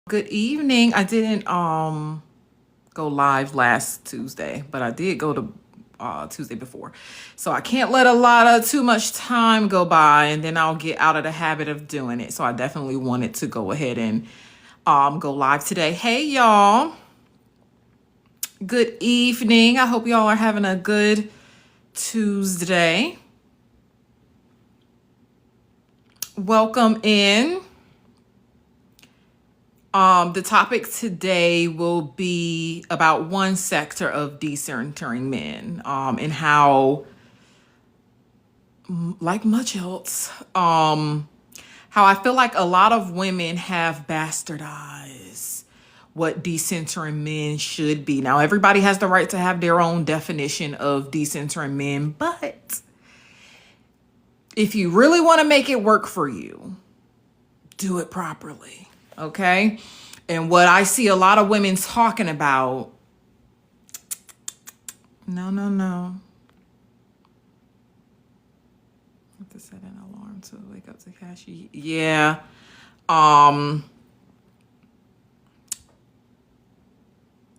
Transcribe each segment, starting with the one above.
Good evening. I didn't go live last Tuesday, but I did go to Tuesday before. So I can't let a lot of too much time go by and then I'll get out of the habit of doing it. So I definitely wanted to go ahead and go live today. Hey y'all. Good evening. I hope y'all are having a good Tuesday. Welcome in. The topic today will be about one sector of decentering men, and how, like much else, how I feel like a lot of women have bastardized what decentering men should be. Now, everybody has the right to have their own definition of decentering men, but if you really want to make it work for you, do it properly. Okay. And what I see a lot of women talking about, no. I have to set an alarm to wake up to Kashi. Yeah.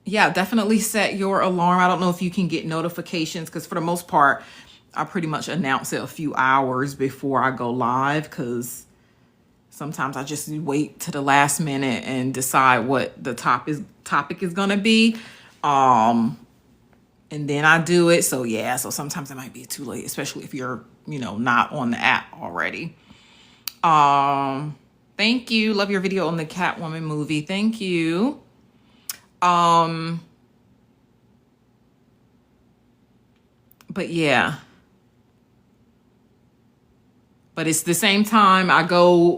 Yeah, definitely set your alarm. I don't know if you can get notifications because for the most part, I pretty much announce it a few hours before I go live because sometimes I just wait to the last minute and decide what the topic is gonna be. And then I do it. So yeah, so sometimes it might be too late, especially if you're, not on the app already. Thank you. Love your video on the Catwoman movie. Thank you. But yeah. But it's the same time I go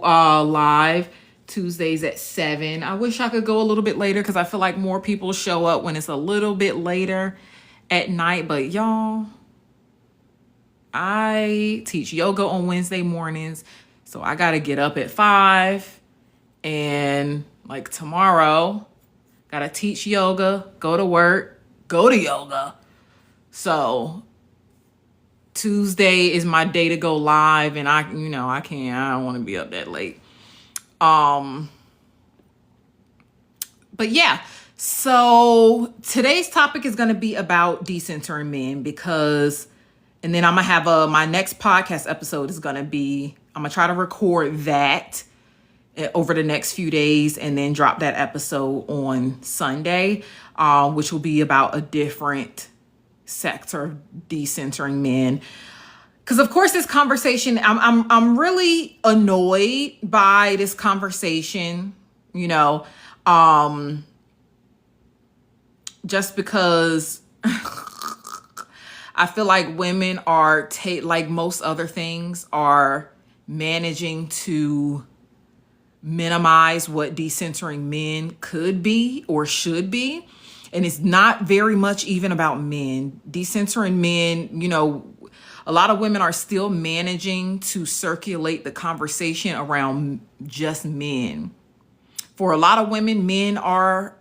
live Tuesdays at 7. I wish I could go a little bit later because I feel like more people show up when it's a little bit later at night. But y'all, I teach yoga on Wednesday mornings. So I got to get up at 5. And like tomorrow, got to teach yoga, go to work, go to yoga. So Tuesday is my day to go live, and I don't want to be up that late. But yeah, so today's topic is going to be about decentering men and then I'm going to have my next podcast episode is going to be, I'm going to try to record that over the next few days and then drop that episode on Sunday, which will be about a different sector of decentering men. Because of course this conversation, I'm really annoyed by this conversation, just because I feel like women are like most other things are managing to minimize what decentering men could be or should be. And it's not very much even about men. Decentering men, a lot of women are still managing to circulate the conversation around just men. For a lot of women, men are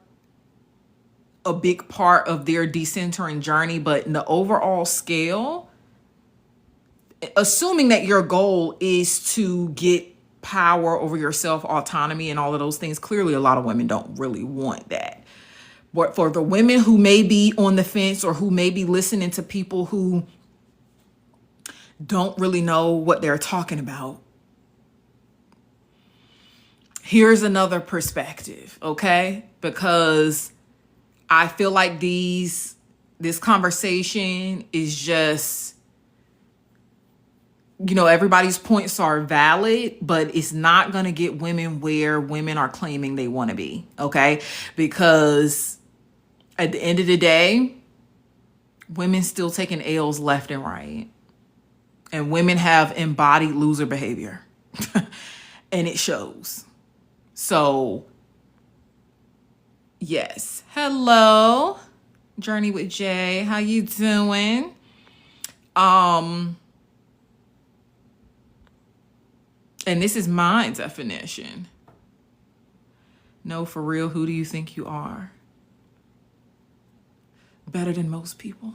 a big part of their decentering journey, but in the overall scale, assuming that your goal is to get power over yourself, autonomy, and all of those things, clearly a lot of women don't really want that. But for the women who may be on the fence or who may be listening to people who don't really know what they're talking about, here's another perspective, okay? Because I feel like this conversation is just, everybody's points are valid, but it's not going to get women where women are claiming they want to be, okay? Because at the end of the day, women still taking L's left and right. And women have embodied loser behavior. And it shows. So, yes. Hello, Journey with Jay. How you doing? And this is my definition. No, for real, who do you think you are? Better than most people.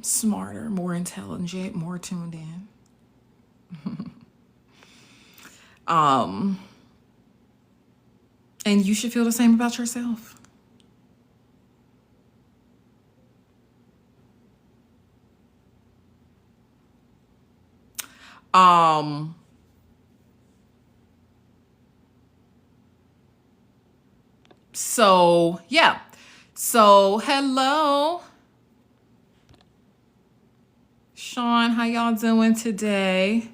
Smarter, more intelligent, more tuned in. And you should feel the same about yourself. So yeah. So hello, Sean. How y'all doing today?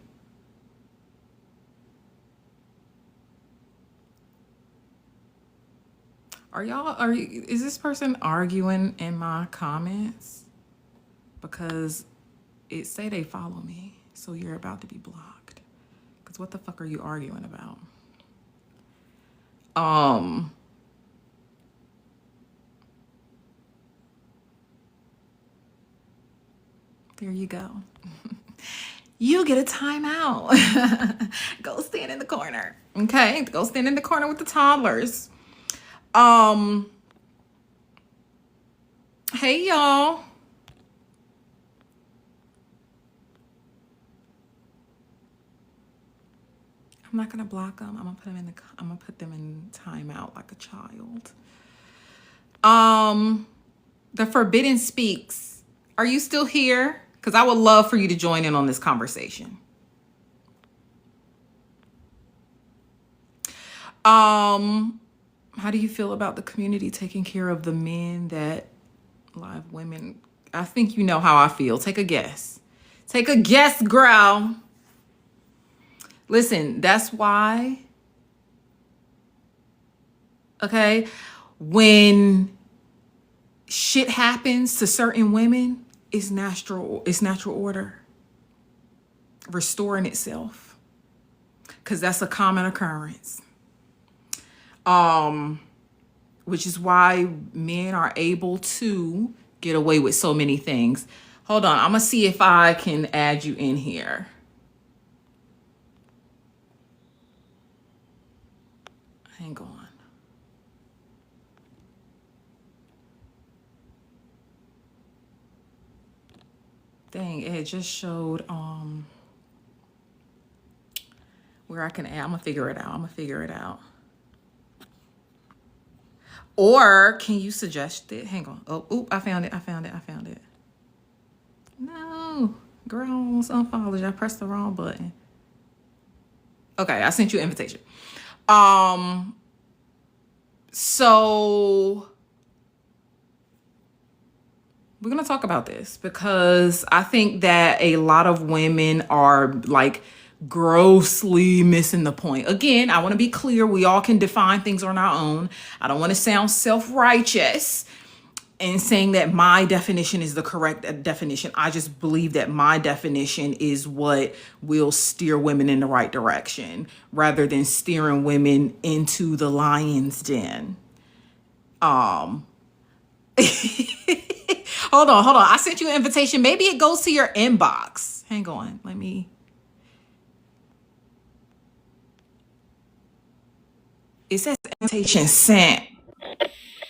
Is this person arguing in my comments? Because it say they follow me, so you're about to be blocked. Because what the fuck are you arguing about? There you go. You get a timeout. Go stand in the corner. Okay, go stand in the corner with the toddlers. Hey y'all. I'm not gonna block them. I'm gonna put them in timeout like a child. The Forbidden Speaks. Are you still here? Because I would love for you to join in on this conversation. How do you feel about the community taking care of the men that live women? I think you know how I feel. Take a guess. Take a guess, girl. Listen, that's why, okay, when shit happens to certain women, it's natural order restoring itself, because that's a common occurrence. Which is why men are able to get away with so many things. Hold on, I'm gonna see if I can add you in here. Hang on. Dang, it just showed where I can add. I'm gonna figure it out. Or can you suggest it? Hang on. Oh, I found it. No, girl, I almost unfollowed you. I pressed the wrong button. Okay, I sent you an invitation. So we're gonna talk about this because I think that a lot of women are like grossly missing the point. Again, I want to be clear, we all can define things on our own. I don't want to sound self-righteous in saying that my definition is the correct definition. I just believe that my definition is what will steer women in the right direction rather than steering women into the lion's den. Hold on. I sent you an invitation. Maybe it goes to your inbox. Hang on. Let me. It says invitation sent.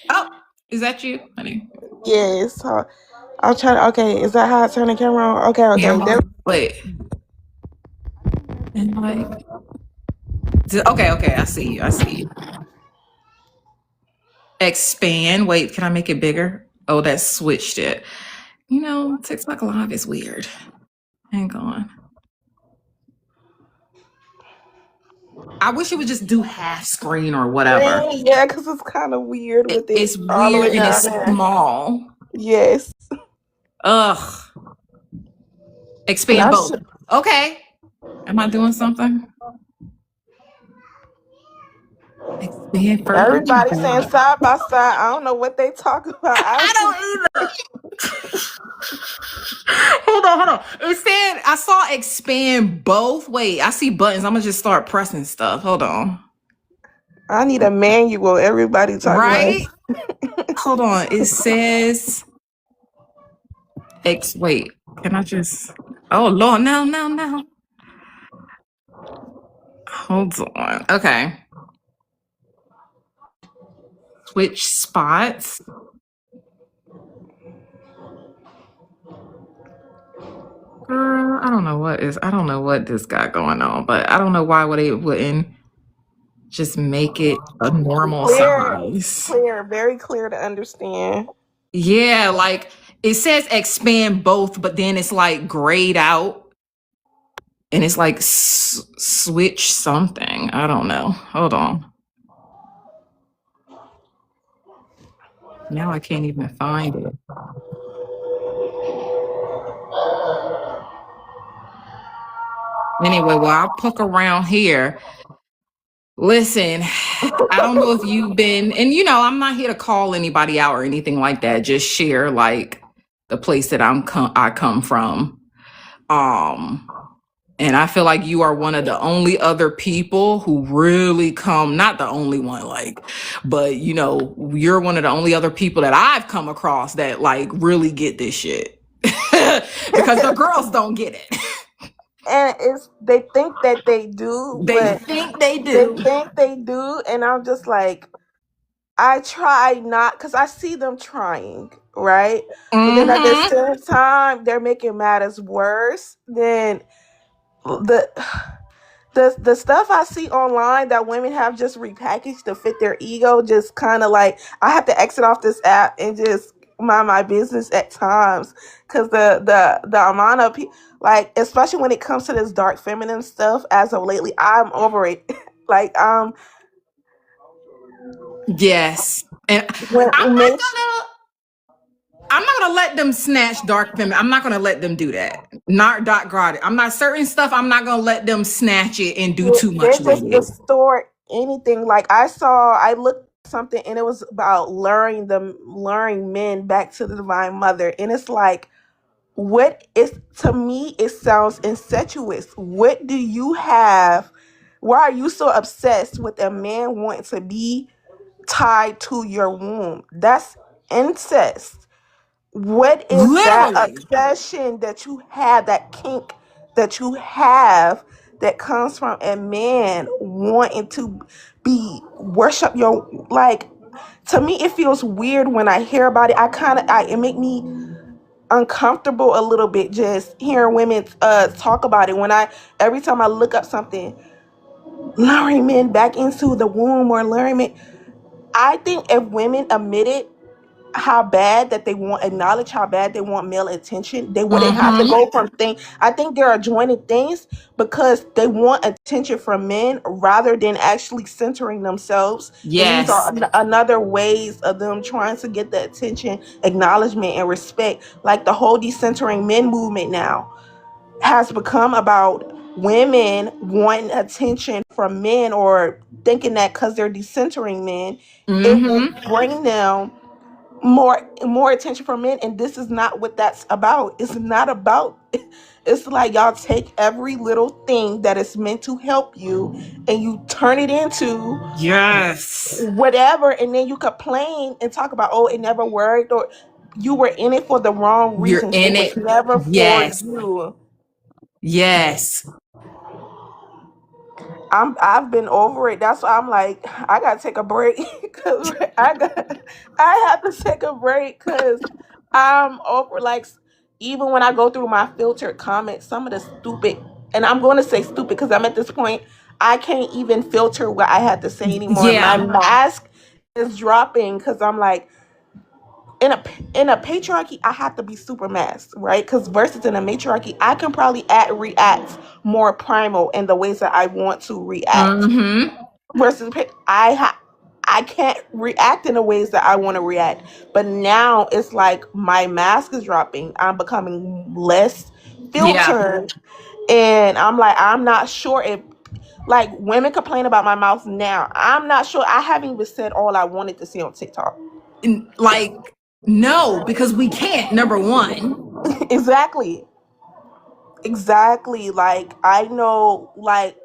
Oh, is that you, honey? Yes. I'll try to. Okay, is that how I turn the camera on? Okay. Camera. Wait. And like. Okay. I see you. Expand. Wait, can I make it bigger? Oh, that switched it. You know, TikTok Live is weird. Hang on. I wish it would just do half screen or whatever. Yeah, because it's kind of weird with it. It's weird and it's small. Yes. Ugh. Expand both. Okay. Am I doing something? Expand further. Everybody saying side by side. I don't know what they talk about. I don't either. Hold on. It said I saw expand both. Wait, I see buttons. I'm gonna just start pressing stuff. Hold on. I need a manual. Everybody talking right? Hold on. It says wait. Can I just? Oh Lord, no. Hold on. Okay. Switch spots. Girl, I don't I don't know what this got going on, but I don't know why would they wouldn't just make it a normal Clear, size. clear, very clear to understand. Yeah, like it says expand both, but then it's like grayed out and it's like switch something. I don't know. Hold on. Now I can't even find it. Anyway, well, I'll poke around here. Listen, I don't know if you've been, and I'm not here to call anybody out or anything like that. Just share like the place that I come from. Um, and I feel like you are one of the only other people who really come, not the only one, like, but you're one of the only other people that I've come across that like really get this shit. Because the girls don't get it. And they think that they do, They but think they they do. think they do, and I'm just like, I try not, because I see them trying, right? But then at the Mm-hmm. same time, they're making matters worse. Then the the stuff I see online that women have just repackaged to fit their ego, just kind of like, I have to exit off this app and just mind my business at times, because the amount of people, like, especially when it comes to this dark feminine stuff, as of lately, I'm over it. Like, Yes. And when Mitch, I'm not gonna let them snatch dark feminine. I'm not gonna let them do that. Not dot God. I'm not certain stuff. I'm not gonna let them snatch it and do too they much with just it. distort anything. Like, I looked at something, and it was about luring men back to the divine mother, and it's like, what is, to me, it sounds incestuous. What do you have? Why are you so obsessed with a man wanting to be tied to your womb? That's incest. What is that Literally. obsession that you have, that kink that you have, that comes from a man wanting to be worship your, like, to me it feels weird when I hear about it. It make me uncomfortable a little bit, just hearing women talk about it. When I Every time I look up something, luring men back into the womb, or luring men, I think if women admitted how bad that they want, acknowledge how bad they want male attention, they wouldn't have to Mm-hmm. go from thing. I think there are joining things because they want attention from men rather than actually centering themselves. And these are Yes. another ways of them trying to get the attention, acknowledgement, and respect. Like, the whole decentering men movement now has become about women wanting attention from men, or thinking that because they're decentering men, it will Mm-hmm. bring them more attention from men. And this is not what that's about. It's not about, it's like, y'all take every little thing that is meant to help you, and you turn it into Yes. whatever, and then you complain and talk about, oh, it never worked, or you were in it for the wrong You're reasons, it in was it. never for Yes. you. Yes. I've been over it. That's why I'm like, I gotta take a break because I have to take a break because I'm over, like, even when I go through my filtered comments, some of the stupid, and I'm going to say stupid because I'm at this point, I can't even filter what I have to say anymore. My Yeah. mask is dropping because I'm like, in a patriarchy, I have to be super masked, right? Because versus in a matriarchy, I can probably react more primal in the ways that I want to react. Mm-hmm. Versus I can't react in the ways that I want to react. But now it's like my mask is dropping. I'm becoming less Yeah. filtered, and I'm like, I'm not sure if, like, women complain about my mouth now. I'm not sure. I haven't even said all I wanted to say on TikTok. Like, no, because we can't, number one. Exactly. Exactly. Like, I know, like,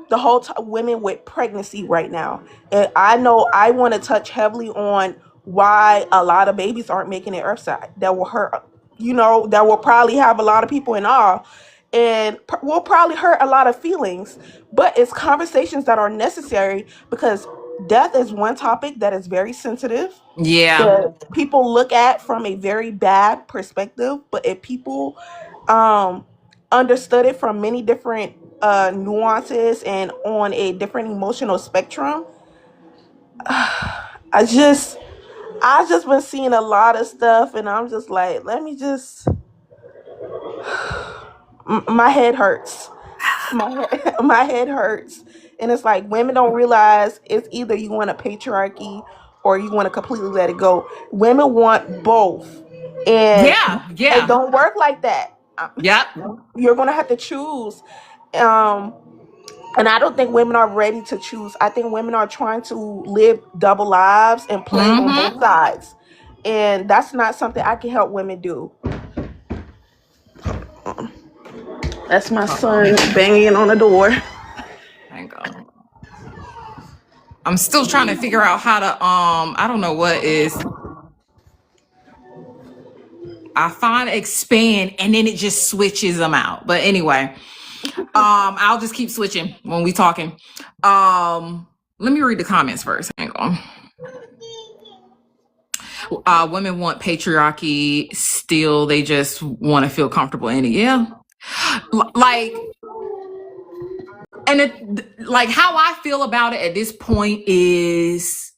the whole women with pregnancy right now, and I know I want to touch heavily on why a lot of babies aren't making it earthside. That will hurt, that will probably have a lot of people in awe, and will probably hurt a lot of feelings. But it's conversations that are necessary, because death is one topic that is very sensitive, Yeah. that people look at from a very bad perspective. But if people, um understood it from many different nuances and on a different emotional spectrum. I just been seeing a lot of stuff, and I'm just like, let me just. My head hurts. My head hurts, and it's like women don't realize it's either you want a patriarchy or you want to completely let it go. Women want both, and Yeah, it yeah. don't work like that. Yep. You're gonna have to choose. Um, and I don't think women are ready to choose. I think women are trying to live double lives and play on Mm-hmm. both sides. And that's not something I can help women do. That's my Hold son on. banging on the door. Hang on. I'm still trying to figure out how to I don't know what is. I find expand and then it just switches them out. But anyway, I'll just keep switching when we talking. Let me read the comments first. Hang on. Women want patriarchy still, they just want to feel comfortable in it. Yeah. Like, and like how I feel about it at this point is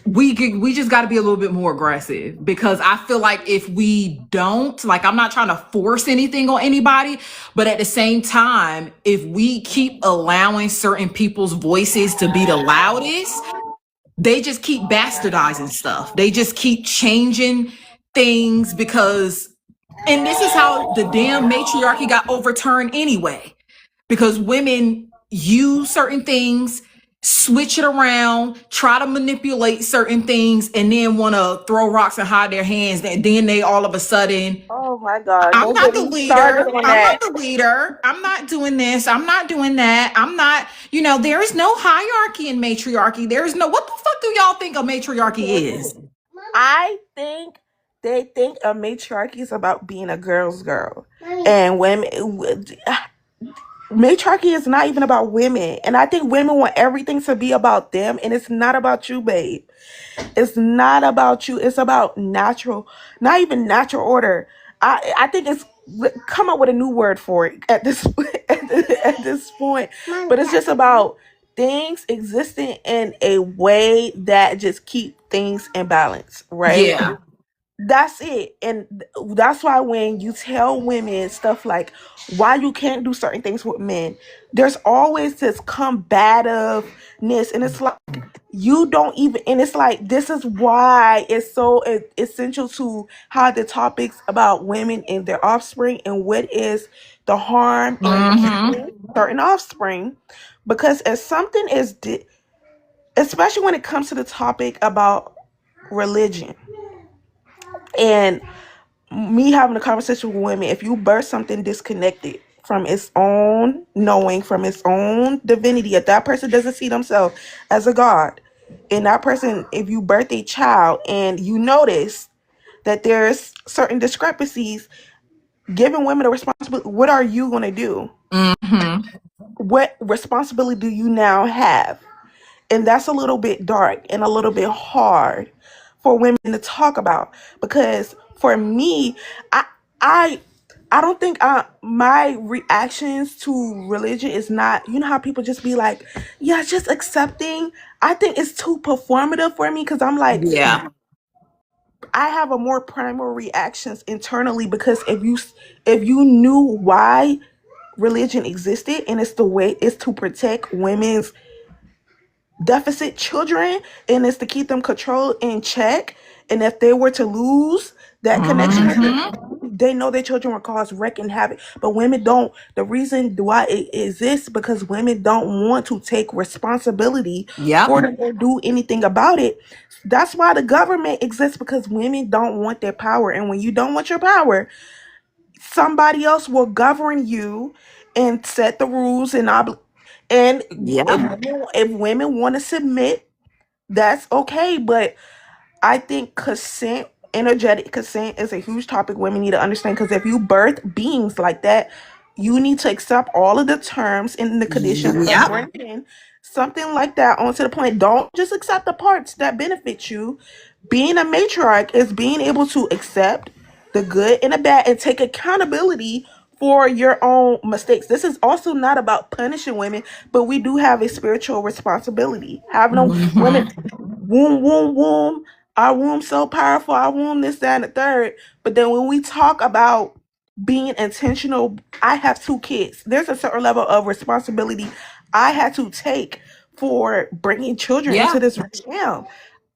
we just got to be a little bit more aggressive, because I feel like if we don't, like, I'm not trying to force anything on anybody, but at the same time, if we keep allowing certain people's voices to be the loudest, they just keep bastardizing stuff. They just keep changing things because, and this is how the damn matriarchy got overturned anyway, because women use certain things, switch it around, try to manipulate certain things, and then want to throw rocks and hide their hands. And then they all of a sudden, Oh my God. I'm Don't not get the me started leader. on I'm not that. the leader. I'm not doing this. I'm not doing that. I'm not, there is no hierarchy in matriarchy. There is no, what the fuck do y'all think a matriarchy is? I think they think a matriarchy is about being a girl's girl. And women, matriarchy is not even about women. And I think women want everything to be about them. And it's not about you, babe. It's not about you. It's about natural, not even natural order. I think it's come up with a new word for it at this at this point. But it's just about things existing in a way that just keep things in balance, right? Yeah. That's it. And that's why when you tell women stuff like why you can't do certain things with men, there's always this combativeness, and it's like you don't even, and it's like this is why it's so essential to have the topics about women and their offspring and what is the harm in Mm-hmm. certain offspring, because as something is especially when it comes to the topic about religion and me having a conversation with women, if you birth something disconnected from its own knowing, from its own divinity, if that person doesn't see themselves as a god, and that person, if you birth a child and you notice that there's certain discrepancies, giving women a responsibility, what are you going to do? Mm-hmm. What responsibility do you now have? And that's a little bit dark and a little bit hard for women to talk about, because for me, i i I don't think my reactions to religion is not, you know how people just be like, yeah, just accepting. I think it's too performative for me, because I'm like, Yeah. I have a more primal reactions internally, because if you knew why religion existed, and it's the way it's to protect women's deficit children, and it's to keep them controlled in check, and if they were to lose that connection with Mm-hmm. them, they know their children will cause wreck and havoc. But women don't. The reason why it exists because women don't want to take responsibility Yep. for it or do anything about it. That's why the government exists, because women don't want their power, and when you don't want your power, somebody else will govern you and set the rules and and Yep. if women want to submit, that's okay. But I think consent, energetic consent, is a huge topic women need to understand, because if you birth beings like that, you need to accept all of the terms and the conditions of Yep. bringing something like that onto the planet. Don't just accept the parts that benefit you. Being a matriarch is being able to accept the good and the bad, and take accountability for your own mistakes. This is also not about punishing women, but we do have a spiritual responsibility. Having them women, Mm-hmm. womb, womb, womb, our womb so powerful, our womb, this, that, and the third. But then when we talk about being intentional, I have two kids. There's a certain level of responsibility I had to take for bringing children into Yeah. this realm.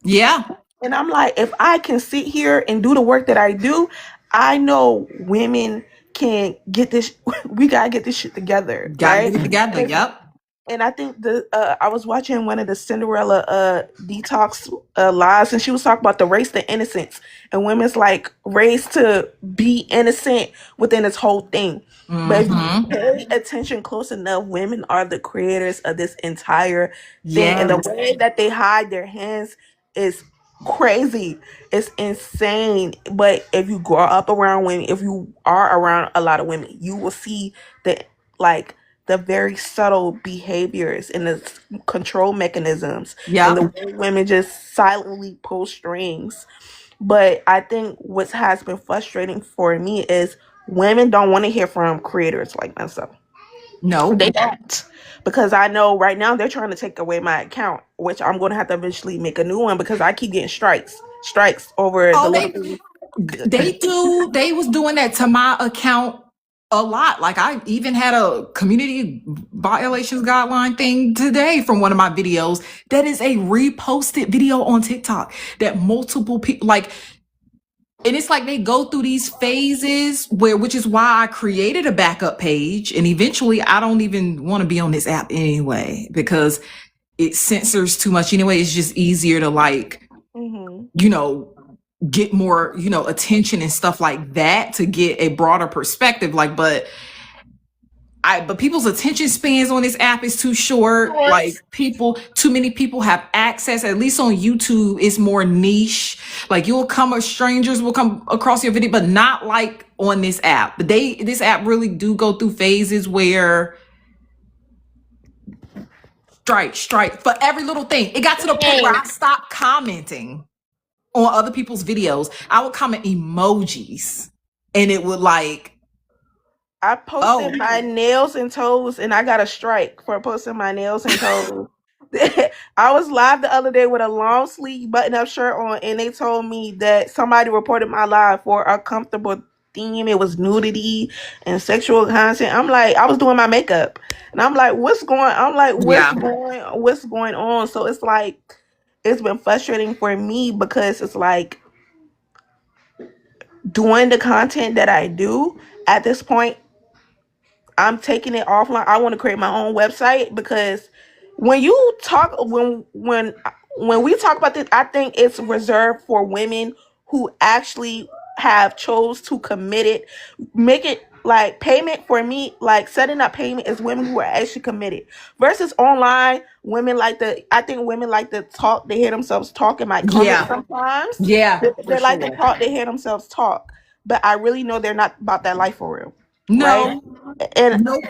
Yeah. And I'm like, if I can sit here and do the work that I do, I know women can get this. We gotta get this shit together, Gotta right? get it together. Yep. And I think the I was watching one of the Cinderella detox lives, and she was talking about the race to innocence, and women's like race to be innocent within this whole thing. But if you Mm-hmm. pay attention close enough, women are the creators of this entire thing, and the Yes. way that they hide their hands is crazy. It's insane. But if you grow up around women, if you are around a lot of women, you will see that, like, the very subtle behaviors and the control mechanisms and the Yep. way women just silently pull strings. But I think what has been frustrating for me is women don't want to hear from creators like myself. They No. don't. Because I know right now they're trying to take away my account, which I'm going to have to eventually make a new one because I keep getting strikes over the Oh, little they things. they do. They was doing that to my account a lot. Like I even had a community violations guideline thing today from one of my videos. That is a reposted video on TikTok that multiple people like. And it's like they go through these phases where, which is why I created a backup page. And eventually I don't even want to be on this app anyway, because it censors too much anyway. It's just easier to like, Mm-hmm. you know, get more, attention and stuff like that to get a broader perspective. Like, but people's attention spans on this app is too short. Like too many people have access. At least on YouTube, it's more niche. Like strangers will come across your video, but not like on this app. But this app really do go through phases where strike for every little thing. It got to the point where I stopped commenting on other people's videos. I would comment emojis, and it would like, I posted oh my nails and toes, and I got a strike for posting my nails and toes. I was live the other day with a long sleeve button up shirt on, and they told me that somebody reported my live for a comfortable theme. It was nudity and sexual content. I'm like, I was doing my makeup, and I'm like, what's going? I'm like, yeah, what's going on? So it's like, it's been frustrating for me because it's like doing the content that I do at this point. I'm taking it offline. I want to create my own website because when you talk when we talk about this, I think it's reserved for women who actually have chose to commit it. Make it like payment for me, like setting up payment is women who are actually committed. Versus online, I think women like to talk, they hear themselves talk in my comments yeah, sometimes. yeah, for They like to sure. talk, they hear themselves talk. But I really know they're not about that life for real. Right? No, And no,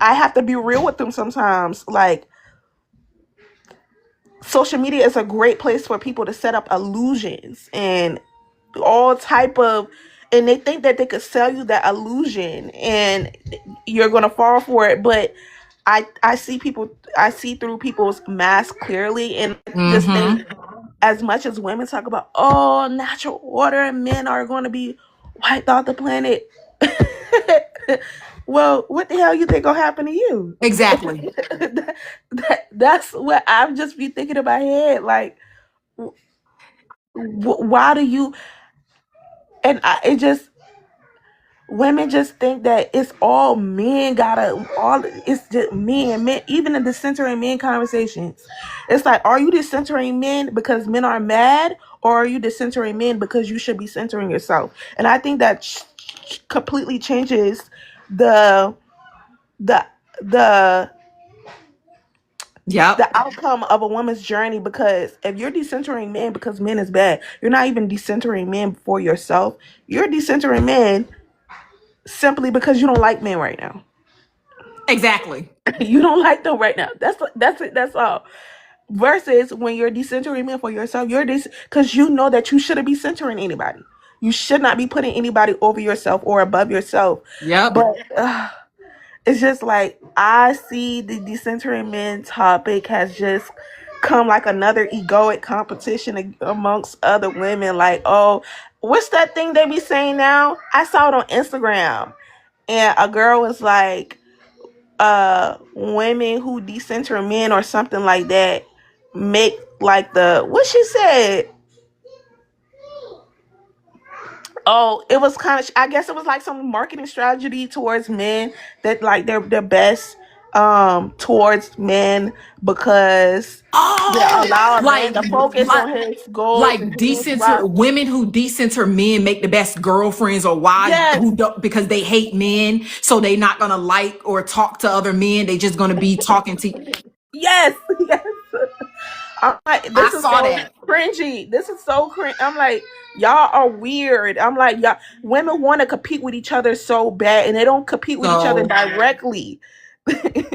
I have to be real with them sometimes. Like, social media is a great place for people to set up illusions and all type of, and they think that they could sell you that illusion and you're gonna fall for it. But I see through people's mask clearly, and I just think, mm-hmm. as much as women talk about, oh, natural order and men are going to be wiped off the planet. Well, what the hell you think gonna happen to you? Exactly. That's what I'm just be thinking in my head. Like, why do you? And it just, women just think that it's all men gotta, all it's just men. Even in the decentering men conversations, it's like, are you decentering men because men are mad, or are you decentering men because you should be centering yourself? And I think that completely changes the the the Yep. the outcome of a woman's journey. Because if you're decentering men because men is bad, you're not even decentering men for yourself. You're decentering men simply because you don't like men right now. Exactly. You don't like them right now. That's it. That's all. Versus when you're decentering men for yourself, you're this because you know that you shouldn't be centering anybody. You should not be putting anybody over yourself or above yourself. Yep. But it's just like I see the decentering men topic has just come like another egoic competition amongst other women. Like, oh, what's that thing they be saying now? I saw it on Instagram, and a girl was like, women who decenter men or something like that make like the what she said. Oh, it was kind of. I guess it was like some marketing strategy towards men that like they're best towards men because they Oh, allow a man like to focus like on his goals and like his decenter route. women who decenter men make the best girlfriends or wives Yes, who don't, because they hate men, so they not gonna like or talk to other men. They just gonna be talking to. yes, yes. I'm like, I this is saw so that. cringy. This is so cringe. I'm like, y'all are weird. I'm like, y'all, women want to compete with each other so bad, and they don't compete with each other So, directly.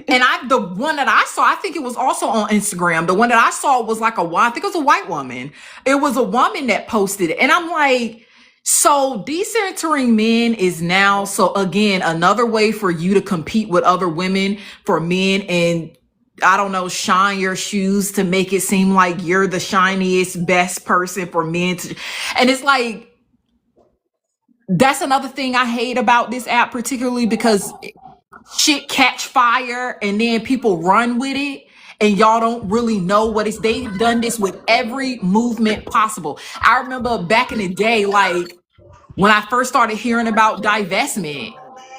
and the one that I saw, I think it was also on Instagram. The one that I saw was like I think it was a white woman. It was a woman that posted it. And I'm like, so decentering men is now, so again, another way for you to compete with other women for men and I don't know, shine your shoes to make it seem like you're the shiniest, best person for men to, and it's like, that's another thing I hate about this app, particularly because shit catch fire and then people run with it and y'all don't really know what it's. They've done this with every movement possible. I remember back in the day, like when I first started hearing about divestment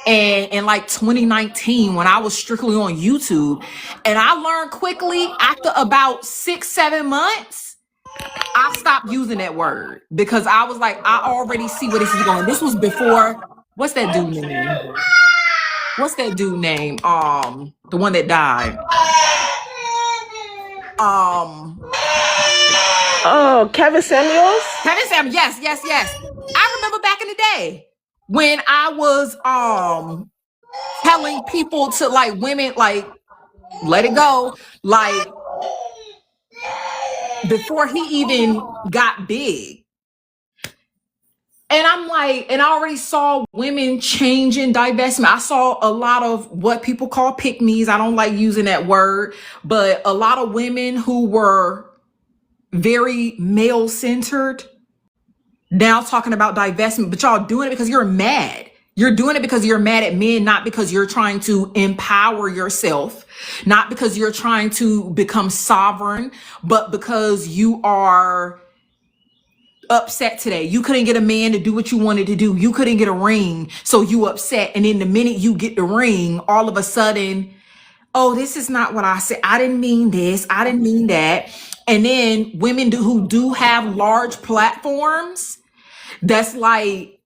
and in like 2019 when I was strictly on YouTube, and I learned quickly after about 6-7 months I stopped using that word because I was like, I already see where this is going. This was before, what's that dude name? What's that dude name? The one that died. Um, Oh, Kevin Samuels. Kevin Sam. Yes, yes, yes. I remember back in the day when I was telling people to like women like let it go, like before he even got big. And I'm like, and I already saw women changing divestment. I saw a lot of what people call pick-me's. I don't like using that word, but a lot of women who were very male-centered now talking about divestment, but y'all doing it because you're mad. You're doing it because you're mad at men, not because you're trying to empower yourself, not because you're trying to become sovereign, but because you are upset today. You couldn't get a man to do what you wanted to do. You couldn't get a ring, so you upset. And then the minute you get the ring, all of a sudden, oh, this is not what I said. I didn't mean this. I didn't mean that. And then women who do have large platforms, that's like,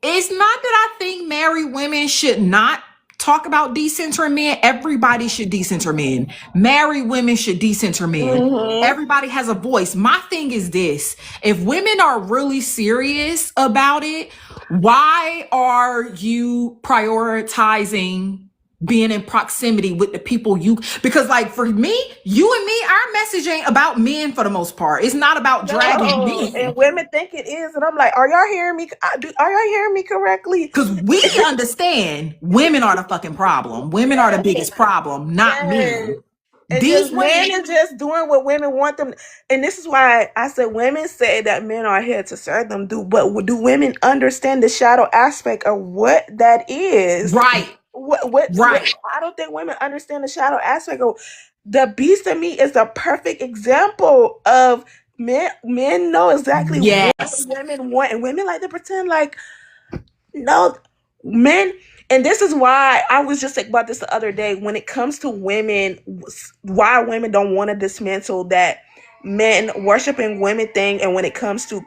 it's not that I think married women should not talk about decenter men. Everybody should decenter men. Married women should decenter men. Mm-hmm. Everybody has a voice. My thing is this: if women are really serious about it, why are you prioritizing being in proximity with the people you, because like for me, you and me, our message ain't about men for the most part. It's not about dragging No, and men. women think it is, and I'm like, are y'all hearing me? Are y'all hearing me correctly? Because we understand women are the fucking problem. Women are the biggest problem, not Yes. men. And These just women, men is just doing what women want them. And this is why I said women say that men are here to serve them. But do women understand the shadow aspect of what that is? right, What right. I don't think women understand the shadow aspect of the beast in me is the perfect example of men know exactly what Yes. women want, and women like to pretend like no, men, and this is why I was just like about this the other day. When it comes to women, why women don't want to dismantle that men worshiping women thing, and when it comes to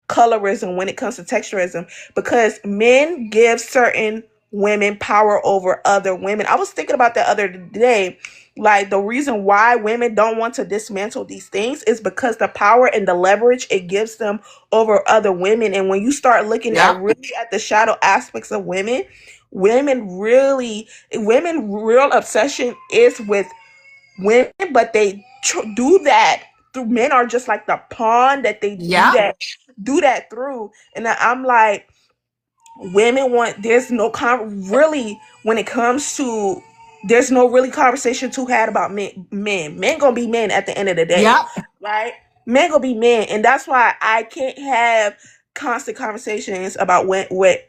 colorism, when it comes to texturism, because men give certain women power over other women. I was thinking about that other day. Like the reason why women don't want to dismantle these things is because the power and the leverage it gives them over other women. And when you start looking at Yep. really at the shadow aspects of women, women real obsession is with women, but they do that men are just like the pawn that they Yep. do that through. And I'm like, women want, there's no really, when it comes to, there's no really conversation to had about men gonna be men at the end of the day, Yep. right? Men gonna be men, and that's why I can't have constant conversations about what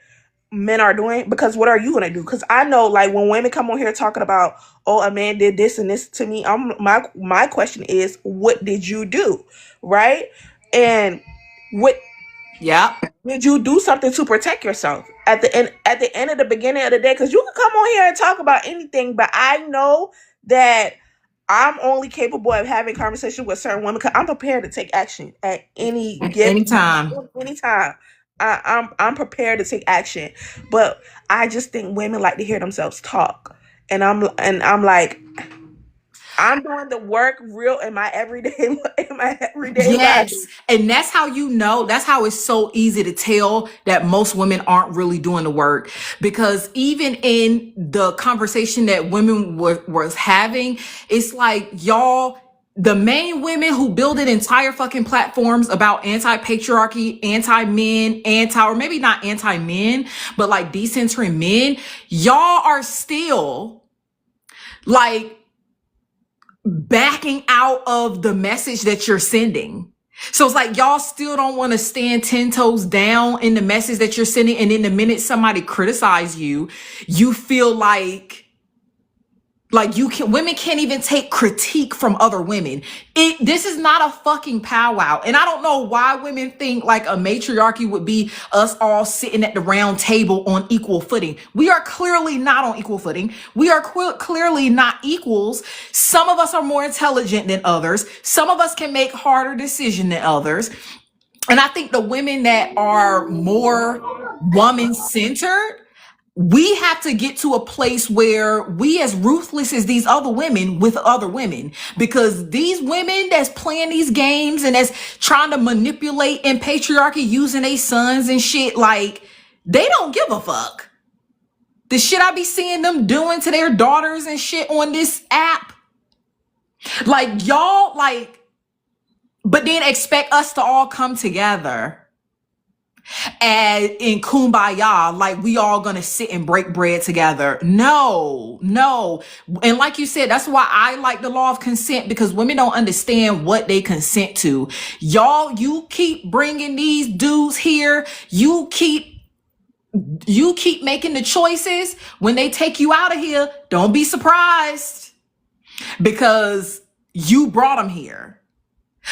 men are doing, because what are you gonna do? Because I know, like, when women come on here talking about, oh, a man did this and this to me, my question is, what did you do, right? And what Yep. did you do something to protect yourself at the end of the beginning of the day? Because you can come on here and talk about anything, but I know that I'm only capable of having conversations with certain women because I'm prepared to take action at any given Anytime. anytime. I'm prepared to take action, but I just think women like to hear themselves talk, and I'm like, I'm doing the work real in my everyday life. Yes. And that's how you know, that's how it's so easy to tell that most women aren't really doing the work. Because even in the conversation that women was having, it's like, y'all, the main women who builded entire fucking platforms about anti-patriarchy, anti-men, or maybe not anti-men, but like decentering men, y'all are still like backing out of the message that you're sending. So it's like y'all still don't want to stand 10 toes down in the message that you're sending. And then the minute somebody criticize you, you feel like women can't even take critique from other women. This is not a fucking powwow. And I don't know why women think like a matriarchy would be us all sitting at the round table on equal footing. We are clearly not on equal footing. We are clearly not equals. Some of us are more intelligent than others. Some of us can make harder decisions than others. And I think the women that are more woman centered, we have to get to a place where we as ruthless as these other women with other women, because these women that's playing these games and that's trying to manipulate in patriarchy using their sons and shit, like, they don't give a fuck. The shit I be seeing them doing to their daughters and shit on this app, like, y'all, like, but then expect us to all come together and in kumbaya, like we all gonna sit and break bread together. No. And like you said, that's why I like the law of consent, because women don't understand what they consent to. Y'all, you keep bringing these dudes here. You keep making the choices. When they take you out of here, don't be surprised, because you brought them here.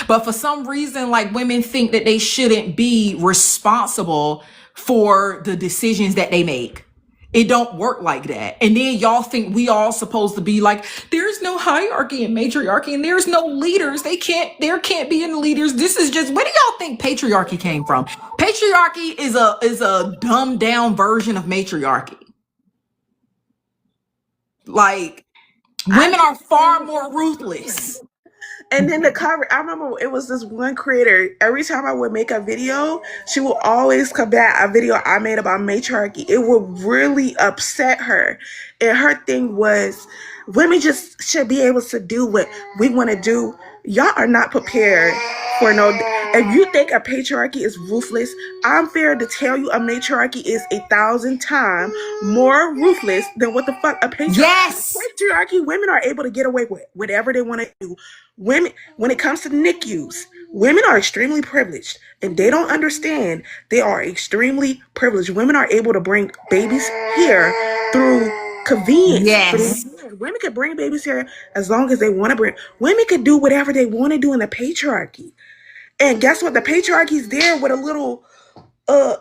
But for some reason, like, women think that they shouldn't be responsible for the decisions that they make. It don't work like that. And then y'all think we all supposed to be like, there's no hierarchy and matriarchy and there's no leaders. There can't be any leaders. This is just, where do y'all think patriarchy came from? Patriarchy is a dumbed down version of matriarchy. Like, women are far more ruthless. And then the cover, I remember it was this one creator. Every time I would make a video, she would always come back a video I made about matriarchy. It would really upset her. And her thing was, women just should be able to do what we want to do. Y'all are not prepared for no. If you think a patriarchy is ruthless, I'm fair to tell you a matriarchy is 1,000 times more ruthless than what the fuck a patriarchy. Yes. Patriarchy, women are able to get away with whatever they want to do. Women, when it comes to NICUs, women are extremely privileged, and they don't understand they are extremely privileged. Women are able to bring babies here through convenience. Yes. Women could bring babies here as long as they want to bring. Women could do whatever they want to do in the patriarchy. And guess what? The patriarchy is there with a little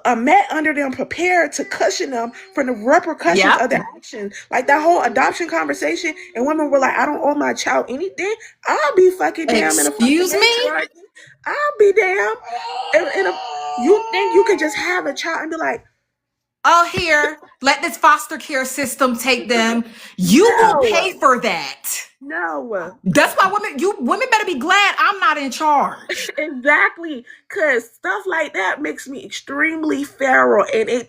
a mat under them, prepared to cushion them from the repercussions of their actions. Like that whole adoption conversation, and women were like, I don't owe my child anything. I'll be fucking damn in a fucking patriarchy. I'll be damn. And you think you can just have a child and be like, oh, here, let this foster care system take them. You will pay for that. No. That's why women better be glad I'm not in charge. Exactly. Because stuff like that makes me extremely feral. And it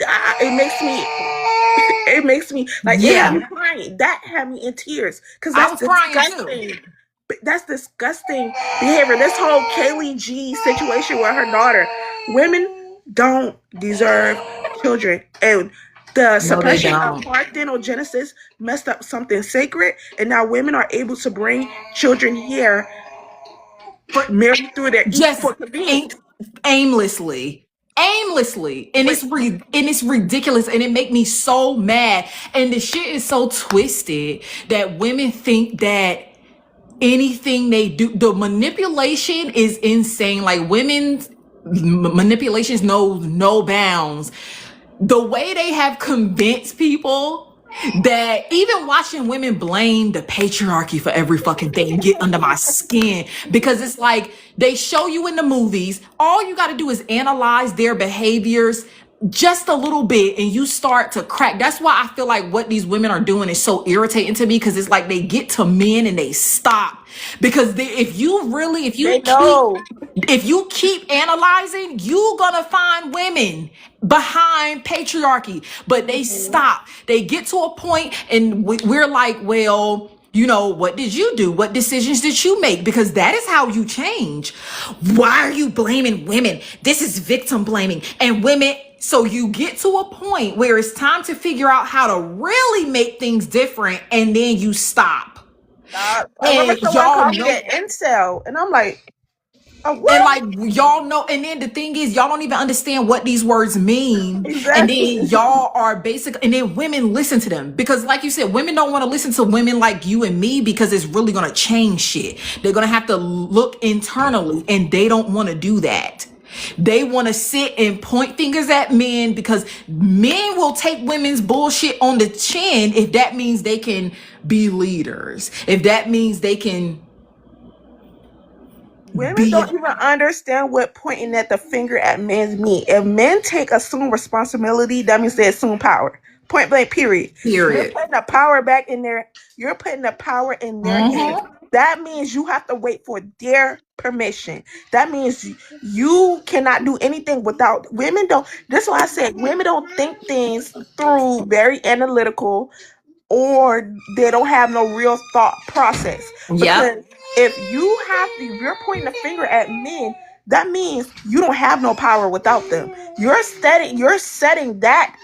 makes me like, it had me crying. That had me in tears. Because that's I was crying too. That's disgusting behavior. This whole Kaylee G situation with her daughter. Women don't deserve children. And the No, they suppression of don't. parthenogenesis messed up something sacred, and now women are able to bring children here, For married through their just for convenience. aim, aimlessly, and Wait, it's ridiculous, and it make me so mad. And the shit is so twisted that women think that anything they do, the manipulation is insane. Like women's manipulations knows no bounds. The way they have convinced people that even watching women blame the patriarchy for every fucking thing get under my skin, because it's like they show you in the movies, all you got to do is analyze their behaviors just a little bit and you start to crack. That's why I feel like what these women are doing is so irritating to me, because it's like they get to men and they stop. Because if you really, they know. if you keep analyzing, you're gonna find women behind patriarchy, but they stop. They get to a point and we're like, well, you know, what did you do? What decisions did you make? Because that is how you change. Why are you blaming women? This is victim blaming. And women, so you get to a point where it's time to figure out how to really make things different, and then you stop. I remember And someone y'all called me know, an incel, and I'm like, and what? like y'all know, and then the thing is, y'all don't even understand what these words mean. And Exactly. then y'all are basic, and then women listen to them because, like you said, women don't want to listen to women like you and me because it's really gonna change shit. They're gonna have to look internally, and they don't want to do that. They want to sit and point fingers at men because men will take women's bullshit on the chin if that means they can be leaders, if that means they can Women be don't even understand what pointing at the finger at men mean. If men take assume responsibility, that means they assume power. Point blank, period. You're period. putting the power back in their. You're putting the power in their hands. Mm-hmm. That means you have to wait for their permission. That means you cannot do anything without women. Don't. That's why I said women don't think things through very analytical, or they don't have no real thought process. Yep. Because if you're pointing a finger at men, that means you don't have no power without them. You're setting that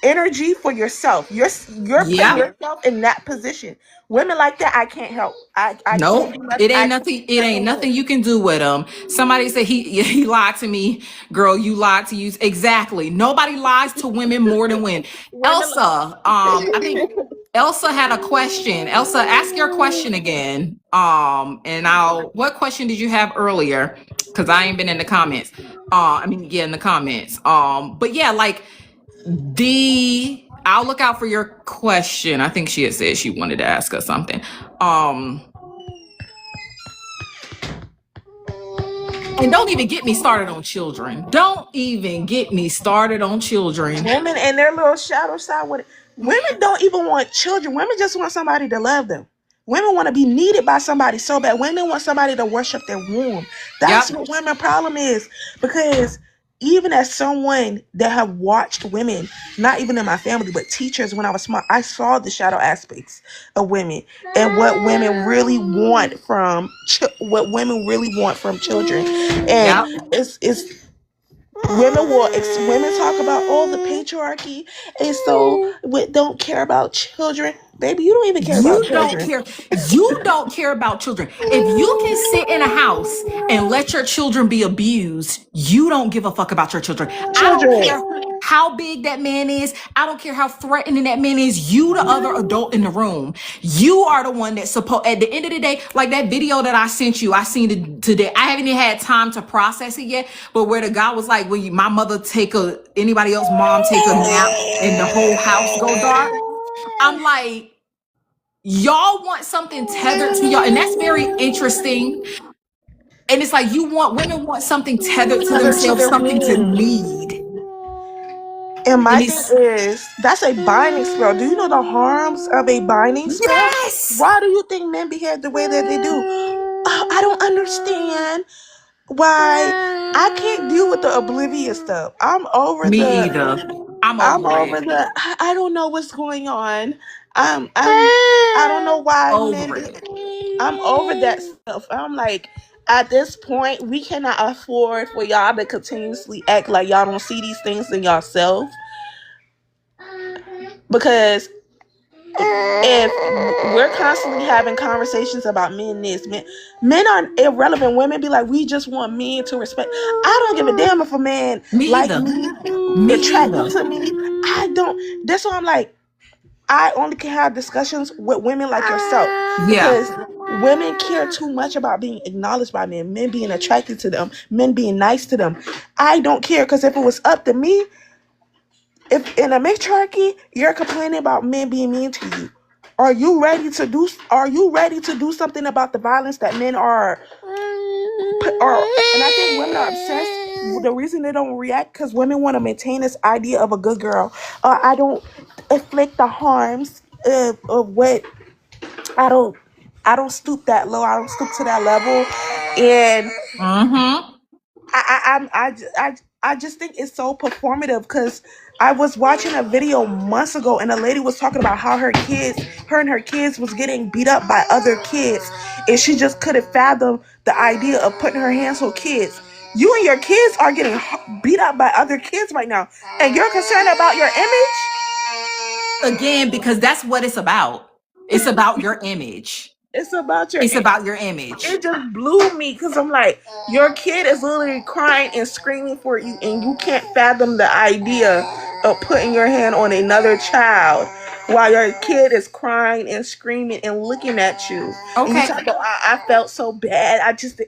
energy for yourself. You're putting Yep. yourself in that position. Women like that, I can't help. I can't Nope. do nothing. It ain't I nothing. can't do It ain't nothing with. nothing you can do with him. Somebody said he lied to me, girl. You lied to you. Exactly. Nobody lies to women more than women. Women Elsa, like I think Elsa had a question. Elsa, ask your question again. And I'll. What question did you have earlier? Because I ain't been in the comments. I mean, yeah, in the comments. But yeah, like I'll look out for your question. I think she had said she wanted to ask us something. Um. And don't even get me started on children. Don't even get me started on children. women and their little shadow side with it. Women don't even want children. Women just want somebody to love them. Women want to be needed by somebody so bad. Women want somebody to worship their womb. That's Yep. what women problem is. Because even as someone that have watched women, not even in my family, but teachers when I was small, I saw the shadow aspects of women and what women really want from what women really want from children. And Yep. it's women talk about the patriarchy, and so don't care about children. Baby, you don't even care about You don't children. care. You don't care about children. If you can sit in a house and let your children be abused, you don't give a fuck about your children. I don't Children. care how big that man is. I don't care how threatening that man is. You, the other adult in the room, you are the one that's supposed, at the end of the day, like that video that I sent you, I seen it today. I haven't even had time to process it yet, but where the guy was like, when my mother anybody else mom take a nap and the whole house go dark. I'm like, y'all want something tethered to y'all, and that's very interesting. And it's like women want something tethered to Mother to themselves, their something to womb. need. And And my thing it's is, that's a binding spell. Do you know the harms of a binding spell? yes, Why do you think men behave the way that they do? I don't understand why I can't deal with the oblivious stuff. me either. I'm I'm over over it. the I don't know what's going on. I don't know why men Over be. it. I'm over that stuff. I'm like, at this point, we cannot afford for y'all to continuously act like y'all don't see these things in yourself. Because if we're constantly having conversations about men this, men are irrelevant. Women be like, we just want men to respect. I don't give a damn if a man Me like either. me, Me attracted either. to me. I don't. That's why I'm like, I only can have discussions with women like yourself, Yeah. because women care too much about being acknowledged by men being attracted to them, men being nice to them. I don't care, because if it was up to me, if in a matriarchy you're complaining about men being mean to you, are you ready to do something about the violence that men are, and I think women are obsessed. The reason they don't react, because women want to maintain this idea of a good girl. I don't inflict the harms of what I don't. I don't stoop that low. I don't stoop to that level, and Mm-hmm. I just think it's so performative, because I was watching a video months ago and a lady was talking about how her and her kids was getting beat up by other kids, and she just couldn't fathom the idea of putting her hands on kids. You and your kids are getting beat up by other kids right now, and you're concerned about your Again, because that's what it's about. It's about your image. it's about your It's about your image. it just blew me, because I'm like, your kid is literally crying and screaming for you, and you can't fathom the idea of putting your hand on another child while your kid is crying and screaming and looking at you. And you Okay. talk about, I felt so bad. I just,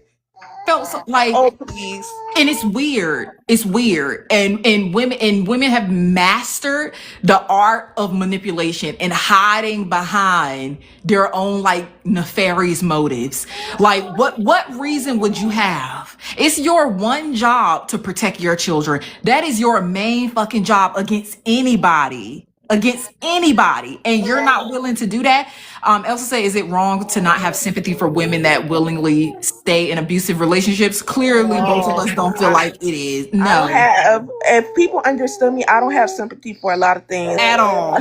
Felt so, like, oh, please. and it's weird. It's weird. And women have mastered the art of manipulation and hiding behind their own like nefarious motives. Like what reason would you have? It's your one job to protect your children. That is your main fucking job against anybody. Against anybody, and you're not willing to do that. Elsa say, is it wrong to not have sympathy for women that willingly stay in abusive relationships? Clearly, both of No, us don't feel like it is. I don't No, have. If people understood me, I don't have sympathy for a lot of things. at all.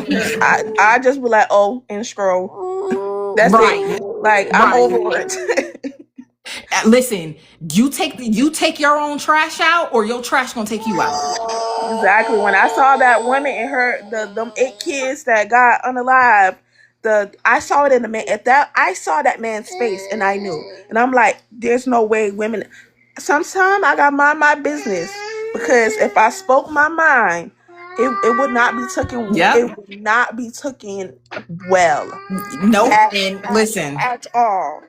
I just be like, oh, and scroll. That's Right, it. Like, I'm right. over it. Listen, you take your own trash out, or your trash gonna take you out. Exactly. When I saw that woman and her them 8 kids that got unalive, I saw it in the man at that I saw that man's face and I knew. And I'm like, there's no way women. Sometimes I got mind my business, because if I spoke my mind, it would not be taken. Yep. It would not be taken well Nope. And listen, at all.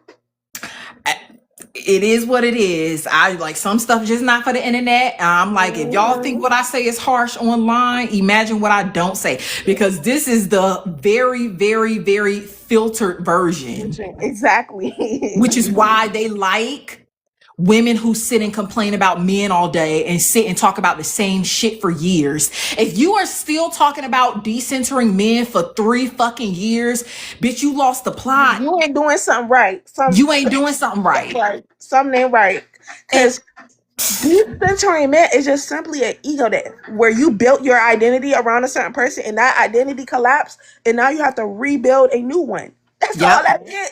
it is what it is. I like some stuff just not for the internet. I'm like, if y'all think what I say is harsh online, imagine what I don't say, because this is the very, very, very filtered version, Exactly. which is why they like women who sit and complain about men all day and sit and talk about the same shit for years. If you are still talking about decentering men for 3 fucking years, bitch, you lost the plot. You ain't doing something right. You ain't doing something right. Right. Something ain't right. And Because decentering men is just simply an ego death, where you built your identity around a certain person and that identity collapsed, and now you have to rebuild a new one. That's all yep, that is.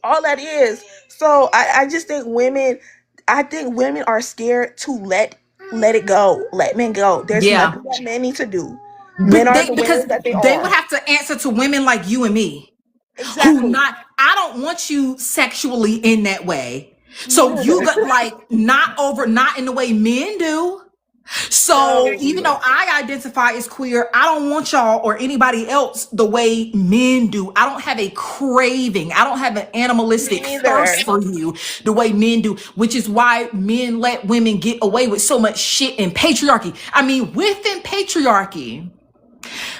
All that is. So I just think women. I think women are scared to let it go. Let men go. There's yeah. nothing that men need to do. Men But are they, the because winners that they they would are. have to answer to women like you and me, who Exactly. not, I don't want you sexually in that way. So Yeah. you got like not in the way men do. So even No. though I identify as queer, I don't want y'all or anybody else the way men do. I don't have a craving. I don't have an Me animalistic neither. thirst for you the way men do, which is why men let women get away with so much shit in patriarchy. I mean, within patriarchy,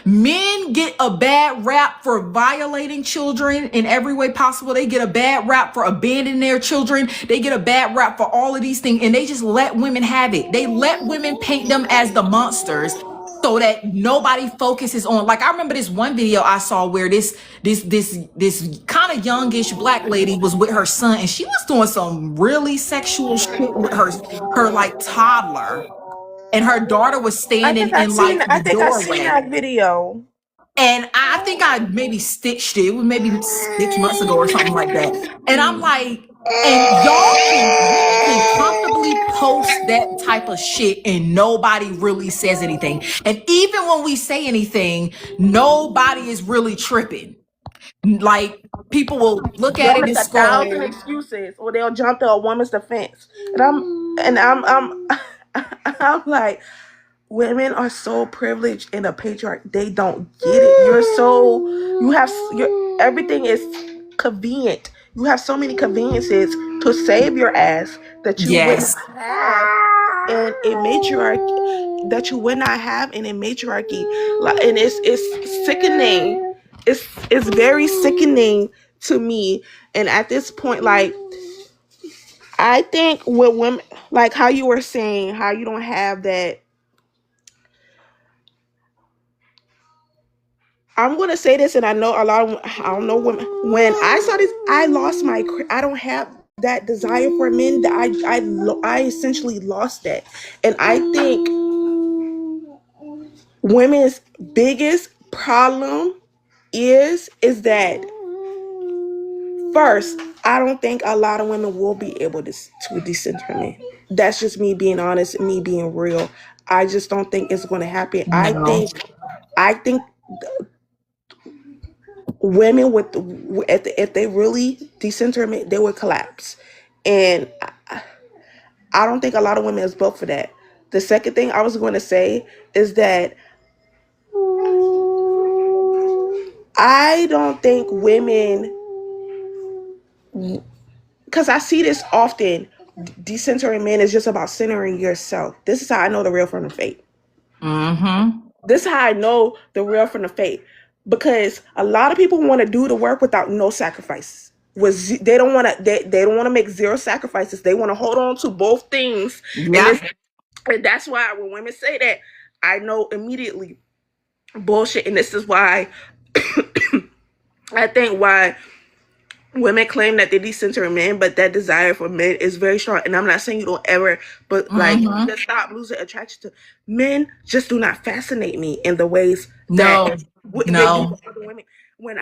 men get a bad rap for violating children in every way possible. They get a bad rap for abandoning their children. They get a bad rap for all of these things, and they just let women have it. They let women paint them as the monsters so that nobody focuses on. Like, I remember this one video I saw where this kind of youngish black lady was with her son, and she was doing some really sexual shit with her like toddler, and her daughter was standing in like the I think I seen doorway. that video. And I think I maybe stitched it. It was maybe 6 months ago or something like that. And I'm like, and women can comfortably post that type of shit and nobody really says anything. And even when we say anything, nobody is really tripping. Like, people will look at They'll it make and 1,000 scroll. excuses, or they'll jump to a woman's defense. And I'm I'm like, women are so privileged in a patriarch. They don't get it. Your everything is convenient. You have so many conveniences to save your ass that you would Yes. not have in a matriarchy. That you would not have in a matriarchy. And it's sickening. It's very sickening to me. And at this point, like, I think with women, like how you were saying, how you don't have that. I'm gonna say this, and I know a lot of, I don't know, women. When I saw this, I lost my. I don't have that desire for men. That I essentially lost that, and I think women's biggest problem is that first, I don't think a lot of women will be able to decenter men. That's just me being honest, me being real. I just don't think it's going to happen. No. I think women with if they really decenter men, they would collapse, and I don't think a lot of women is built for that. The second thing I was going to say is that I don't think women, because I see this often. Decentering men is just about centering yourself. This is how I know the real from the fake. Mm-hmm. This is how I know the real from the fake. Because a lot of people want to do the work without no sacrifices. They don't want to. They don't want to make zero sacrifices. They want to hold on to both things, and Yeah. and that's why when women say that, I know immediately bullshit. And this is why I think why women claim that they decenter men, but that desire for men is very strong. And I'm not saying you don't ever, but like, Mm-hmm. just stop losing attraction to men. Just do not fascinate me in the ways that No. they do No. with other women. When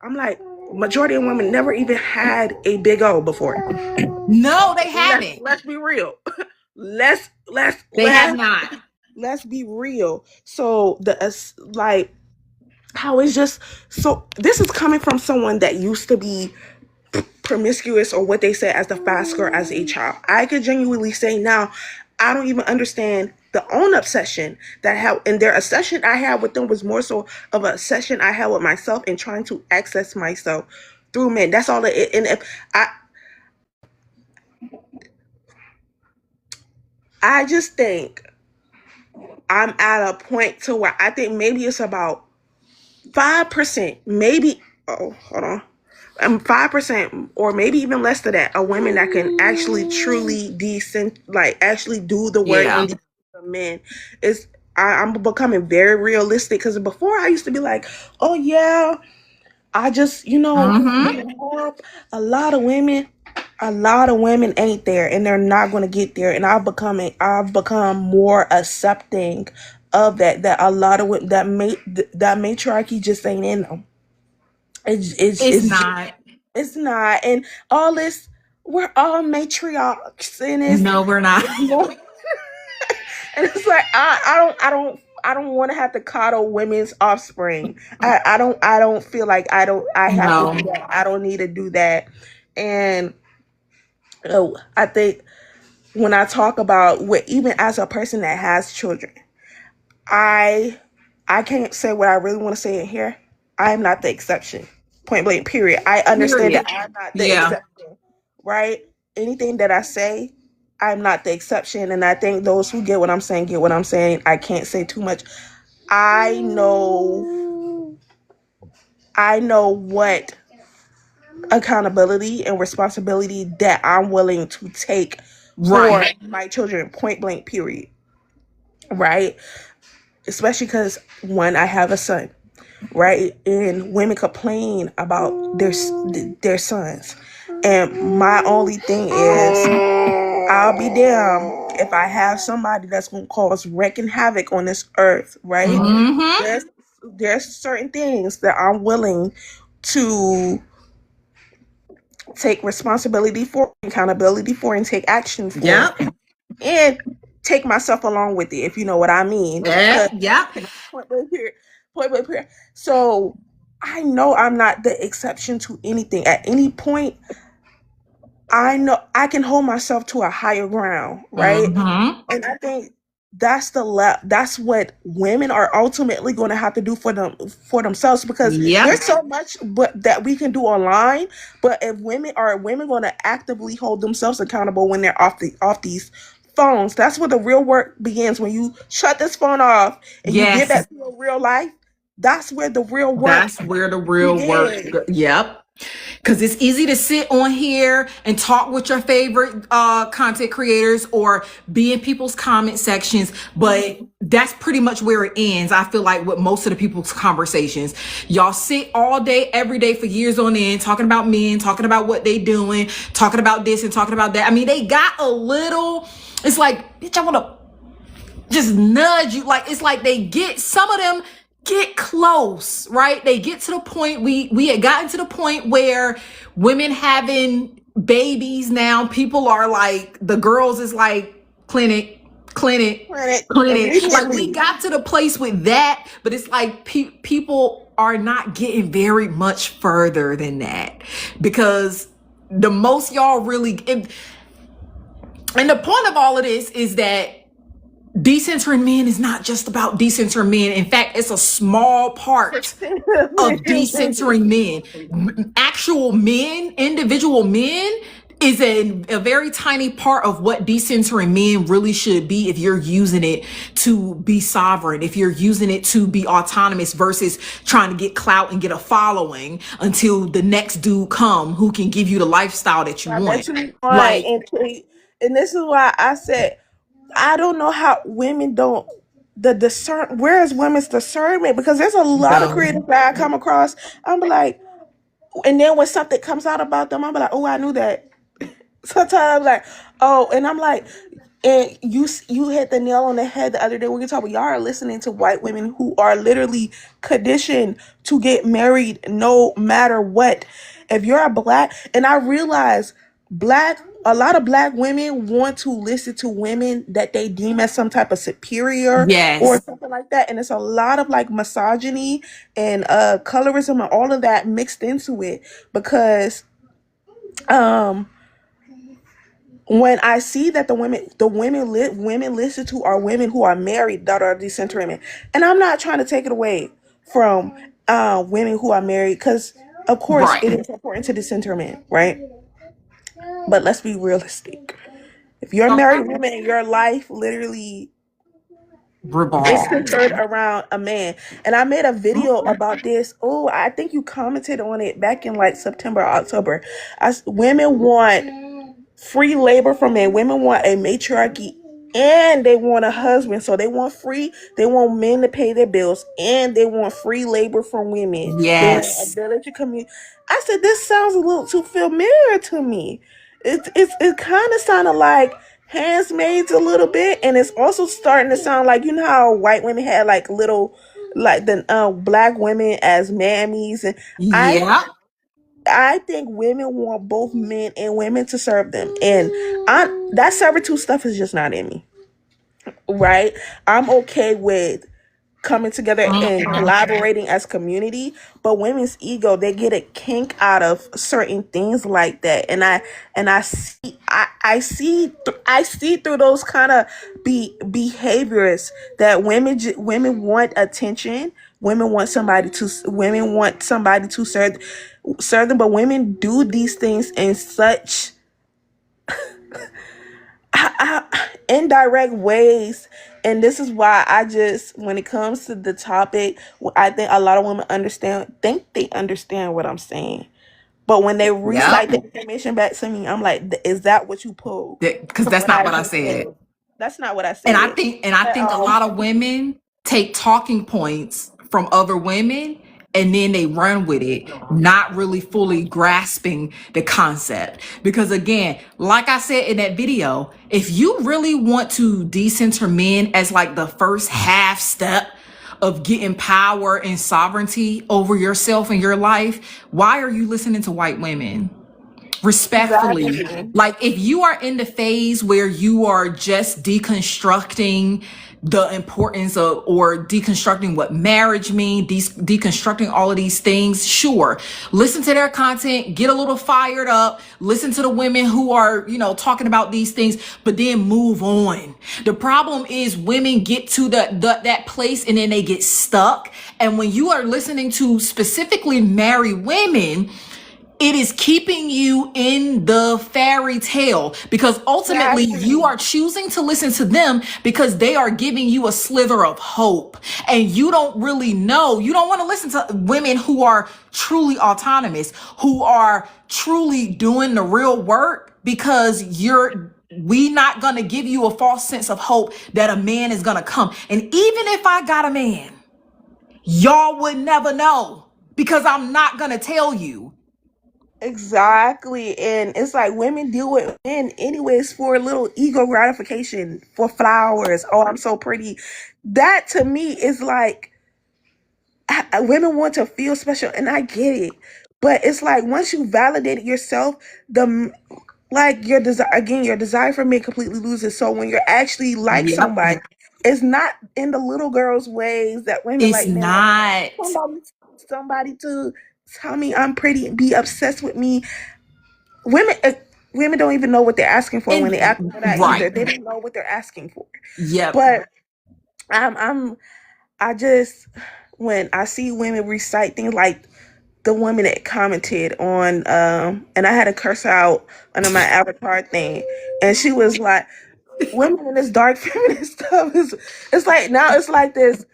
I'm like, majority of women never even had a big O before. No, they haven't. Let's be real. let's let's They have let's not. let's be real. So like, how is just so. This is coming from someone that used to be promiscuous, or what they say as the fast girl as a child. I could genuinely say now, I don't even understand the own obsession that I have. And their obsession I had with them was more so of a obsession I had with myself and trying to access myself through men. That's all it. And if I just think I'm at a point to where I think maybe it's about 5%, maybe. Oh, hold on. 5%, or maybe even less than that, of women that can actually truly decent, like actually do the work Yeah. and the men. Is I'm becoming very realistic, because before I used to be like, oh yeah, I just Mm-hmm. a lot of women. A lot of women ain't there, and they're not going to get there. And I've become more accepting of that. That a lot of that matriarchy just ain't in them. It's It's not. it's not. And all this, we're all matriarchs, and No, we're not. it's more, and it's like I don't want to have to coddle women's offspring. I don't feel like I have to do No. that. I don't need to do that. And I think when I talk about even as a person that has children, I I can't say what I really want to say in here. I am not the exception. Point blank, period. I understand Period. that I'm not the Yeah. exception, right? Anything that I say, I'm not the exception. And I think those who get what I'm saying get what I'm saying. I can't say too much. I know what accountability and responsibility that I'm willing to take for Right. my children, point blank, period. Right? Especially because, one, I have a son, right? And women complain about their sons. And my only thing is, I'll be damned if I have somebody that's going to cause wreck and havoc on this earth, right? Mm-hmm. Yes. there's certain things that I'm willing to take responsibility for, accountability for, and take action for, Yep. and take myself along with it, if you know what I mean. Yep. Because Yep. point blank period, point blank period. So I know I'm not the exception to anything. At any point, I know I can hold myself to a higher ground, right? Mm-hmm. And I think that's what women are ultimately going to have to do for themselves, because Yep. there's so much but that we can do online. But if women going to actively hold themselves accountable when they're off these phones, that's where the real work begins. When you shut this phone off and you get Yes. back to your real life, that's where the real work That's where the real work. begins. Yep. Because it's easy to sit on here and talk with your favorite content creators or be in people's comment sections, but that's pretty much where it ends. I feel like with most of the people's conversations, y'all sit all day, every day for years on end, talking about men, talking about what they doing, talking about this and talking about that. I mean, they got a little, it's like, bitch, I want to just nudge you. Like, it's like they get, some of them get close, right? They get to the point, we had gotten to the point where women having babies now, people are like, the girls is like clinic, clinic, Planet clinic. Like, we immediately. got to the place with that, but it's like people are not getting very much further than that, because the most y'all really, and the point of all of this is that decentering men is not just about decentering men. In fact, it's a small part of decentering men. Actual men, individual men, is a very tiny part of what decentering men really should be, if you're using it to be sovereign, if you're using it to be autonomous versus trying to get clout and get a following until the next dude come who can give you the lifestyle that you I bet want. you why, Like, and this is why I said I don't know how women don't the discern. Where is women's discernment? Because there's a lot of no. creators that I come across. I'm like, and then when something comes out about them, I'm like, oh, I knew that. Sometimes I'm like, oh, and I'm like, and you hit the nail on the head the other day. We can talk about, y'all are listening to white women who are literally conditioned to get married no matter what. If you're a black, and I realize a lot of black women want to listen to women that they deem as some type of superior or Yes. something like that, and it's a lot of like misogyny and colorism and all of that mixed into it, because um when I see that women listen to are women who are married that are decentering women, and I'm not trying to take it away from women who are married, because of course Right. it is important to decenter men, right? But let's be realistic. If you're a married Okay. woman and your life literally is Revolve. centered around a man, and I made a video about this. Oh, I think you commented on it back in like September, October. Women want free labor from men. Women want a matriarchy, and they want a husband. So they want men to pay their bills, and they want free labor from women. They want Yes. ability to communicate. I said, this sounds a little too familiar to me. It kind of sounded like Handmaids a little bit, and it's also starting to sound like, you know how white women had like little, like the black women as mammies, and I Yeah. I think women want both men and women to serve them, and that servitude stuff is just not in me, right? I'm okay with coming together and Mm-mm. collaborating as community, but women's ego, they get a kink out of certain things like that, and I see through those kind of behaviors that women want attention. Women want somebody to serve them, but women do these things in such indirect ways. And this is why I just, when it comes to the topic, I think a lot of women think they understand what I'm saying, but when they recite Yep. the information back to me, I'm like, is that what you pulled Because from that's what not I what I just said? said. That's not what I And I said. think and I But, think a lot of women take talking points from other women and then they run with it, not really fully grasping the concept. Because again, like I said in that video, if you really want to decenter men as like the first half step of getting power and sovereignty over yourself and your life, why are you listening to white women? Respectfully, Exactly. like if you are in the phase where you are just deconstructing the importance of, or deconstructing what marriage means, deconstructing all of these things, sure, listen to their content, get a little fired up, listen to the women who are, talking about these things, but then move on. The problem is women get to that place and then they get stuck. And when you are listening to specifically married women, it is keeping you in the fairy tale, because ultimately you Exactly. are choosing to listen to them because they are giving you a slither of hope, and you don't really know. You don't want to listen to women who are truly autonomous, who are truly doing the real work, because we not going to give you a false sense of hope that a man is going to come. And even if I got a man, y'all would never know, because I'm not going to tell you. Exactly. And it's like women deal with men anyways for a little ego gratification, for flowers. Oh, I'm so pretty. That to me is like women want to feel special, and I get it. But it's like once you validate yourself, the like your desire again, your desire for men completely loses. So when you're actually like Yep. somebody, it's not in the little girl's ways that women It's like men. Like not. somebody, somebody to tell me I'm pretty, be obsessed with me. Women, women don't even know what they're asking for when they ask And for that either. right. They don't know what they're asking for. Yep. But I'm I just when I see women recite things like the woman that commented on and I had to curse her out under my avatar thing, and she was like, women in this dark feminist stuff is, it's like now it's like this.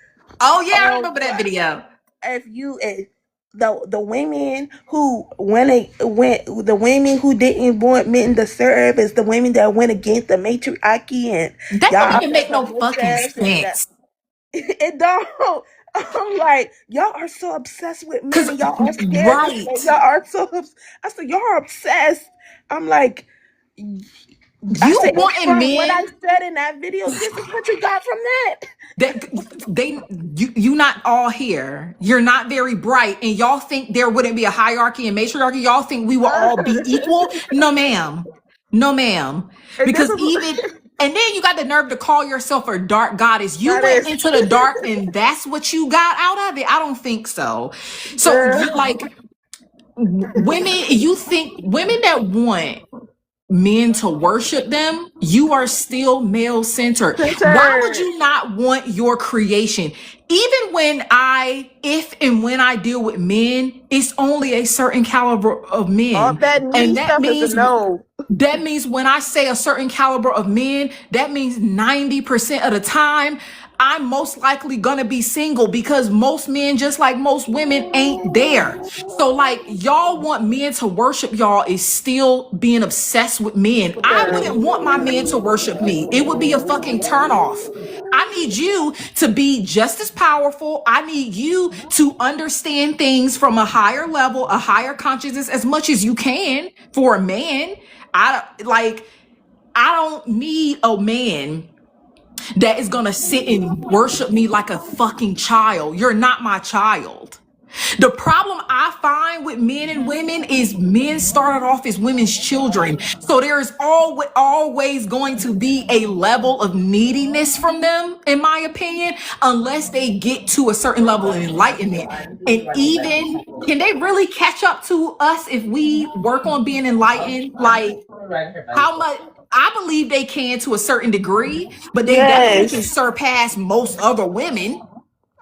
Oh yeah, I Oh, remember that video. if the women who when the women who didn't want men to serve is the women that went against the matriarchy, and That y'all don't are even make so no fucking obsessed, and sense. it don't. I'm like, y'all are so obsessed with men, Cause and y'all are scared to say right, y'all are so. I said y'all are obsessed. I'm like, I you said it's wanting from what I men said in that video. This is what you got from that. that you not all here. You're not very bright, and y'all think there wouldn't be a hierarchy and matriarchy. Y'all think we will all be equal. No, ma'am. No, ma'am. And this Because is even and then you got the nerve to call yourself a dark goddess. You that went is, into the dark, and that's what you got out of it. I don't think so. So, girl. like women, you think women that want men to worship them, you are still male centered. Why would Center. you not want your creation? Even if and when I deal with men, it's only a certain caliber of All men. that And needy stuff is a no. that means when I say a certain caliber of men, that means 90% of the time, I'm most likely gonna be single, because most men, just like most women, ain't there. So, like, y'all want men to worship y'all is still being obsessed with men. I wouldn't want my man to worship me. It would be a fucking turnoff. I need you to be just as powerful. I need you to understand things from a higher level, a higher consciousness, as much as you can for a man. I don't need a man that is gonna sit and worship me like a fucking child. You're not my child. The problem I find with men and women is men started off as women's children. So there is always going to be a level of neediness from them, in my opinion, unless they get to a certain level of enlightenment. And even, can they really catch up to us if we work on being enlightened? Like, how much? I believe they can to a certain degree, but they definitely can Yes. surpass most other women.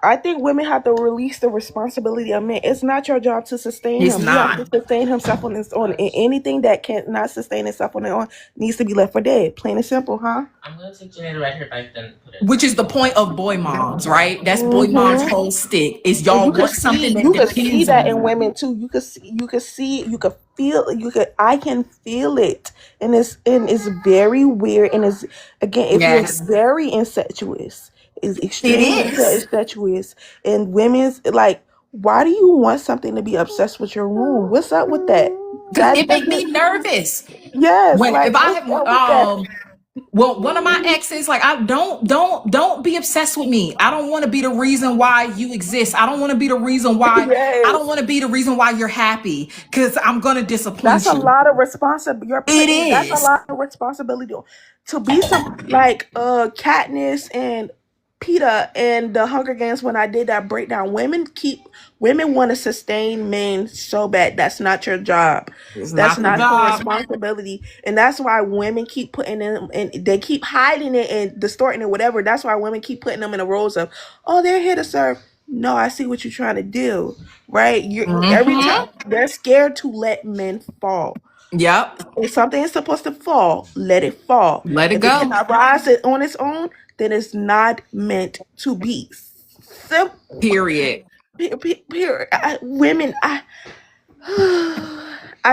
I think women have to release the responsibility of men. It's not your job to sustain It's him. He has to not. sustain himself on his own. And anything that cannot sustain itself on its own needs to be left for dead. Plain and simple, huh? Which is the point of boy moms, right? That's boy mom's Mm-hmm. whole stick, is And y'all want something that you could see depends on that in you. women too. You could see, you could feel, you could, I can feel it. And it's very weird. And it's, again, it feels Yes, very incestuous. It's it extremely is. incestuous. And women's like, why do you want something to be obsessed with your womb? What's up with that? Because That it make me doesn't, nervous. yes, When like if I what's have up with that? Well, one of my exes, like, I don't be obsessed with me. I don't want to be the reason why you exist. I don't want to be the reason why. I don't Yes. want to be the reason why you're happy, because I'm gonna That's disappoint a you. lot of responsibility. You're It putting that's a is. lot of responsibility to be some like Katniss and Peeta and the Hunger Games. When I did that breakdown, women want to sustain men so bad. That's not your job. It's That's not the not your job. responsibility, and that's why women keep putting them and they keep hiding it and distorting it, whatever. That's why women keep putting them in the roles of, oh, they're here to serve. No, I see what you're trying to do, right? You every Mm-hmm. time they're scared to let men fall. Yep. If something is supposed to fall, let it fall. Let it If it go. cannot rise it on its own, then it's not meant to be. Simple. Period. Period. Women, I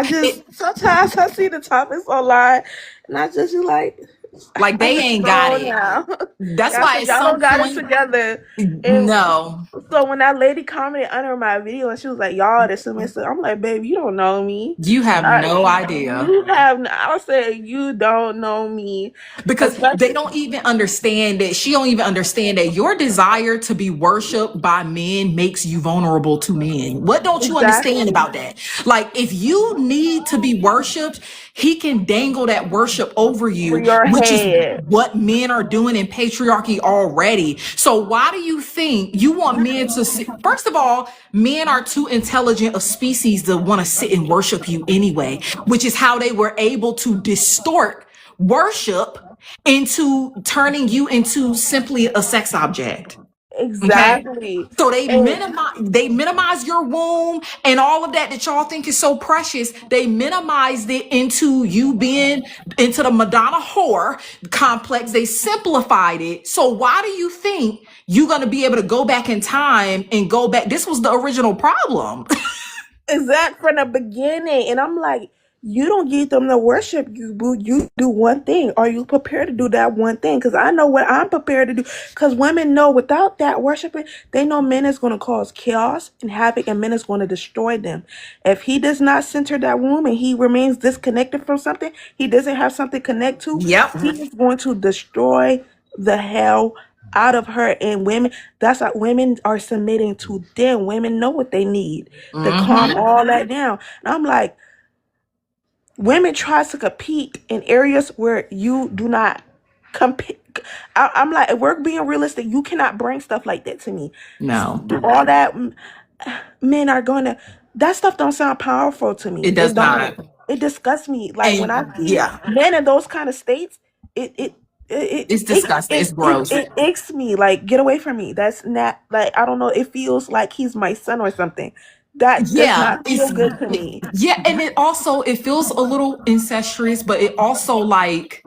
It, just sometimes I see the topics online, and I just be like, like, I they just ain't got scroll it. now. That's Y'all why said at y'all don't some got it point, together, and no, so when that lady commented under my video and she was like, "Y'all, this semester," I'm like, "Babe, you don't know me. you have no idea. You have." I said, "You don't know me," Because they especially don't even understand that she don't even understand that your desire to be worshiped by men makes you vulnerable to men. What don't you understand exactly about that? Like, if you need to be worshiped, he can dangle that worship over for you, your which is head. what men are doing in patriarchy already. So why do you think you want men to sit? First of all, men are too intelligent a species to want to sit and worship you anyway, which is how they were able to distort worship into turning you into simply a sex object. Okay. Exactly, So and they minimize your womb and all of that y'all think is so precious. They minimized it into you being into the Madonna whore complex. They simplified it. So why do you think you're gonna be able to go back in time and go back? This was the original problem. exact from the beginning. And I'm like, you don't get them to worship you, boo. You do one thing. Are you prepared to do that one thing? Because I know what I'm prepared to do. Because women know without that worshiping, they know men is going to cause chaos and havoc, and men is going to destroy them. If he does not center that womb and he remains disconnected from something, he doesn't have something to connect to, Yep. he is going to destroy the hell out of her. And women, that's what women are submitting to them. Women know what they need to calm Mm-hmm. all that down. And I'm like, women try to compete in areas where you do not compete. I'm like, if we're being realistic, you cannot bring stuff like that to me. No, All that men are going to, that stuff don't sound powerful to it me. It does not. don't. It disgusts me. Like when I And see yeah, men in those kind of states, it it it it's it disgusting. it It's it, gross. it icks me. Like, get away from me. That's not, like, I don't know. It feels like he's my son or something. That does Yeah, not feel good to me. yeah, and it also it feels a little incestuous, but it also, like,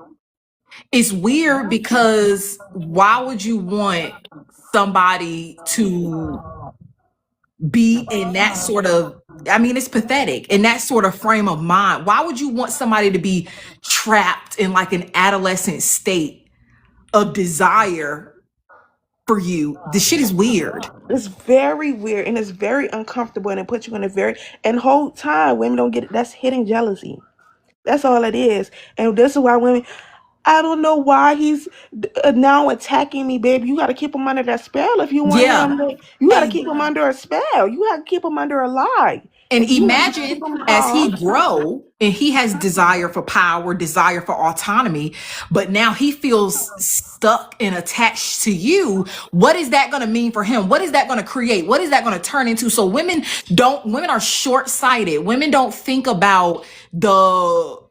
it's weird because why would you want somebody to be in that sort of, I mean, it's pathetic, in that sort of frame of mind. Why would you want somebody to be trapped in like an adolescent state of desire for you? This shit is weird. It's very weird and it's very uncomfortable, and it puts you in a very, and whole time women don't get it. That's hidden jealousy. That's all it is. And this is why women, I don't know why he's now attacking me, baby. You got to keep him under that spell if you want Yeah. him. You got to And keep him under a spell. You got to keep him under a lie. And If you want to keep imagine him as he calm, grow and he has desire for power, desire for autonomy, but now he feels stuck and attached to you. What is that going to mean for him? What is that going to create? What is that going to turn into? So women are short-sighted. Women don't think about the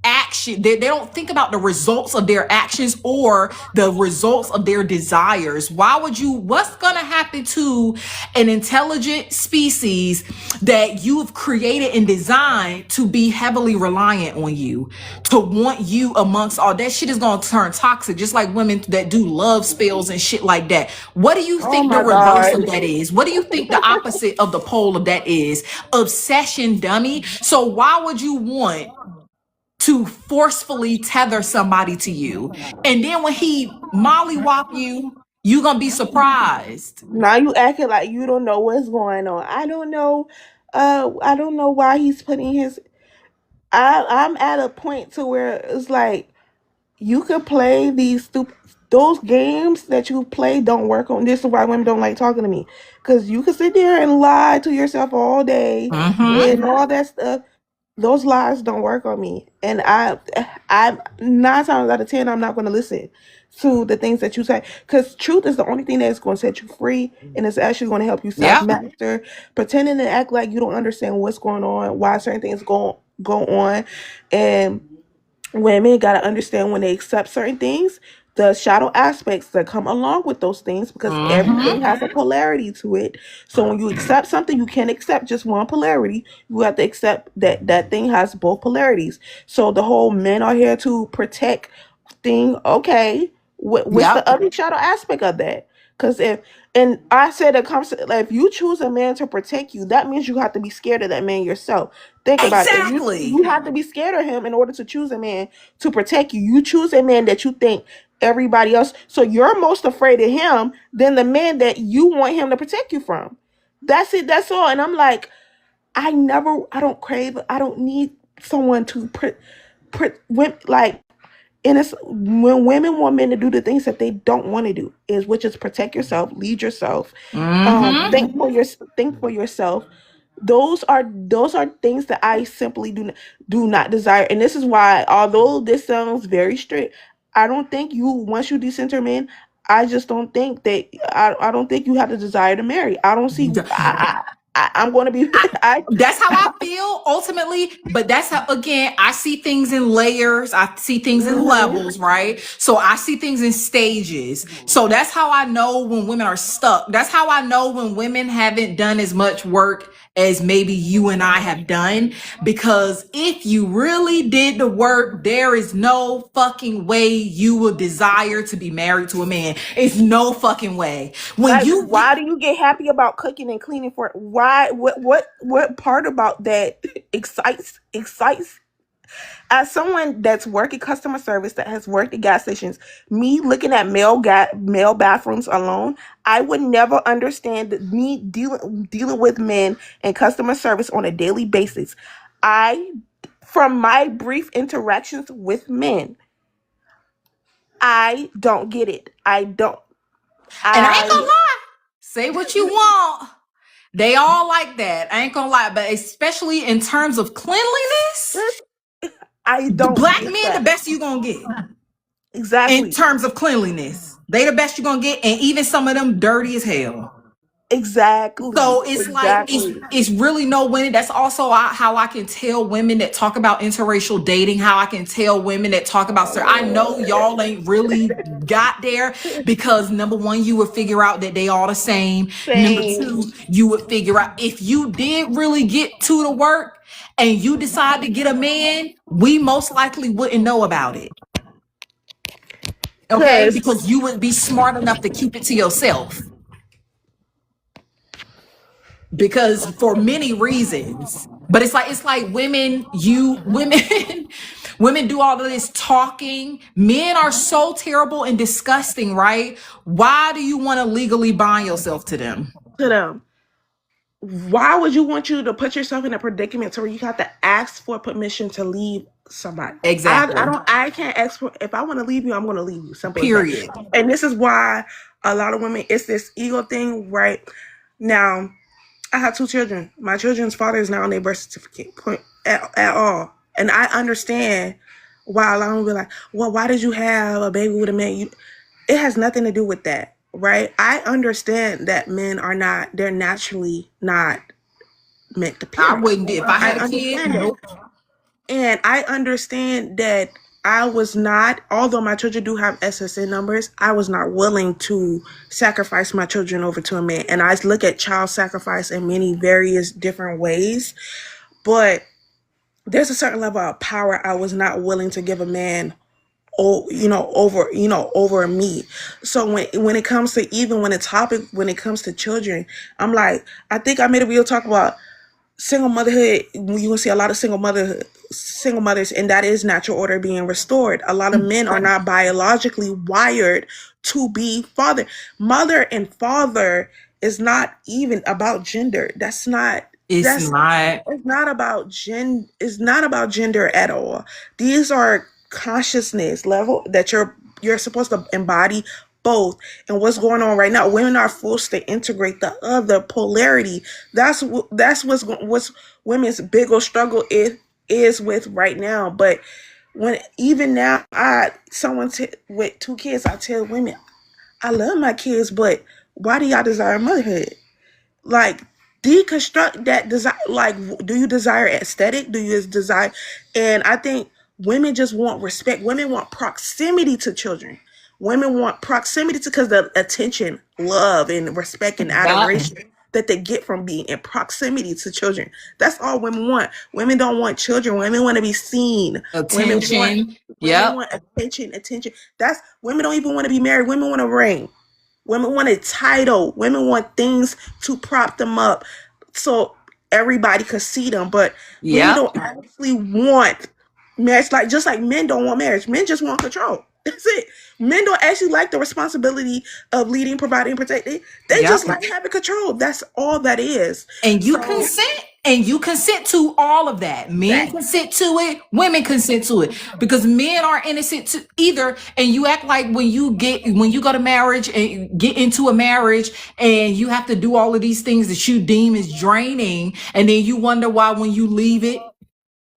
action. They don't think about the results of their actions or the results of their desires. Why would you, what's going to happen to an intelligent species that you've created and designed to be heavily reliant on you, to want you amongst all that shit? Is going to turn toxic, just like women that do love spells and shit like that. What do you oh think the my reverse God. of that is? What do you think the opposite of the pole of that is? Obsession, dummy. So why would you want to forcefully tether somebody to you? And then when he mollywop you, you gonna be surprised. Now you acting like you don't know what's going on. I don't know. I don't know why he's putting his. I'm at a point to where it's like, You could play these stupid. Those games that you play don't work on. This is why women don't like talking to me, because you can sit there and lie to yourself all day Mm-hmm. and all that stuff. Those lies don't work on me, and I 9 times out of 10, I'm not going to listen to the things that you say, because truth is the only thing that's going to set you free, and it's actually going to help you self Yep. master. Pretending to act like you don't understand what's going on, why certain things go on, and women got to understand when they accept certain things, the shadow aspects that come along with those things, because Mm-hmm. everything has a polarity to it. So when you accept something, you can't accept just one polarity. You have to accept that that thing has both polarities. So the whole men are here to protect thing, okay. What's Yep. the other shadow aspect of that? Because if, and I said that like, if you choose a man to protect you, that means you have to be scared of that man yourself. Think about it. If you Exactly. have to be scared of him in order to choose a man to protect you. You choose a man that you think everybody else. So you're most afraid of him than the man that you want him to protect you from. That's it. That's all. And I'm like, I don't crave. I don't need someone to like. And it's when women want men to do the things that they don't want to do, is which is protect yourself, lead yourself, Mm-hmm. think for yourself. Those are things that I simply do not desire. And this is why, although this sounds very strict, I don't think you, once you decenter men, I just don't think that, I don't think you have the desire to marry. I don't see, I'm going to be I That's how I feel ultimately, but that's how, again, I see things in layers, I see things in Mhm. levels, right? So I see things in stages. So that's how I know when women are stuck. That's how I know when women haven't done as much work as maybe you and I have done, because if you really did the work, there is no fucking way you will desire to be married to a man. It's no fucking way. When Like, you get why do you get happy about cooking and cleaning for it? Why? What part about that excites? As someone that's working customer service, that has worked at gas stations, me looking at male bathrooms alone, I would never understand me dealing with men and customer service on a daily basis. I, from my brief interactions with men, I don't get it. I don't. and I ain't gonna I lie, say what you want. They all like that. I ain't gonna lie, but especially in terms of cleanliness, I the don't black get men the that. best you gonna get. In Exactly. terms of cleanliness, they the best you gonna get, and even some of them dirty as hell. Exactly. So it's like Exactly. it's really no winning. That's also how I can tell women that talk about interracial dating, how I can tell women that talk about, sir, I know y'all ain't really got there, because number one, you would figure out that they all the same. Number Same. two, you would figure out if you did really get to the work and you decide to get a man, we most likely wouldn't know about it. Okay, Cause because you would be smart enough to keep it to yourself, because for many reasons. But it's like women women do all of this talking. Men are so terrible and disgusting, right? Why do you want to legally bind yourself to them? to them, why would you want you to put yourself in a predicament to where you have to ask for permission to leave somebody? I Exactly. don't, I can't ask for, if I want to leave you, I'm gonna leave you. Simple as that. Period. And this is why a lot of women, it's this ego thing, right? Now, I have 2 children. My children's father is not on their birth certificate point at all. And I understand why a lot of them be like, well, why did you have a baby with a man? It has nothing to do with that, right? I understand that men are not, they're naturally not meant to I parent. wouldn't, if I I had a kid, understand it. nope. And I understand that I was not, although my children do have SSN numbers, I was not willing to sacrifice my children over to a man. And I look at child sacrifice in many various different ways, but there's a certain level of power I was not willing to give a man, over me. So when it comes to, even when it comes to children, I'm like, I think I made a video talk about single motherhood. You will see a lot of single mothers, and that is natural order being restored. A lot of men are not biologically wired to be father. Mother and father is not even about gender. It's That's not. it's not about gender at all. These are consciousness level that you're supposed to embody both. And what's going on right now, women are forced to integrate the other polarity. That's what's women's bigger struggle is with right now. But when even now, with two kids, I tell women, I love my kids, but why do y'all desire motherhood? Like, deconstruct that desire. Like, do you desire aesthetic? Do you desire? And I think women just want respect. Women want proximity to children. Women want proximity to, because the attention, love, and respect and Yup. adoration that they get from being in proximity to children. That's all women want. Women don't want children. Women want to be seen. Women want Attention. women Yep. want attention. That's Women don't even want to be married. Women want a ring. Women want a title. Women want things to prop them up so everybody could see them. But women Yep. don't actually want marriage. Like, just like men don't want marriage. Men just want control. That's it. Men don't actually like the responsibility of leading, providing, protecting. They just Yep. like having control. That's all that is. And you So consent. And you consent to all of that. Men that consent to it. Women consent to it. Because men are innocent to either. And you act like when you go to marriage and get into a marriage and you have to do all of these things that you deem is draining. And then you wonder why when you leave it,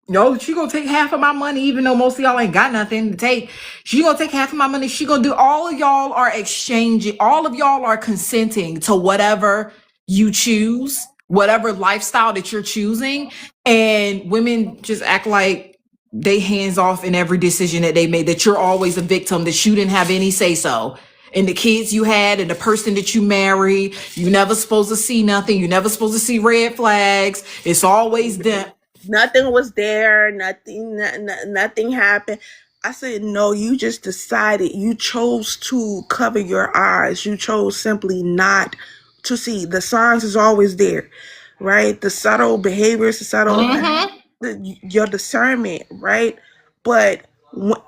no, she gonna take half of my money, even though most of y'all ain't got nothing to take. She gonna take half of my money. She gonna do. All of y'all are exchanging. All of y'all are consenting to whatever you choose, whatever lifestyle that you're choosing. And women just act like they hands off in every decision that they made. That you're always a victim. That you didn't have any say so. And the kids you had, and the person that you married, you never supposed to see nothing. You never supposed to see red flags. It's always them. nothing was there. Nothing happened. I said, no, you just decided, you chose to cover your eyes. You chose simply not to see. The signs is always there, right? The subtle behaviors, Mm-hmm. your discernment, right? But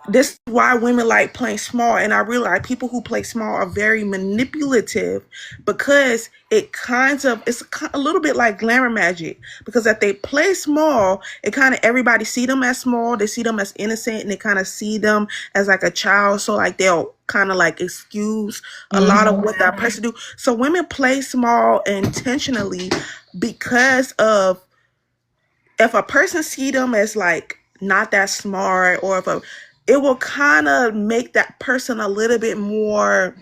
this is why women like playing small. And I realize people who play small are very manipulative, because it's a little bit like glamour magic. Because if they play small, it kind of, everybody see them as small, they see them as innocent, and they kind of see them as like a child. So like they'll kind of like excuse a lot of what that person do. So women play small intentionally, because of, if a person see them as like not that smart, or if it will kind of make that person a little bit more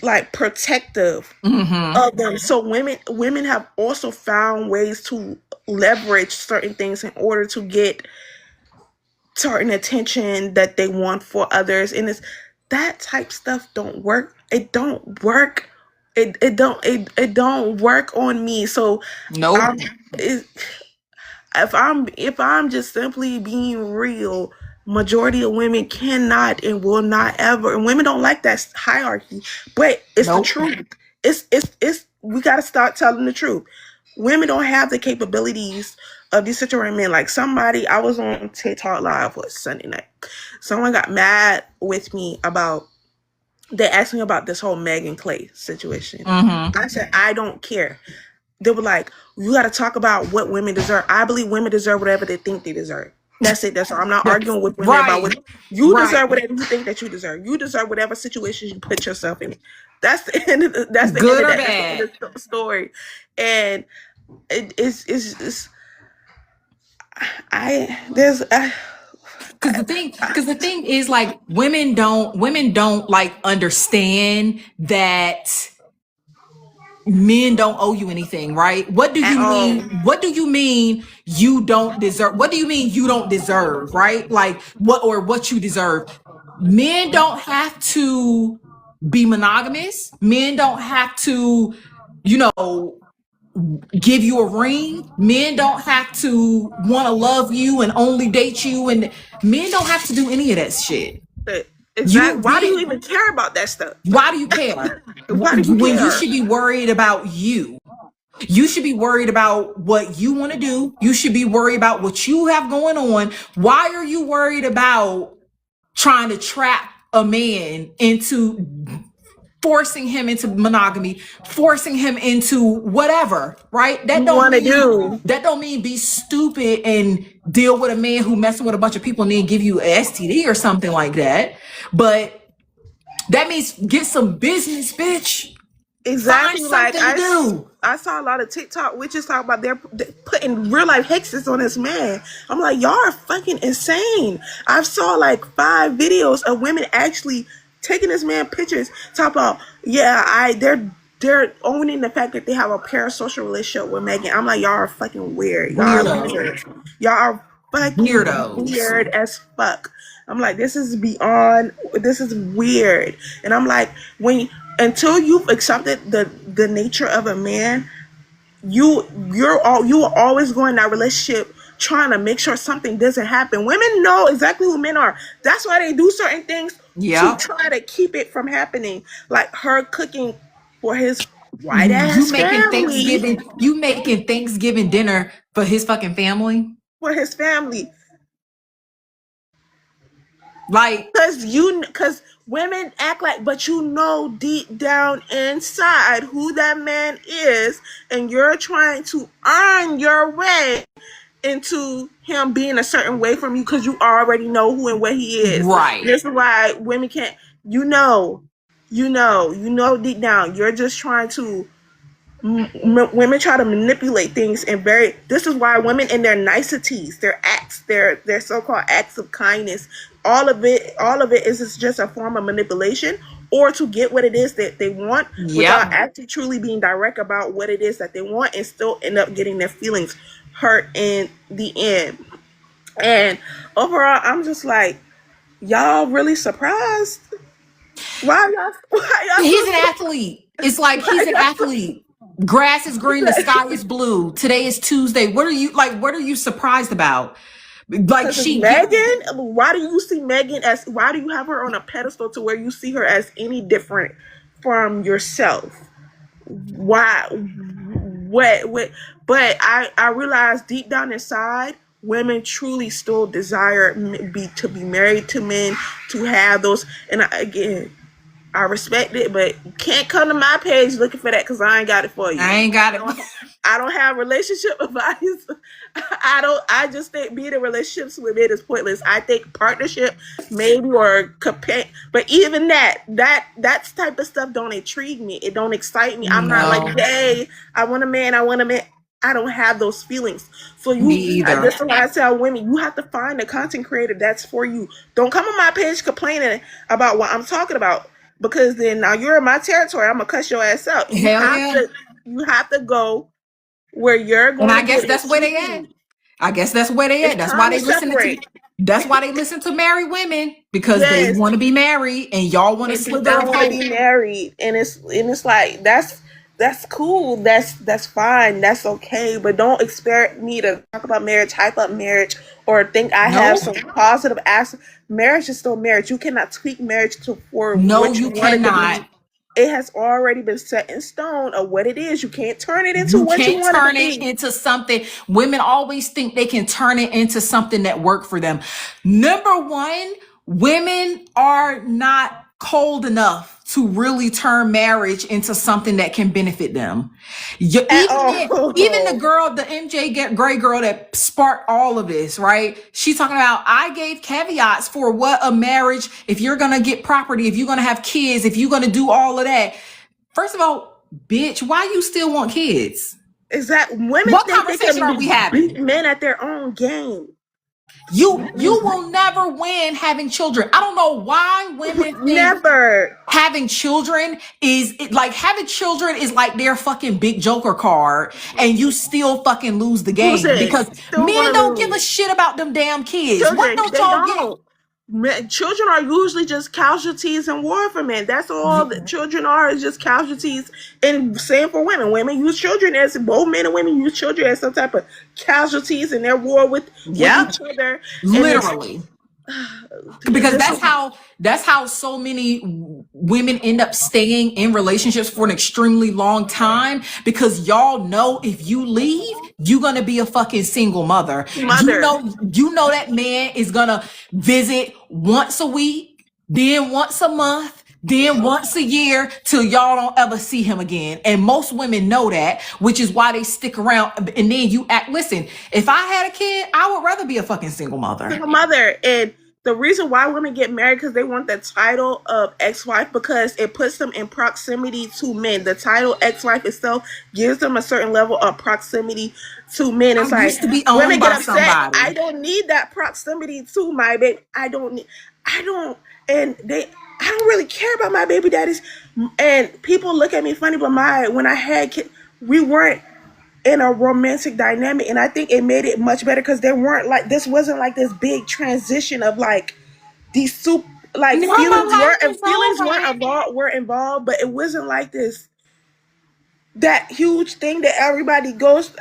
like protective Mm-hmm. of them. So women have also found ways to leverage certain things in order to get certain attention that they want for others. And it's that type stuff don't work. It don't work. It don't work on me. So Nope. um it, if I'm just simply being real, majority of women cannot and will not ever, and women don't like that hierarchy, but it's the Nope. truth. It's We got to start telling the truth. Women don't have the capabilities of these situated men. Like, somebody, I was on TikTok live was Sunday night. Someone got mad with me about, they asked me about this whole Megan Clay situation. Mm-hmm. I said, I don't care. They were like, you got to talk about what women deserve. I believe women deserve whatever they think they deserve. That's it. That's all. I'm not arguing with women about Right. what you Right. deserve. Whatever you think that you deserve. You deserve whatever situations you put yourself in. That's the end. That's the end Good of or that. That's the end bad. of the story. And it's I there's Because the thing is, like, women don't like understand that men don't owe you anything, right? What do at you all. mean? What do you mean you don't deserve? What do you mean you don't deserve, right? Like, what you deserve? Men don't have to be monogamous. Men don't have to, you know, give you a ring. Men don't have to want to love you and only date you, and men don't have to do any of that shit. You Exactly. Why do you men, even care about that stuff? why do you care? Why do you When you care? should be worried about you. You should be worried about what you want to do. You should be worried about what you have going on. Why are you worried about trying to trap a man into forcing him into monogamy, forcing him into whatever, right? You want to do. That don't mean be stupid and deal with a man who messing with a bunch of people and then give you an STD or something like that. But that means get some business, bitch. Find Exactly. Like something to do. I saw a lot of TikTok witches talk about they're putting real life hexes on this man. I'm like, y'all are fucking insane. I saw like 5 videos of women actually taking this man pictures, talk about, yeah, they're owning the fact that they have a parasocial relationship with Megan. I'm like, y'all are fucking weird. Y'all are weird. Weirdos. Y'all are fucking Weirdos. weird as fuck. I'm like, this is weird. And I'm like, until you've accepted the nature of a man, you are always going in that relationship trying to make sure something doesn't happen. Women know exactly who men are. That's why they do certain things to try to keep it from happening. Like her cooking for his white ass family. You making Thanksgiving dinner for his fucking family? For his family. Like, because women act like, but you know deep down inside who that man is, and you're trying to earn your way into him being a certain way from you because you already know who and what he is. right. This is why women can't, you know deep down, you're just trying to, women try to manipulate things, and this is why women and their niceties, their acts, their so-called acts of kindness, all of it is just a form of manipulation, or to get what it is that they want without actually truly being direct about what it is that they want, and still end up getting their feelings hurt in the end. And overall, I'm just like, y'all really surprised? Why y'all He's an athlete. It's like he's an athlete. Grass is green, the sky is blue. Today is Tuesday. What are you surprised about? Like Megan, why do you see Megan why do you have her on a pedestal to where you see her as any different from yourself? Why? What? But I realize deep down inside, women truly still desire to be married to men, to have those. And I respect it, but you can't come to my page looking for that because I ain't got it for you. I ain't got it. I don't have relationship advice. I just think being in relationships with men is pointless. I think partnership maybe, or compare, but even that type of stuff don't intrigue me. It don't excite me. I'm not like, hey, I want a man. I don't have those feelings. So that's why I tell women, you have to find a content creator that's for you. Don't come on my page complaining about what I'm talking about, because then now you're in my territory. I'm gonna cuss your ass out. You have to go where you're going. And I guess that's where they at. That's why they listen to married women, because they want to be married, and y'all want to slither up. Want to be married, and it's like that's cool. That's fine. That's okay. But don't expect me to talk about marriage, hype up marriage, or think I have some positive aspects. Marriage is still marriage. You cannot tweak marriage what you cannot. It has already been set in stone of what it is. You can't turn it into what you want it to be. Turn it into something. Women always think they can turn it into something that works for them. Number one, women are not cold enough to really turn marriage into something that can benefit them. Even the girl, the MJ Gray girl that sparked all of this, right? She's talking about, I gave caveats for what a marriage, if you're going to get property, if you're going to have kids, if you're going to do all of that. First of all, bitch, why you still want kids? Exactly. Women, what conversation are we having? Beat men at their own game. You will never win having children. I don't know why women think having children is like their fucking big joker card, and you still fucking lose the game because men don't give a shit about them damn kids. What don't y'all get? Children are usually just casualties in war for men. That's all that children are, is just casualties. And same for women. Women use children as, both men and women use children as some type of casualties in their war with each other. Literally. Because that's how so many women end up staying in relationships for an extremely long time, because y'all know if you leave, you're gonna be a fucking single mother. You know that man is gonna visit once a week, then once a month, then once a year till y'all don't ever see him again. And most women know that, which is why they stick around. And then you act, listen, if I had a kid, I would rather be a fucking single mother. Single mother. And the reason why women get married because they want the title of ex-wife because it puts them in proximity to men. The title ex-wife itself gives them a certain level of proximity to men. I It's like used to be women owned get by upset. I somebody. don't need that proximity to my baby. I don't, and I don't really care about my baby daddies. And people look at me funny, but when I had kids, we weren't in a romantic dynamic, and I think it made it much better because this wasn't like this big transition of like these soup like No, my life is feelings over. were involved, but it wasn't like this that huge thing that everybody goes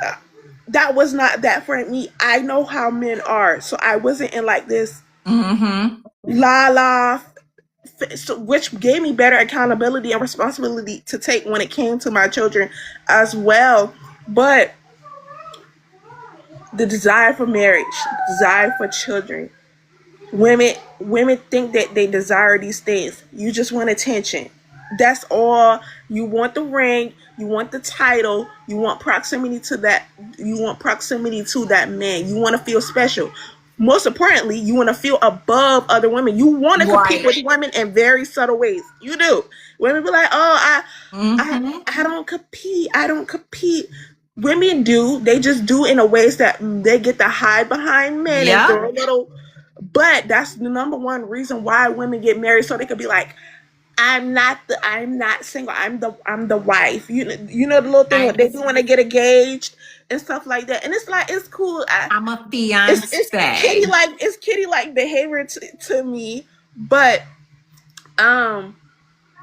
that was not that for me. I know how men are, so I wasn't in like this Mm-hmm. la la so, which gave me better accountability and responsibility to take when it came to my children as well. But the desire for marriage, desire for children. Women think that they desire these things. You just want attention. That's all. You want the ring, you want the title, you want proximity to that man. You want to feel special. Most importantly, you want to feel above other women. You want to compete Right. with women in very subtle ways. You do. Women be like, "Oh, Mm-hmm. I don't compete. I don't compete." Women do. They just do in a ways that they get to hide behind men and Yeah. throw a little. But that's the number one reason why women get married, so they could be like, I'm not single. I'm the wife. You know the little thing what they do when they get engaged and stuff like that. And it's like it's cool. I'm a It's kitty fiance. like behavior to me. But um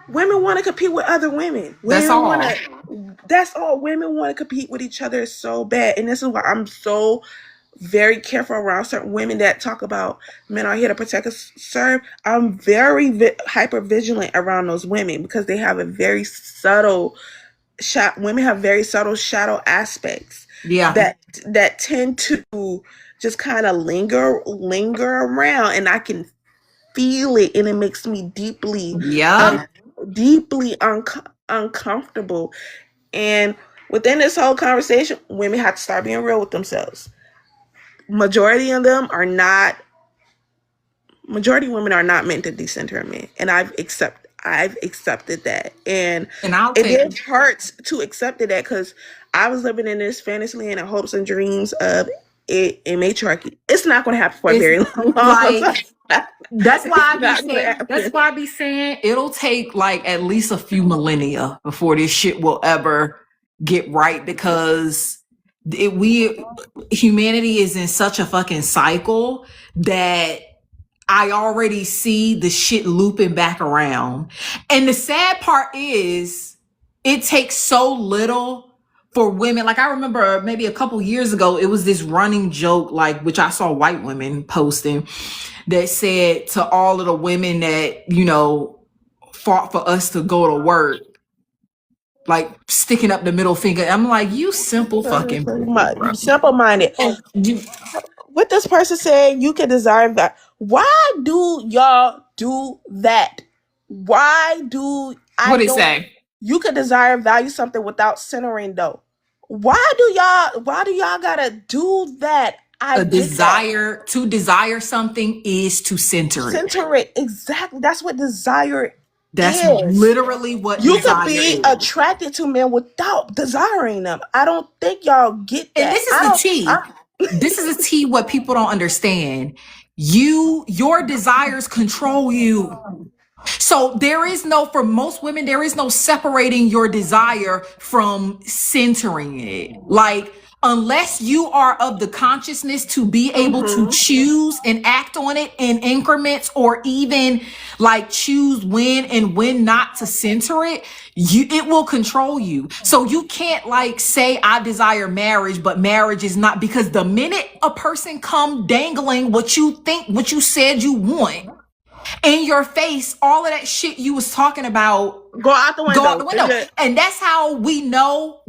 women want to compete with other women. That's Women want all. to. That's all. Women want to compete with each other so bad, and this is why I'm so very careful around certain women that talk about men are here to protect us, serve. I'm very hyper vigilant around those women because they have a very subtle women have very subtle shadow aspects Yeah. that tend to just kind of linger around, and I can feel it, and it makes me Yeah. deeply uncomfortable. And within this whole conversation, women have to start being real with themselves. Majority of them are not. Majority of women are not meant to decenter men, and I've accepted that, and And I'll it take did hurt to accept that because I was living in this fantasy land of hopes and dreams of it in matriarchy. It's not going to happen for a it's very long like time. that's why It's I be not going to saying that's happen. why I be saying it'll take like at least a few millennia before this shit will ever get right because we humanity is in such a fucking cycle that I already see the shit looping back around. And the sad part is it takes so little for women. Like I remember maybe a couple years ago, it was this running joke, like which I saw white women posting that said to all of the women that, fought for us to go to work, like sticking up the middle finger. I'm like, you simple fucking bitches, bro. Simple minded. And you, What this person said, you can desire that. Why do y'all do that? Why do I what it don't? say? You could desire and value something without centering though. Why do y'all gotta do that? I A get that. desire to desire something is to center it. Center it. Exactly. That's what desire That's is. literally what You could desire be is. attracted to men without desiring them. I don't think y'all get And that. this is I the don't T. This is the T what people don't understand. Your desires control you. So there is no, for most women, there is no separating your desire from centering it. Like, unless you are of the consciousness to be able to mm-hmm. choose and act on it in increments or even like choose when and when not to center it, it will control you. So you can't like say I desire marriage, but marriage is not, because the minute a person come dangling what you said you want, in your face, all of that shit you was talking about Go out the go out window. the window. And that's how we know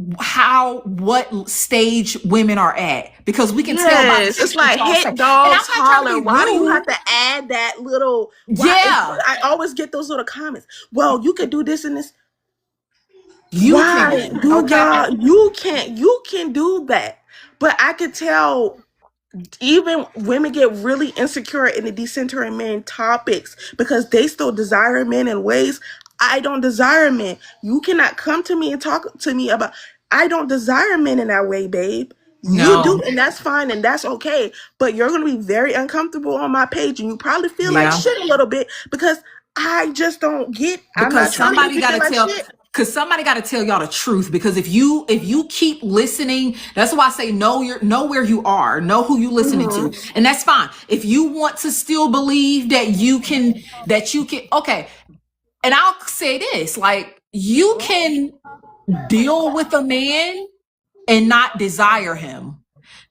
what stage women are at, because we can tell by the Yes, shit it's that like y'all say. hit And I'm dogs not trying to holler. be Why do you have rude. to add that little? Why? Yeah, I always get those little comments. Well, you could do this and this. you Why can. do Okay. y'all? You can't. You can do that. But I could tell even women get really insecure in the decentering men topics because they still desire men in ways I don't desire men. You cannot come to me and talk to me about I don't desire men in that way, babe. You do, No. and that's fine and that's okay. But you're gonna be very uncomfortable on my page and you probably feel like Yeah. shit a little bit because I just don't get I'm not Because trying to make somebody you got feel to like tell shit. because somebody got to tell y'all the truth. Because if you keep listening, that's why I say know where you are, know who you listening Hmm. to, and that's fine. If you want to still believe that you can, okay. And I'll say this, like, you can deal with a man and not desire him.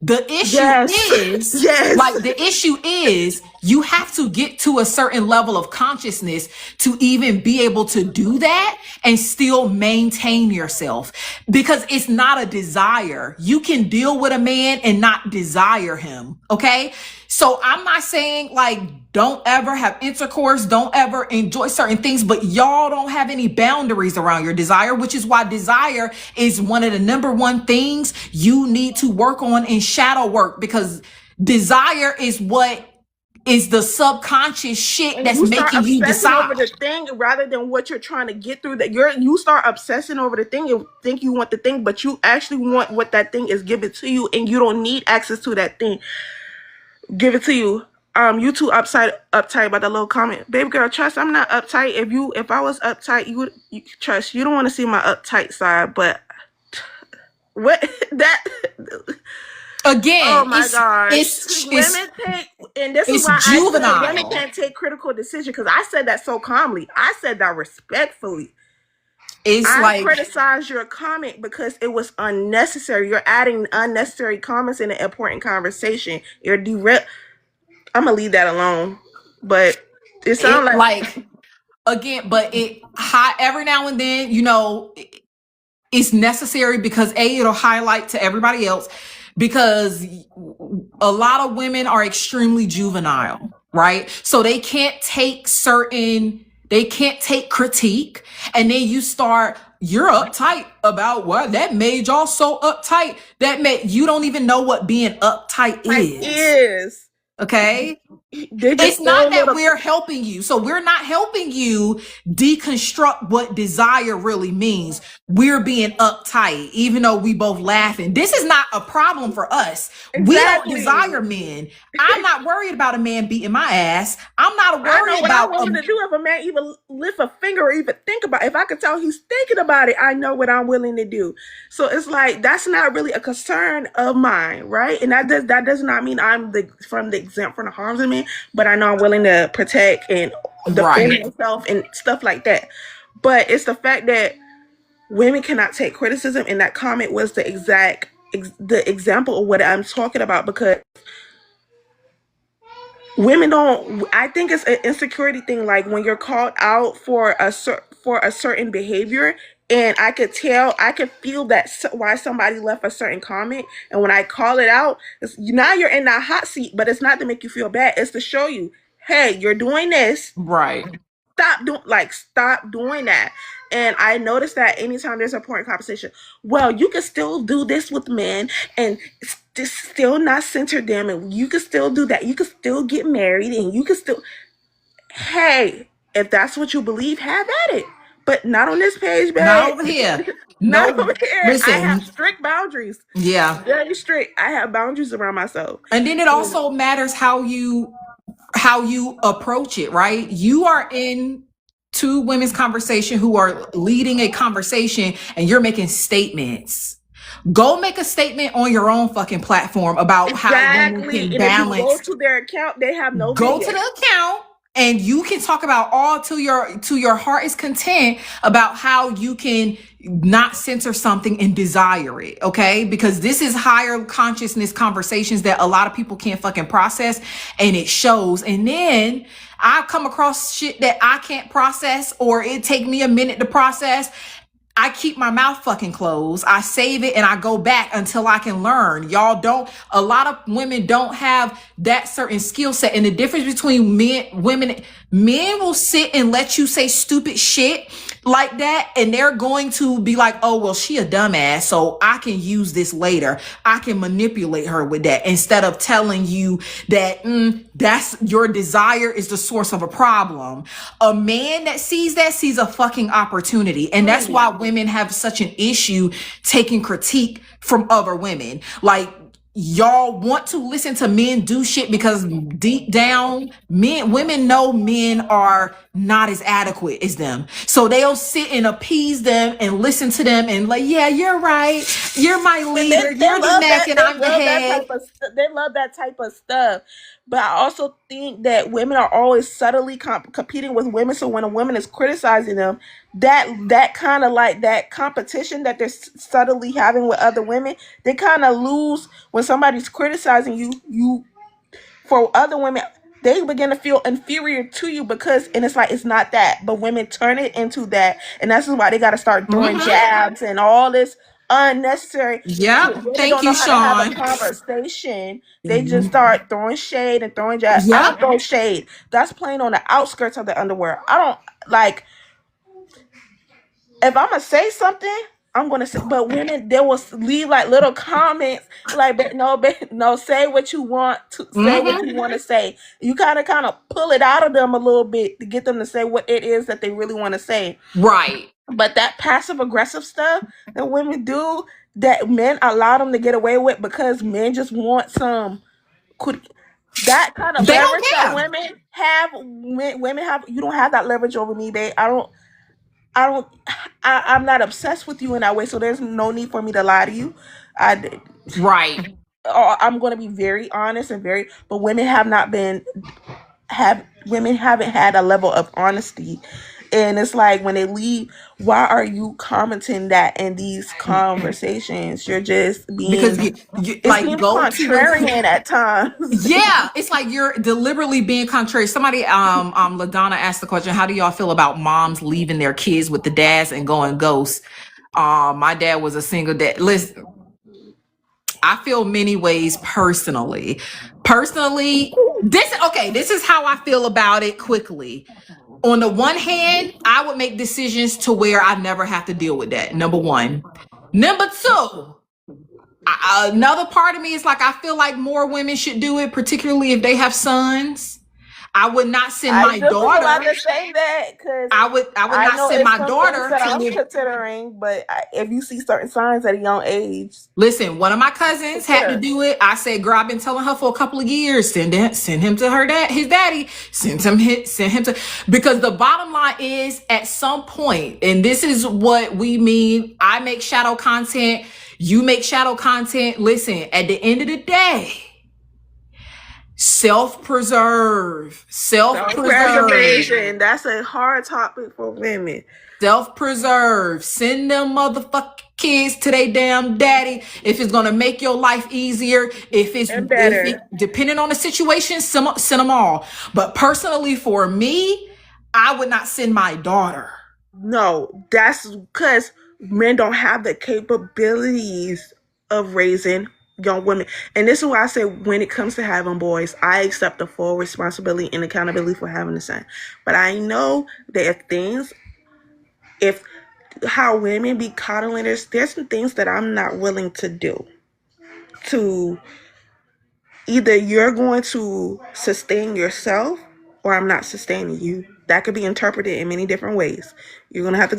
The issue Yes. is, Yes. like, the issue is you have to get to a certain level of consciousness to even be able to do that and still maintain yourself, because it's not a desire. You can deal with a man and not desire him. Okay. So I'm not saying, like, don't ever have intercourse, don't ever enjoy certain things, but y'all don't have any boundaries around your desire, which is why desire is one of the number one things you need to work on in shadow work, because desire is what is the subconscious shit And that's you start making you obsessing over decide. the thing rather than what you're trying to get through that you start obsessing over the thing and think you want the thing but you actually want what that thing is given to you and you don't need access to that thing give it to you. You too uptight about that little comment, baby girl. Trust, I'm not uptight. If I was uptight, you trust. You don't want to see my uptight side, but what that oh Again, my it's gosh. it's it's Women take, and this is it's why I said women juvenile. can't take critical decision because I said that so calmly. I said that respectfully. It's I like, criticized your comment because it was unnecessary. You're adding unnecessary comments in an important conversation. You're derail. I'm gonna leave that alone. But it sounds it like like again, but it high every now and then, it's necessary, because it'll highlight to everybody else, because a lot of women are extremely juvenile, right? So they can't take critique, and then you're uptight about what that made y'all so uptight. You don't even know what being uptight like is. is Okay. they It's just throw not a that little we're helping you. So we're not helping you deconstruct what desire really means. We're being uptight, even though we both laughing. This is not a problem for us. We don't exactly. desire men. I'm not worried about a man beating my ass. I'm not I know worried what I'm about willing to do if a man even lift a finger or even think about it. If I could tell he's thinking about it, I know what I'm willing to do. So it's like that's not really a concern of mine, right? And that does not mean I'm the exempt from the harms of me, but I know I'm willing to protect and defend right. myself and stuff like that. But it's the fact that women cannot take criticism, and that comment was the example of what I'm talking about because women don't I think it's an insecurity thing like when you're called out for a certain behavior and I could feel that why somebody left a certain comment and when I call it out now you're in that hot seat but it's not to make you feel bad, it's to show you, hey, you're doing this, Right. stop doing that. And I noticed that anytime there's a important conversation, well, you can still do this with men and just still not center them, and you can still do that. You can still get married, and you can still, hey, if that's what you believe, have at it. But not on this page, Not babe. over here. Not No, over here. I have listen. strict boundaries. Yeah. Very strict. I have boundaries around myself. And then it also matters how you approach it, right? You are in two women's conversation who are leading a conversation and you're making statements. Go make a statement on your own fucking platform about how women Exactly. can And if you go balance. to their account, they have no Go to video. the account And you can talk about all to your heart is content about how you can not censor something and desire it, okay? Because this is higher consciousness conversations that a lot of people can't fucking process, and it shows. And then I come across shit that I can't process, or it take me a minute to process. I keep my mouth fucking closed. I save it and I go back until I can learn. Y'all don't, a lot of women don't have that certain skill set. And the difference between men will sit and let you say stupid shit like that. And they're going to be like, oh, well, she a dumbass, so I can use this later. I can manipulate her with that, instead of telling you that that's your desire is the source of a problem. A man that sees that sees a fucking opportunity. And that's why women have such an issue taking critique from other women. Like, y'all want to listen to men do shit because deep down women know men are not as adequate as them, so they'll sit and appease them and listen to them and like, yeah, you're right, you're my leader, They you're the love neck that. and They I'm the love that head. type of. They love that type of stuff. But I also think that women are always subtly competing with women. So when a woman is criticizing them, that kind of like that competition that they're subtly having with other women, they kind of lose when somebody's criticizing you. For other women, they begin to feel inferior to you because, and it's like, it's not that, but women turn it into that. And that's why they got to start throwing jabs and all this unnecessary Yep. shit. Women Thank don't know you, how to have a Sean. conversation. They just start throwing shade and throwing jabs. I don't Yep. throw shade. That's playing on the outskirts of the underwear. I don't like, if I'm gonna say something, I'm gonna say. But women, they will leave like little comments, like, no, say what you want to say, what you want to say. You kind of pull it out of them a little bit to get them to say what it is that they really want to say. Right. But that passive aggressive stuff that women do, that men allow them to get away with because men just want some. That kind of They don't leverage that care. women have, you don't have that leverage over me, babe. I don't. I'm not obsessed with you in that way, so there's no need for me to lie to you. I, Right. I'm going to be very honest and very. But women have not been women haven't had a level of honesty, and it's like when they leave, why are you commenting that in these conversations? You're just Because being. you It like seems go to a contrarian at times. yeah, it's like you're deliberately being contrary. Somebody, LaDonna asked the question, how do y'all feel about moms leaving their kids with the dads and going ghosts? My dad was a single dad. Listen, I feel many ways personally. This is how I feel about it quickly. On the one hand, I would make decisions to where I never have to deal with that. Number one. Number two, another part of me is like, I feel like more women should do it, particularly if they have sons. I would not send I my just was about daughter. to say that because I would I not know send it's my some things daughter that to I'm live. considering, but if you see certain signs at a young age, Listen, one of my cousins had to consider. do it. I said, girl, I've been telling her for a couple of years, send him to her dad, his daddy, send him to, because the bottom line is, at some point, and this is what we mean, I make shadow content, you make shadow content. Listen, at the end of the day, self-preserve, self-preserve. Self-preservation. That's a hard topic for women. Self-preserve. Send them motherfucking kids to their damn daddy. If it's gonna make your life easier, And if it better. depending on the situation, send them all. But personally, for me, I would not send my daughter. No, that's because men don't have the capabilities of raising young women. And this is why I say, when it comes to having boys, I accept the full responsibility and accountability for having a son. But I know that if how women be coddling, there's some things that I'm not willing to do. To either you're going to sustain yourself or I'm not sustaining you. That could be interpreted in many different ways. You're gonna have to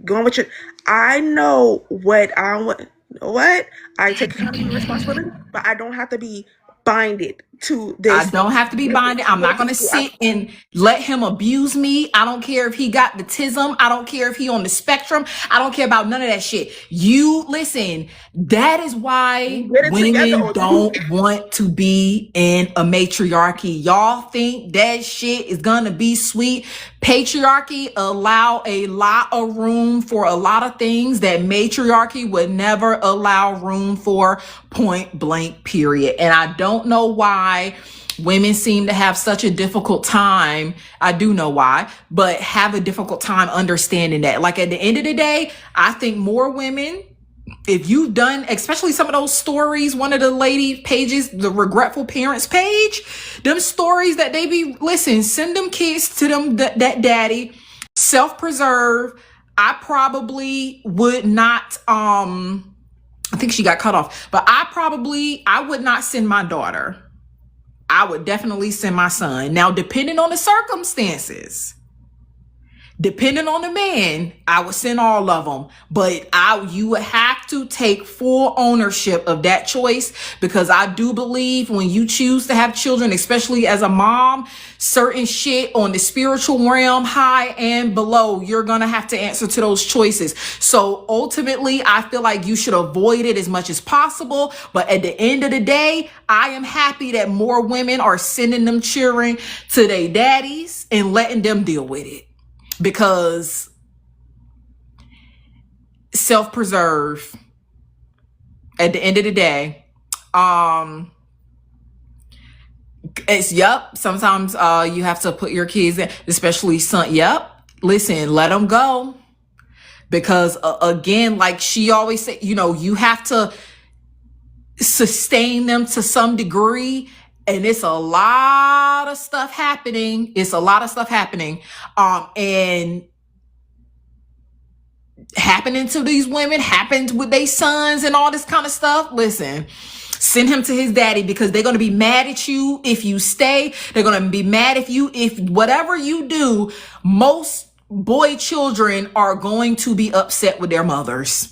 going with your. I know what I want. What I take accountability and responsibility, but I don't have to be binded to I this. don't have to be bonded. I'm not going to sit and let him abuse me. I don't care if he got the tism. I don't care if he on the spectrum. I don't care about none of that shit. You listen, that is why Get it together women or don't want to be in a matriarchy. Y'all think that shit is going to be sweet. Patriarchy allow a lot of room for a lot of things that matriarchy would never allow room for, point blank, period. And I don't know why women seem to have such a difficult time. I do know why, but have a difficult time understanding that. Like at the end of the day, I think more women, if you've done, especially some of those stories, one of the lady pages, the regretful parents page, them stories that they be, listen, send them kids to them, that daddy, self-preserve. I probably would not, I think she got cut off, but I would not send my daughter. I would definitely send my son. Now, depending on the circumstances, depending on the man, I would send all of them. But you would have to take full ownership of that choice, because I do believe when you choose to have children, especially as a mom, certain shit on the spiritual realm, high and below, you're going to have to answer to those choices. So ultimately, I feel like you should avoid it as much as possible. But at the end of the day, I am happy that more women are sending them children to their daddies and letting them deal with it. Because self-preserve at the end of the day. Sometimes you have to put your kids in, especially son. Listen, let them go. Because again, like she always say, you have to sustain them to some degree. And it's a lot of stuff happening. And happening to these women, happens with their sons and all this kind of stuff. Listen, send him to his daddy, because they're going to be mad at you if you stay. They're going to be mad if whatever you do, most boy children are going to be upset with their mothers.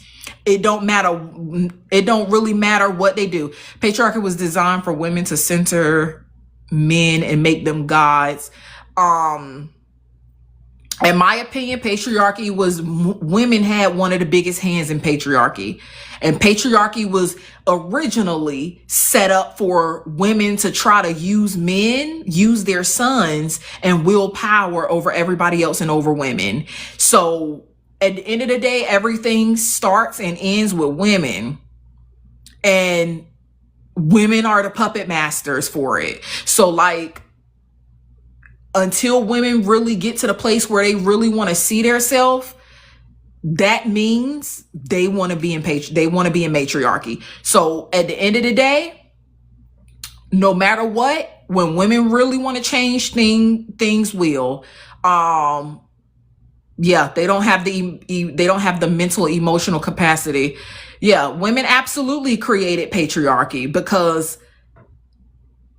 It don't matter. It don't really matter what they do. Patriarchy was designed for women to center men and make them gods. In my opinion, patriarchy was, women had one of the biggest hands in patriarchy. And patriarchy was originally set up for women to try to use their sons and wield power over everybody else and over women. So at the end of the day, everything starts and ends with women. And women are the puppet masters for it. So like, until women really get to the place where they really want to see themselves, that means they want to be in matriarchy. So at the end of the day, no matter what, when women really want to change things will. They don't have the mental, emotional capacity. Yeah, women absolutely created patriarchy, because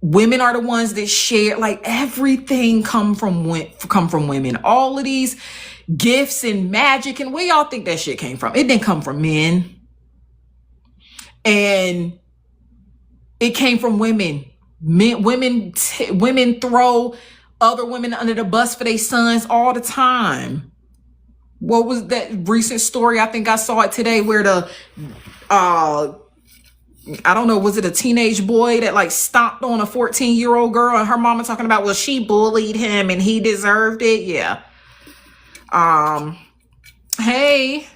women are the ones that share, like, everything come from women. All of these gifts and magic, and where y'all think that shit came from? It didn't come from men. And it came from women. Women throw other women under the bus for their sons all the time. What was that recent story? I think I saw it today, where I don't know, was it a teenage boy that like stomped on a 14-year-old girl, and her mama talking about, well, she bullied him and he deserved it. Yeah. Hey,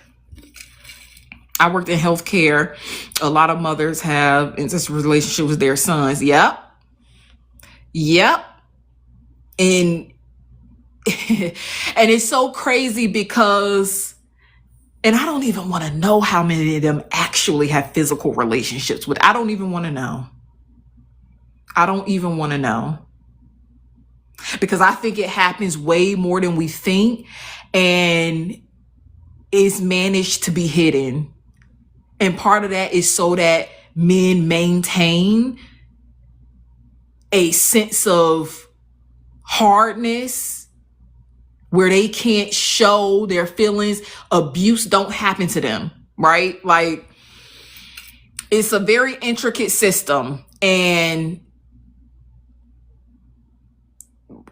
I worked in healthcare. A lot of mothers have incest relationship with their sons. Yep. And and it's so crazy because, and I don't even want to know how many of them actually have physical relationships with. I don't even want to know. Because I think it happens way more than we think, and it's managed to be hidden. And part of that is so that men maintain a sense of hardness where they can't show their feelings. Abuse don't happen to them, right? Like, it's a very intricate system. And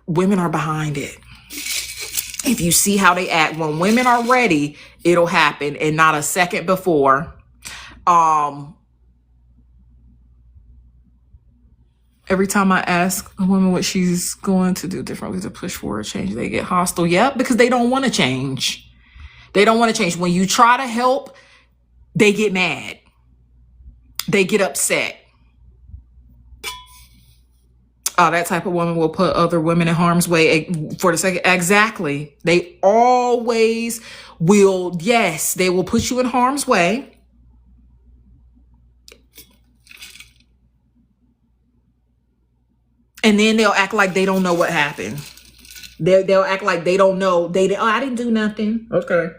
women are behind it. If you see how they act, when women are ready, it'll happen, and not a second before. Every time I ask a woman what she's going to do differently to push for a change, they get hostile. Yep, because they don't want to change. They don't want to change. When you try to help, they get mad. They get upset. That type of woman will put other women in harm's way for the sake. Exactly. They always will. Yes, they will put you in harm's way. And then they'll act like they don't know what happened. They'll act like they don't know. I didn't do nothing. Okay.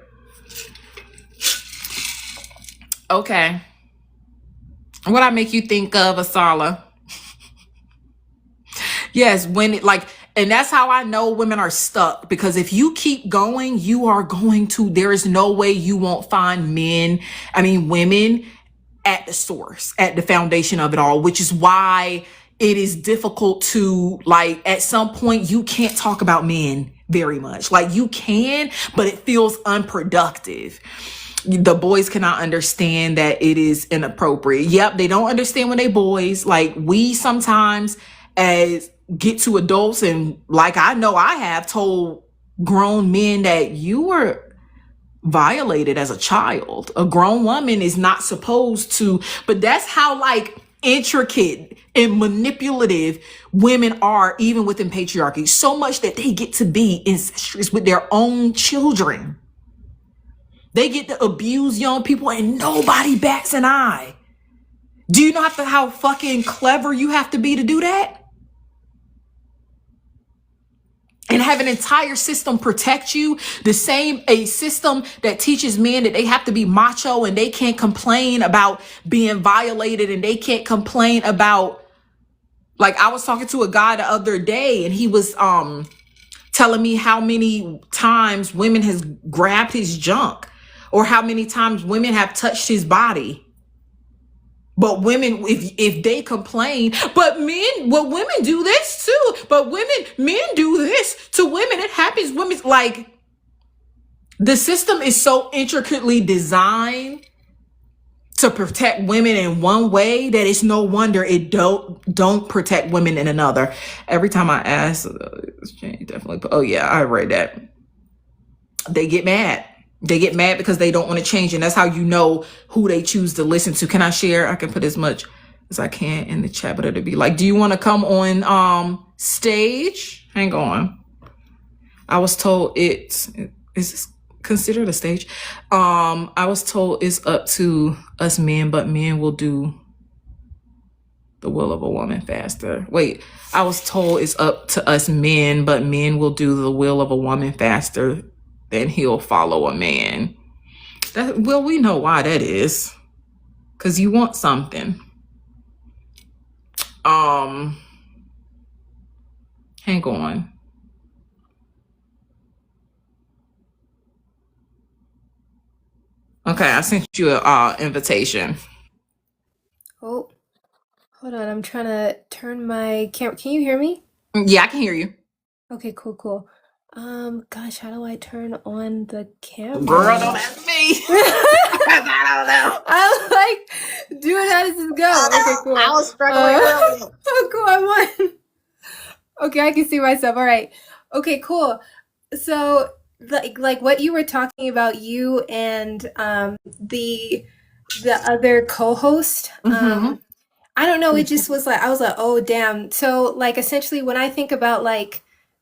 Okay. What I make you think of, Asala? Yes, and that's how I know women are stuck, because if you keep going, you are going to, there is no way you won't find women at the source, at the foundation of it all, which is why it is difficult to, at some point, you can't talk about men very much. You can, but it feels unproductive. The boys cannot understand that it is inappropriate. Yep, they don't understand when they boys. We sometimes get to adults, and I know I have told grown men that you were violated as a child. A grown woman is not supposed to, but that's how intricate and manipulative women are, even within patriarchy, so much that they get to be incestuous with their own children. They get to abuse young people and nobody bats an eye. Do you know how fucking clever you have to be to do that? And have an entire system protect you. A system that teaches men that they have to be macho and they can't complain about being violated, and they can't complain about, I was talking to a guy the other day, and he was telling me how many times women has grabbed his junk, or how many times women have touched his body. But women, if they complain, but women do this too. But men do this to women. It happens. Women, the system is so intricately designed to protect women in one way that it's no wonder it don't protect women in another. Every time I ask, definitely. Oh yeah, I read that. They get mad. They get mad because they don't want to change. And that's how you know who they choose to listen to. Can I share? I can put as much as I can in the chat, but it'll be do you want to come on stage? Hang on. I was told is this considered a stage? I was told it's up to us men, but men will do the will of a woman faster. Wait, I was told it's up to us men, but men will do the will of a woman faster than he'll follow a man. We know why that is. Because you want something. Hang on. Okay, I sent you an invitation. Oh, hold on. I'm trying to turn my camera. Can you hear me? Yeah, I can hear you. Okay, cool. Gosh, how do I turn on the camera? Girl, don't ask me. I don't know. I'm dude, how does this go? Okay, cool. I was struggling earlier. Oh, cool. I won. Okay, I can see myself. All right. Okay, cool. So, like what you were talking about, you and the other co-host. I don't know. It just was I was like, oh, damn. So, essentially, when I think about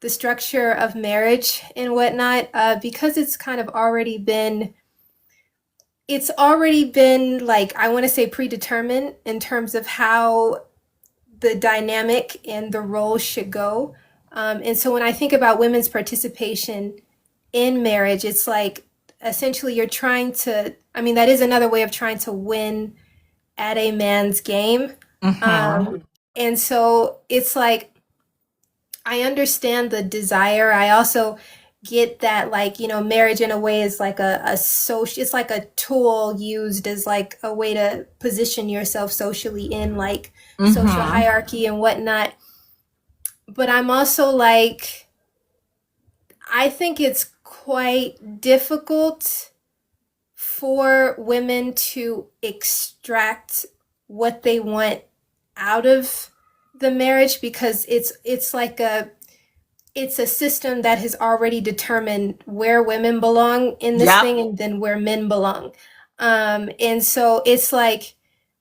the structure of marriage and whatnot, because it's kind of already been, I want to say predetermined in terms of how the dynamic and the role should go. And so when I think about women's participation in marriage, it's essentially you're trying to, that is another way of trying to win at a man's game. And so it's I understand the desire. I also get that marriage in a way is a social, it's like a tool used as a way to position yourself socially in social hierarchy and whatnot. but I'm also like, I think it's quite difficult for women to extract what they want out of the marriage, because it's like it's a system that has already determined where women belong in this Yep. thing and then where men belong. And so it's like,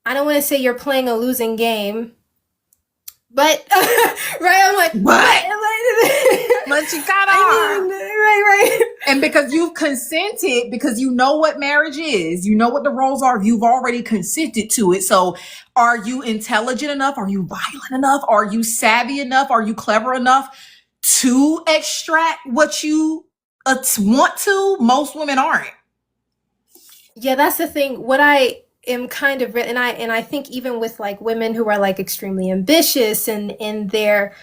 I don't want to say you're playing a losing game, but right, I'm like, But but but you kind of I are. mean, right. And because you've consented, because you know what marriage is, you know what the roles are, you've already consented to it. So are you intelligent enough? Are you violent enough? Are you savvy enough? Are you clever enough to extract what you want to? Most women aren't. Yeah, that's the thing. What I am kind of, and I think even with like women who are like extremely ambitious and in their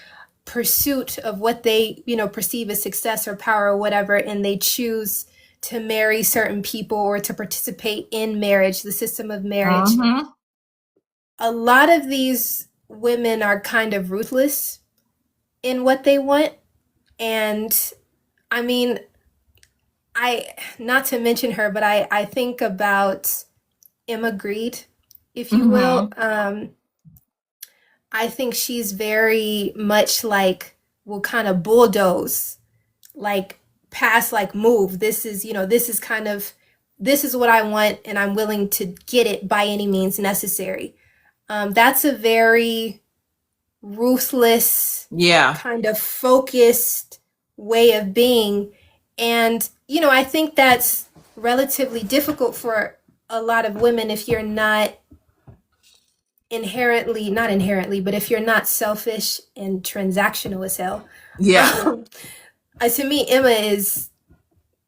pursuit of what they, perceive as success or power or whatever, and they choose to marry certain people or to participate in marriage, the system of marriage, Mm-hmm. a lot of these women are kind of ruthless in what they want. And I mean, I, not to mention her, but I think about Emma Greed, if you will. Mm-hmm. I think she's very much like, will kind of bulldoze, like pass, like move. This is, this is kind of, this is what I want, and I'm willing to get it by any means necessary. That's a very ruthless, Yeah. kind of focused way of being. And, I think that's relatively difficult for a lot of women if you're not inherently, not inherently, but if you're not selfish and transactional as hell. Yeah. Um, to me, Emma is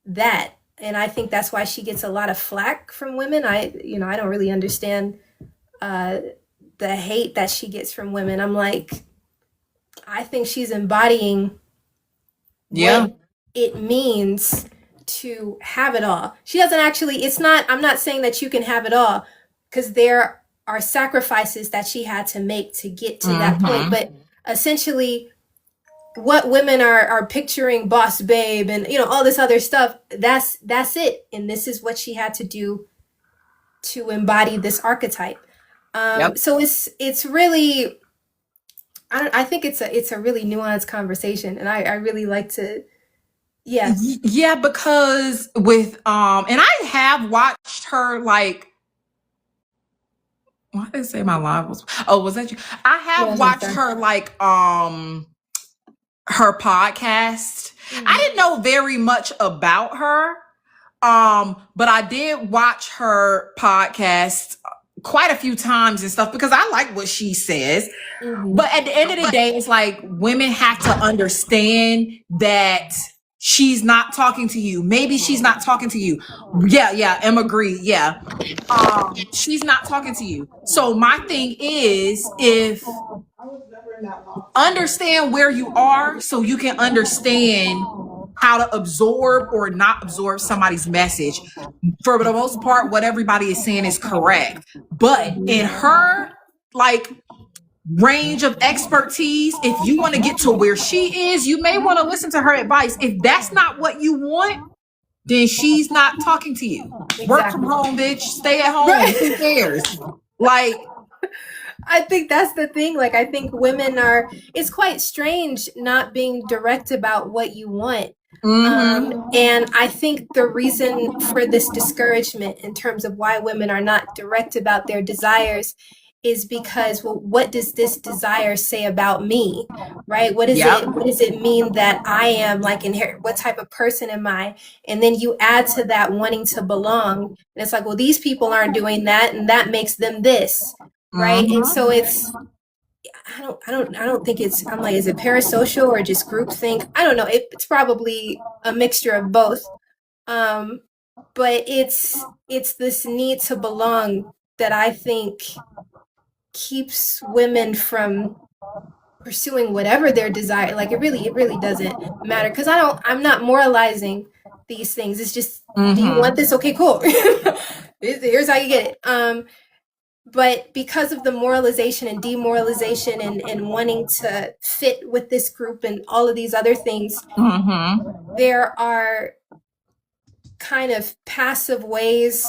that. And I think that's why she gets a lot of flack from women. I don't really understand uh, the hate that she gets from women. I'm like, I think she's embodying Yeah. what it means to have it all. She doesn't actually, it's not, I'm not saying that you can have it all, because there are sacrifices that she had to make to get to that point. Mm-hmm. But essentially, what women are picturing boss babe and all this other stuff, that's it, and this is what she had to do to embody this archetype. Yep. So it's really, I think it's a really nuanced conversation, and I really like to, yeah. Yeah, because with and I have watched her like, why did I say my live was, oh, was that you? I Yeah, have it's my watched turn. her like her podcast. I Mhm. didn't know very much about her. But I did watch her podcast quite a few times and stuff because I like what she says. Mhm. But at the end of the day, it's like women have to understand that she's not talking to you. Maybe she's not talking to you. Yeah, Emma agree. Yeah. She's not talking to you. So my thing is, if understand where you are so you can understand how to absorb or not absorb somebody's message. For the most part, what everybody is saying is correct. But in her like range of expertise, if you want to get to where she is, you may want to listen to her advice. If that's not what you want, then she's not talking to you. Work from Exactly. home, bitch. Stay at home. Who Right. cares? Like, I think that's the thing. Like, I think women are, it's quite strange not being direct about what you want. mm-hmm. And I think the reason for this discouragement in terms of why women are not direct about their desires is because, well, what does this desire say about me? Right? Yep. What does it mean that I am like inherent? What type of person am I? And then you add to that wanting to belong. And it's like, well, these people aren't doing that, and that makes them this. Right? And Mm-hmm. so it's, I don't think it's, I'm like, is it parasocial or just groupthink? I don't know. It's probably a mixture of both. Um, but it's this need to belong that I think keeps women from pursuing whatever their desire. Like, it really doesn't matter, because I'm not moralizing these things. It's just, do you Mm-hmm. want this? Okay, cool. Here's how you get it. But because of the moralization and demoralization and wanting to fit with this group and all of these other things, there are kind of passive ways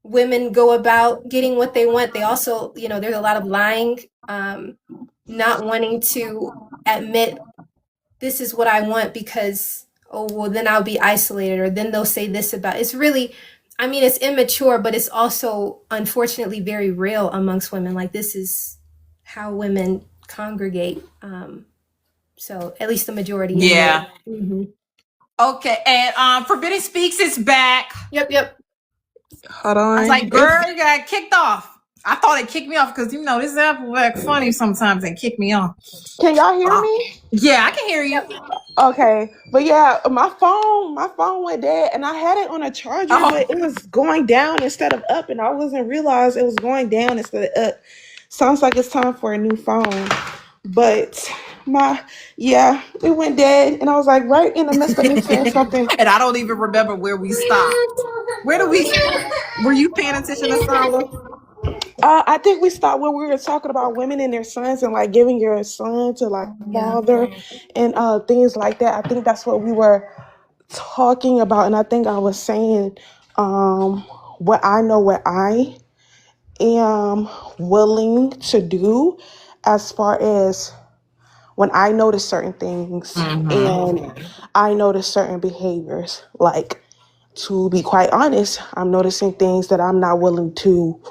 women go about getting what they want. They also, there's a lot of lying, not wanting to admit this is what I want because, oh, well, then I'll be isolated, or then they'll say this about it's really, I mean, it's immature, but it's also unfortunately very real amongst women. Like, this is how women congregate. So at least the majority anyway. Yeah. Okay, and Forbidden Speaks is back. Yep. Hold on. I was like, girl, you got kicked off. I thought it kicked me off because this app will act funny sometimes and kick me off. Can y'all hear me? Yeah, I can hear you. Okay, but yeah, my phone went dead, and I had it on a charger, but it was going down instead of up, and I wasn't realize it was going down instead of up. Sounds like it's time for a new phone, but it went dead, and I was like right in the midst of me saying something, and I don't even remember where we stopped. Were you paying attention to Sala? I think we stopped where we were talking about women and their sons and like giving your son to like father and things like that. I think that's what we were talking about, and I think I was saying what I am willing to do as far as when I notice certain things and I notice certain behaviors. Like, to be quite honest, I'm noticing things that I'm not willing to.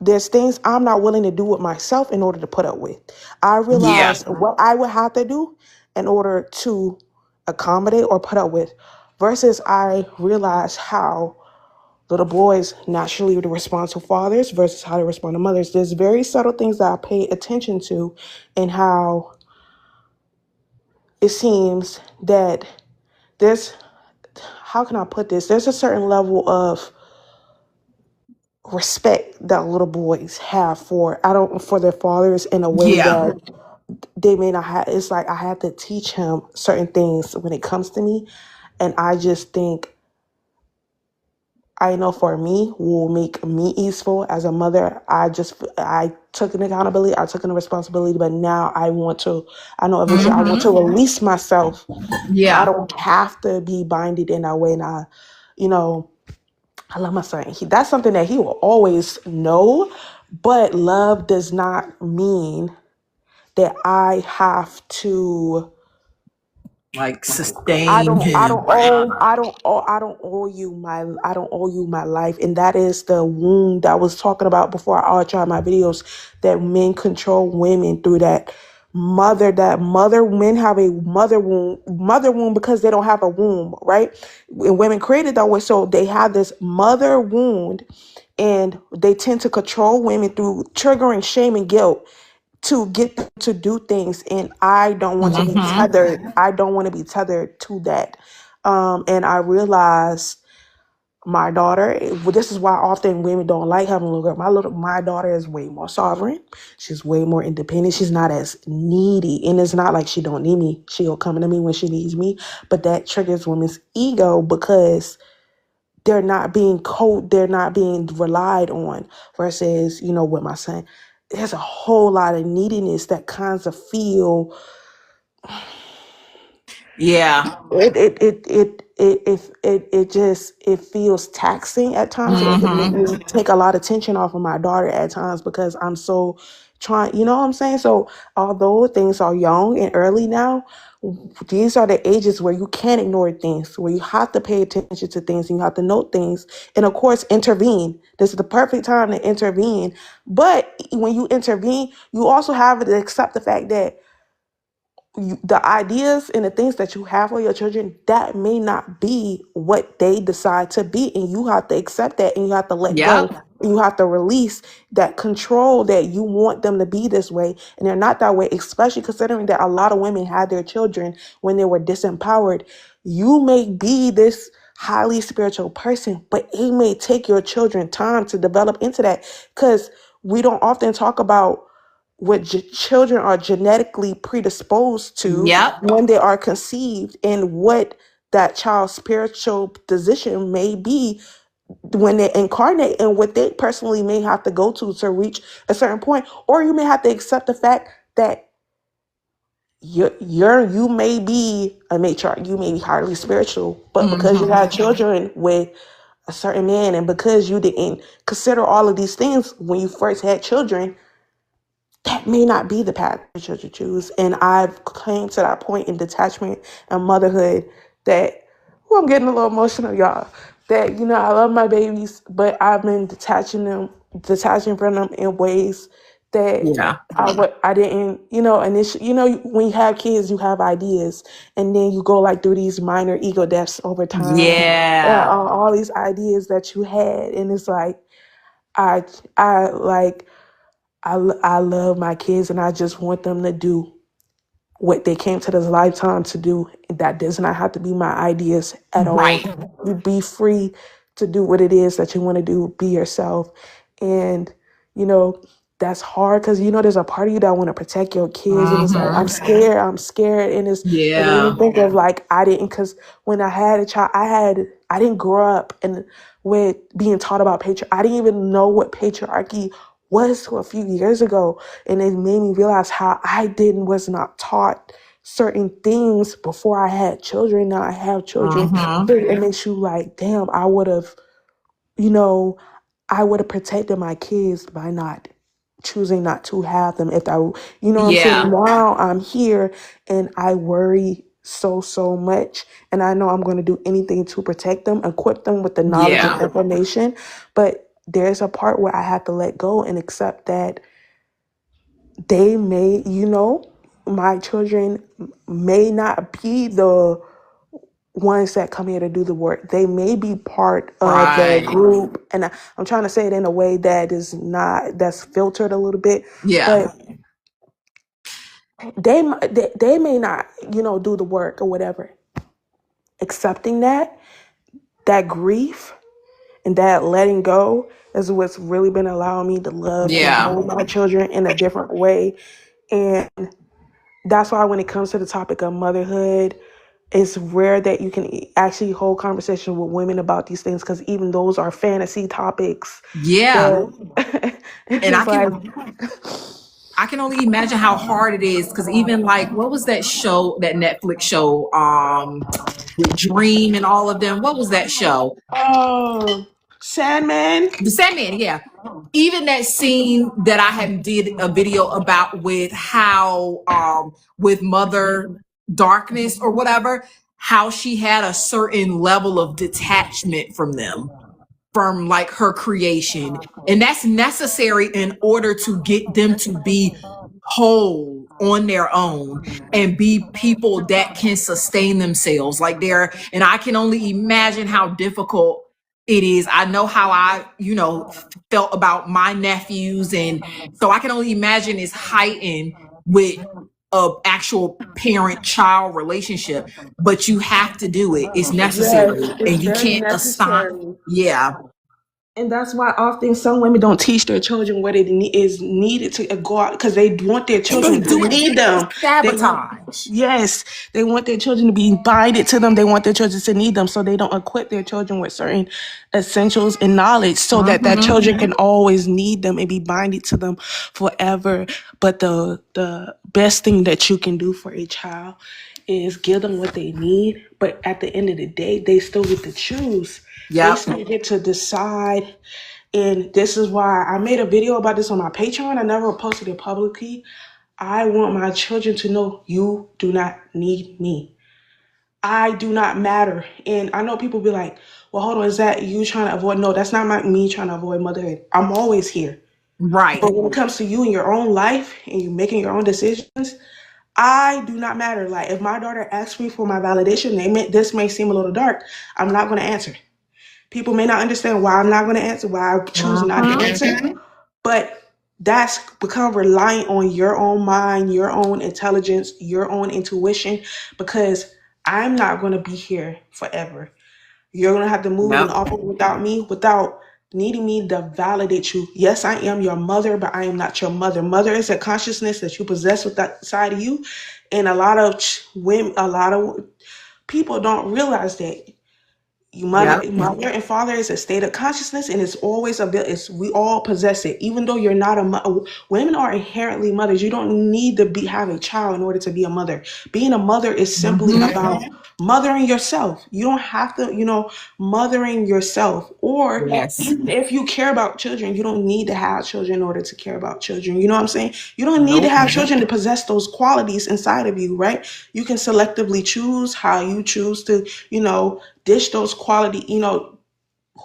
There's things I'm not willing to do with myself in order to put up with. I realize what I would have to do in order to accommodate or put up with, versus I realize how little boys naturally respond to fathers versus how they respond to mothers. There's very subtle things that I pay attention to, and how it seems that how can I put this? There's a certain level of respect that little boys have for their fathers in a way that they may not have. It's like I have to teach him certain things when it comes to me, and I just think, I know for me will make me easeful as a mother. I took an accountability, I took an responsibility, but now I know eventually I want to release myself. I don't have to be binded in that way, and I love my son. That's something that he will always know, but love does not mean that I have to sustain I don't him. owe you my life. And that is the wound that I was talking about before I tried my videos, that men control women through that mother men have a mother wound because they don't have a womb, right? And women created that way, so they have this mother wound, and they tend to control women through triggering shame and guilt to get them to do things. And I don't want to be tethered. I don't want to be tethered to that. And I realized my daughter, this is why often women don't like having a little girl. My daughter is way more sovereign. She's way more independent. She's not as needy. And it's not like she don't need me. She'll come to me when she needs me. But that triggers women's ego because they're not being relied on, versus, with my son, there's a whole lot of neediness that kinds of feel. It feels taxing at times. It can make me take a lot of tension off of my daughter at times because I'm so trying, you know what I'm saying? So although things are young and early now, these are the ages where you can't ignore things, where you have to pay attention to things, and you have to note things, and of course intervene. This is the perfect time to intervene. But when you intervene, you also have to accept the fact that the ideas and the things that you have for your children, that may not be what they decide to be, and you have to accept that, and you have to let go, and you have to release that control that you want them to be this way, and they're not that way, especially considering that a lot of women had their children when they were disempowered. You may be this highly spiritual person, but it may take your children time to develop into that, because we don't often talk about what children are genetically predisposed to when they are conceived, and what that child's spiritual position may be when they incarnate and what they personally may have to go to reach a certain point, or you may have to accept the fact that you may be a matriarch, you may be highly spiritual, but because you had children with a certain man, and because you didn't consider all of these things when you first had children, that may not be the path that you should choose. And I've came to that point in detachment and motherhood that, oh, I'm getting a little emotional, y'all. That, I love my babies, but I've been detaching from them in ways that Yeah. I didn't, initially, when you have kids, you have ideas, and then you go like through these minor ego deaths over time, Yeah. all these ideas that you had, and it's like I, I like I love my kids, and I just want them to do what they came to this lifetime to do. That does not have to be my ideas at all. Right. You be free to do what it is that you want to do, be yourself. And, you know, that's hard because, there's a part of you that want to protect your kids. And it's like, I'm scared. And it made me Yeah. think of like, because when I had a child, I didn't grow up with being taught about patriarchy. I didn't even know what patriarchy was till a few years ago. And it made me realize how was not taught certain things before I had children. Now I have children. It makes you like, damn, you know, I would have protected my kids by not choosing not to have them. If I, what I'm saying? Yeah. Now I'm here and I worry so much. And I know I'm going to do anything to protect them, equip them with the knowledge and Yeah. information. But there's a part where I have to let go and accept that they may, my children may not be the ones that come here to do the work. They may be part of the Right. group. And I'm trying to say it in a way that is not, that's filtered a little bit, Yeah. but they may not, do the work or whatever. Accepting that grief and that letting go is what's really been allowing me to love and Yeah. hold my children in a different way. And that's why when it comes to the topic of motherhood, it's rare that you can actually hold conversation with women about these things, because even those are fantasy topics. Yeah. That And it's like, I can only imagine how hard it is, because even like, what was that show, that Netflix show, with Dream and all of them? What was that show? oh, Sandman. The Sandman, yeah. Even that scene that I had did a video about with how with Mother Darkness or whatever, how she had a certain level of detachment from them, from like her creation. And that's necessary in order to get them to be whole on their own and be people that can sustain themselves. Like and I can only imagine how difficult it is. I know how felt about my nephews. And so I can only imagine it's heightened with a actual parent child relationship, but you have to do it. It's Yes, necessary it's and you very can't assign. necessary. Yeah. And that's why often some women don't teach their children what is needed to go out, because they want their And they children to do it. need them. It's They want, sabotage. yes, they want their children to be binded to them. They want their children to need them, so they don't equip their children with certain essentials and knowledge, so that children can always need them and be binded to them forever. But the best thing that you can do for a child is give them what they need. But at the end of the day, they still get to choose. They Yep. still get to decide. And this is why I made a video about this on my Patreon. I never posted it publicly. I want my children to know, you do not need me. I do not matter. And I know people be like, well, hold on, is that you trying to avoid? No, that's not me trying to avoid motherhood. I'm always here. Right. But when it comes to you and your own life and you making your own decisions, I do not matter. Like, if my daughter asks me for my validation, this may seem a little dark. I'm not going to answer. People may not understand why I'm not going to answer, why I choose not to answer, but that's become reliant on your own mind, your own intelligence, your own intuition, because I'm not going to be here forever. You're going to have to move and Yep. operate without me, without needing me to validate you. Yes, I am your mother, but I am not your mother. Mother is a consciousness that you possess with that side of you. And a lot of women, a lot of people don't realize that Yep. Mother and father is a state of consciousness, and it's always it's we all possess it. Even though you're not a mother, women are inherently mothers. You don't need to have a child in order to be a mother. Being a mother is simply Mm-hmm. about mothering yourself. You don't have to, mothering yourself. Or Yes. even if you care about children, you don't need to have children in order to care about children. You know what I'm saying? You don't need to Nope. have children to possess those qualities inside of you, right? You can selectively choose how you choose to, dish those quality,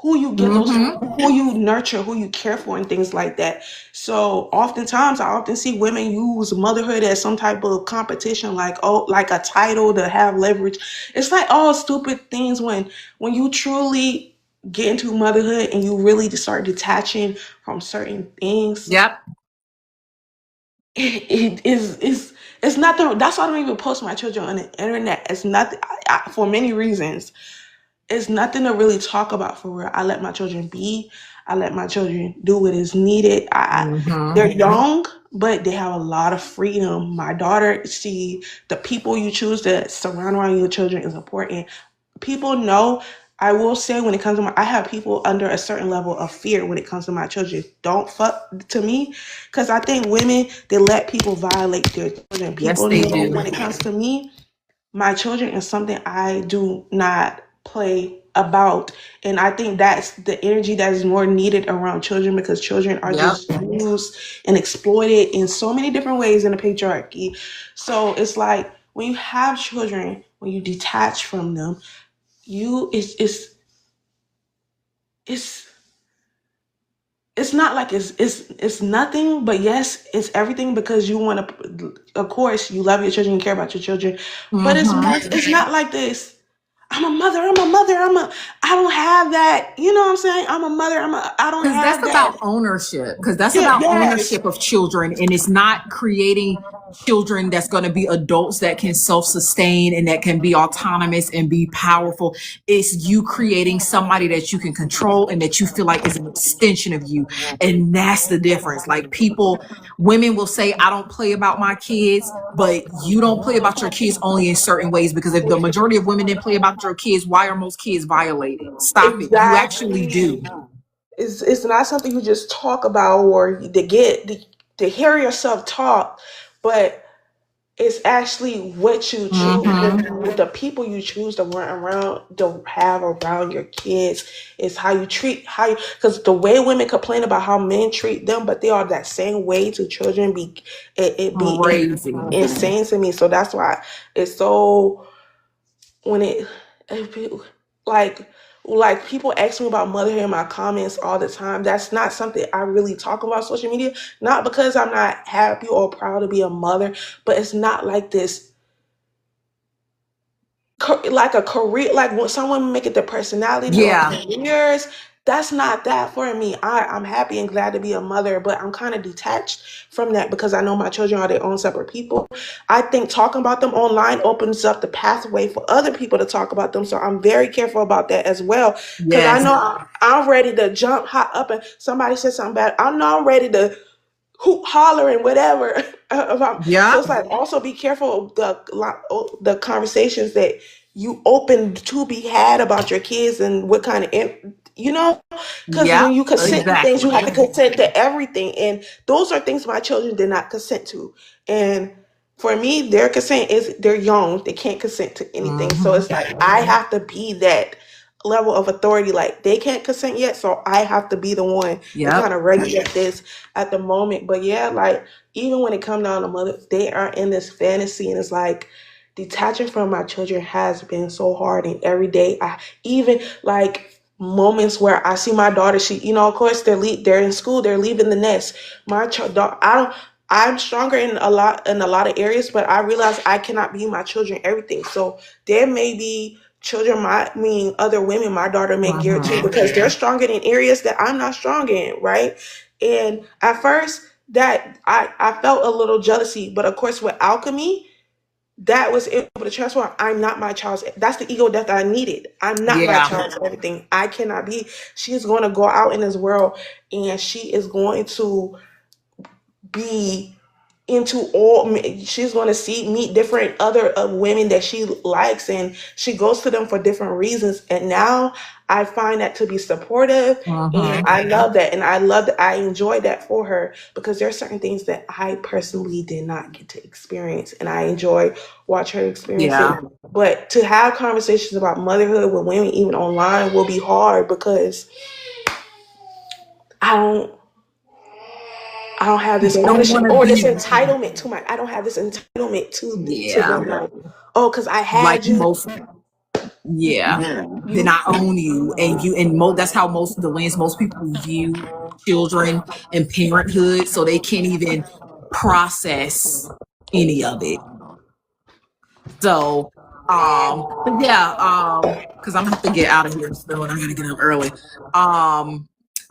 who you give those, Mm-hmm. who you nurture, who you care for, and things like that. So oftentimes I often see women use motherhood as some type of competition, like, oh, like a title to have leverage. It's like all stupid things. When you truly get into motherhood and you really just start detaching from certain things, Yep. it is it's nothing. That's why I don't even post my children on the internet. It's nothing, for many reasons. It's nothing to really talk about for real. I let my children be. I let my children do what is needed. Mm-hmm. They're young, but they have a lot of freedom. My daughter, the people you choose to surround around your children is important. People know. I will say, when it comes to I have people under a certain level of fear when it comes to my children. Don't fuck to me, because I think women, they let people violate their children. Yes, People they know do. when it comes to me, my children is something I do not play about. And I think that's the energy that is more needed around children, because children are Yep. just used and exploited in so many different ways in the patriarchy. So it's like, when you have children, when you detach from them, you it's it's not like it's nothing, but yes, it's everything, because you want to, of course, you love your children, you care about your children, but Mm-hmm. it's not like this. I'm a mother. I'm a mother. I don't have that. You know what I'm saying? I'm a mother. I don't Because that's have that. about ownership. Because that's Yeah, about yes. ownership of children. And it's not creating children that's going to be adults that can self sustain and that can be autonomous and be powerful. It's you creating somebody that you can control and that you feel like is an extension of you. And that's the difference. Like women will say, I don't play about my kids, but you don't play about your kids only in certain ways. Because if the majority of women didn't play about your kids, why are most kids violated? Stop it. You actually do. Exactly. It's not something you just talk about, or to hear yourself talk, but it's actually what you choose, Mm-hmm. with the people you choose to run around, to have around your kids. Is how you treat, because the way women complain about how men treat them, but they are that same way to children. It be Crazy. insane to me. So that's why it's so, when it like people ask me about motherhood in my comments all the time. That's not something I really talk about on social media. Not because I'm not happy or proud to be a mother, but it's not like this, like a career, like when someone make it their personality or Yeah. careers. That's not that for me. I'm happy and glad to be a mother, but I'm kind of detached from that, because I know my children are their own separate people. I think talking about them online opens up the pathway for other people to talk about them, so I'm very careful about that as well, because I Yes. know I'm ready to jump hot up, and somebody said something bad, I know I'm ready to hoop, holler, and whatever. So Yep. it's like, also be careful of the conversations that you open to be had about your kids, and what kind of, because Yep. when you consent to things, you Exactly. have to consent to everything, and those are things my children did not consent to. And for me, their consent is, they're young, they can't consent to anything. So Mm-hmm. it's like, I have to be that level of authority. Like, they can't consent yet, so I have to be the one to Yep. kind of regulate this at the moment. But yeah, like, even when it comes down to mother, they are in this fantasy, and it's like, detaching from my children has been so hard. And every day, I even, like, moments where I see my daughter, she, of course, they're in school, they're leaving the nest. My child, I don't. I'm stronger in a lot of areas, but I realize I cannot be my children everything. So there may be children, other women my daughter may gear to, Mm-hmm. because they're stronger in areas that I'm not strong in, right? And at first, that I felt a little jealousy, but of course, with alchemy, that was able to transform. I'm not my child's. That's the ego death I needed. I'm not my Yeah. child's everything. I cannot be. She is going to go out in this world, and she is going to be into all, she's going to meet different other women that she likes, and she goes to them for different reasons. And now I find that to be supportive, and I love that, and I enjoy that for her, because there are certain things that I personally did not get to experience, and I enjoy watch her experience it. But to have conversations about motherhood with women, even online, will be hard, because I don't have this ownership or this entitlement to my. I don't have this entitlement to them. Like, oh, because I had you. Most, then I own you, and that's how most people view children and parenthood, so they can't even process any of it. So, but because I'm gonna have to get out of here soon. I gotta get up early.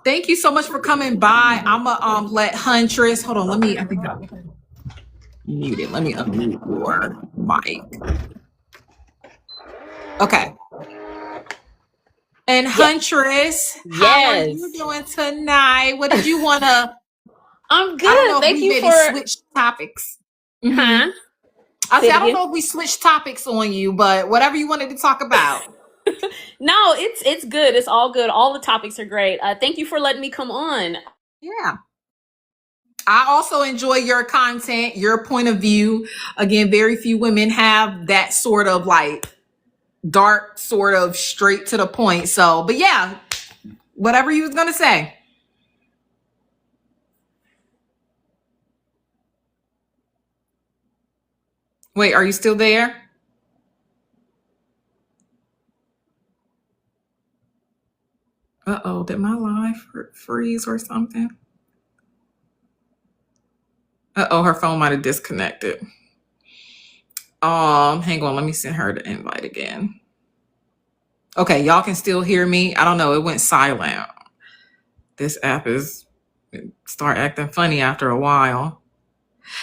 Thank you so much for coming by. I'm gonna let Huntress. Hold on, I think I'm muted. Let me unmute your mic. Okay. And Huntress, how are you doing tonight? What did you want to? I'm good. I don't know Thank if we you for switch topics. Huh? I don't know if we switched topics on you, but whatever you wanted to talk about. No, it's good. It's all good. All the topics are great. Thank you for letting me come on. Yeah. I also enjoy your content, your point of view. Again, very few women have that sort of like dark, sort of straight to the point. So, but yeah, whatever you was going to say. Wait, are you still there? Uh-oh, did my live freeze or something? Uh-oh, her phone might have disconnected. Hang on, let me send her the invite again. Okay, y'all can still hear me. I don't know, it went silent. This app start acting funny after a while.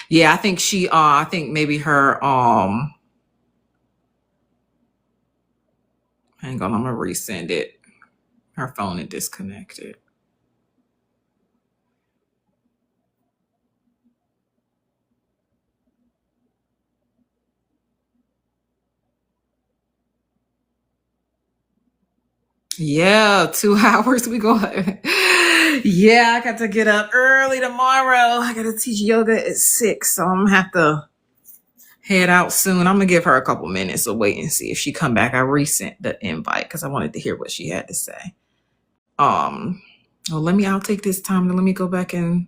Yeah, I think I think maybe her hang on, I'm gonna resend it. Her phone is disconnected. Yeah, 2 hours we go. Yeah, I got to get up early tomorrow. I got to teach yoga at 6, so I'm gonna have to head out soon. I'm gonna give her a couple minutes to wait and see if she come back. I resent the invite because I wanted to hear what she had to say. I'll take this time to let me go back and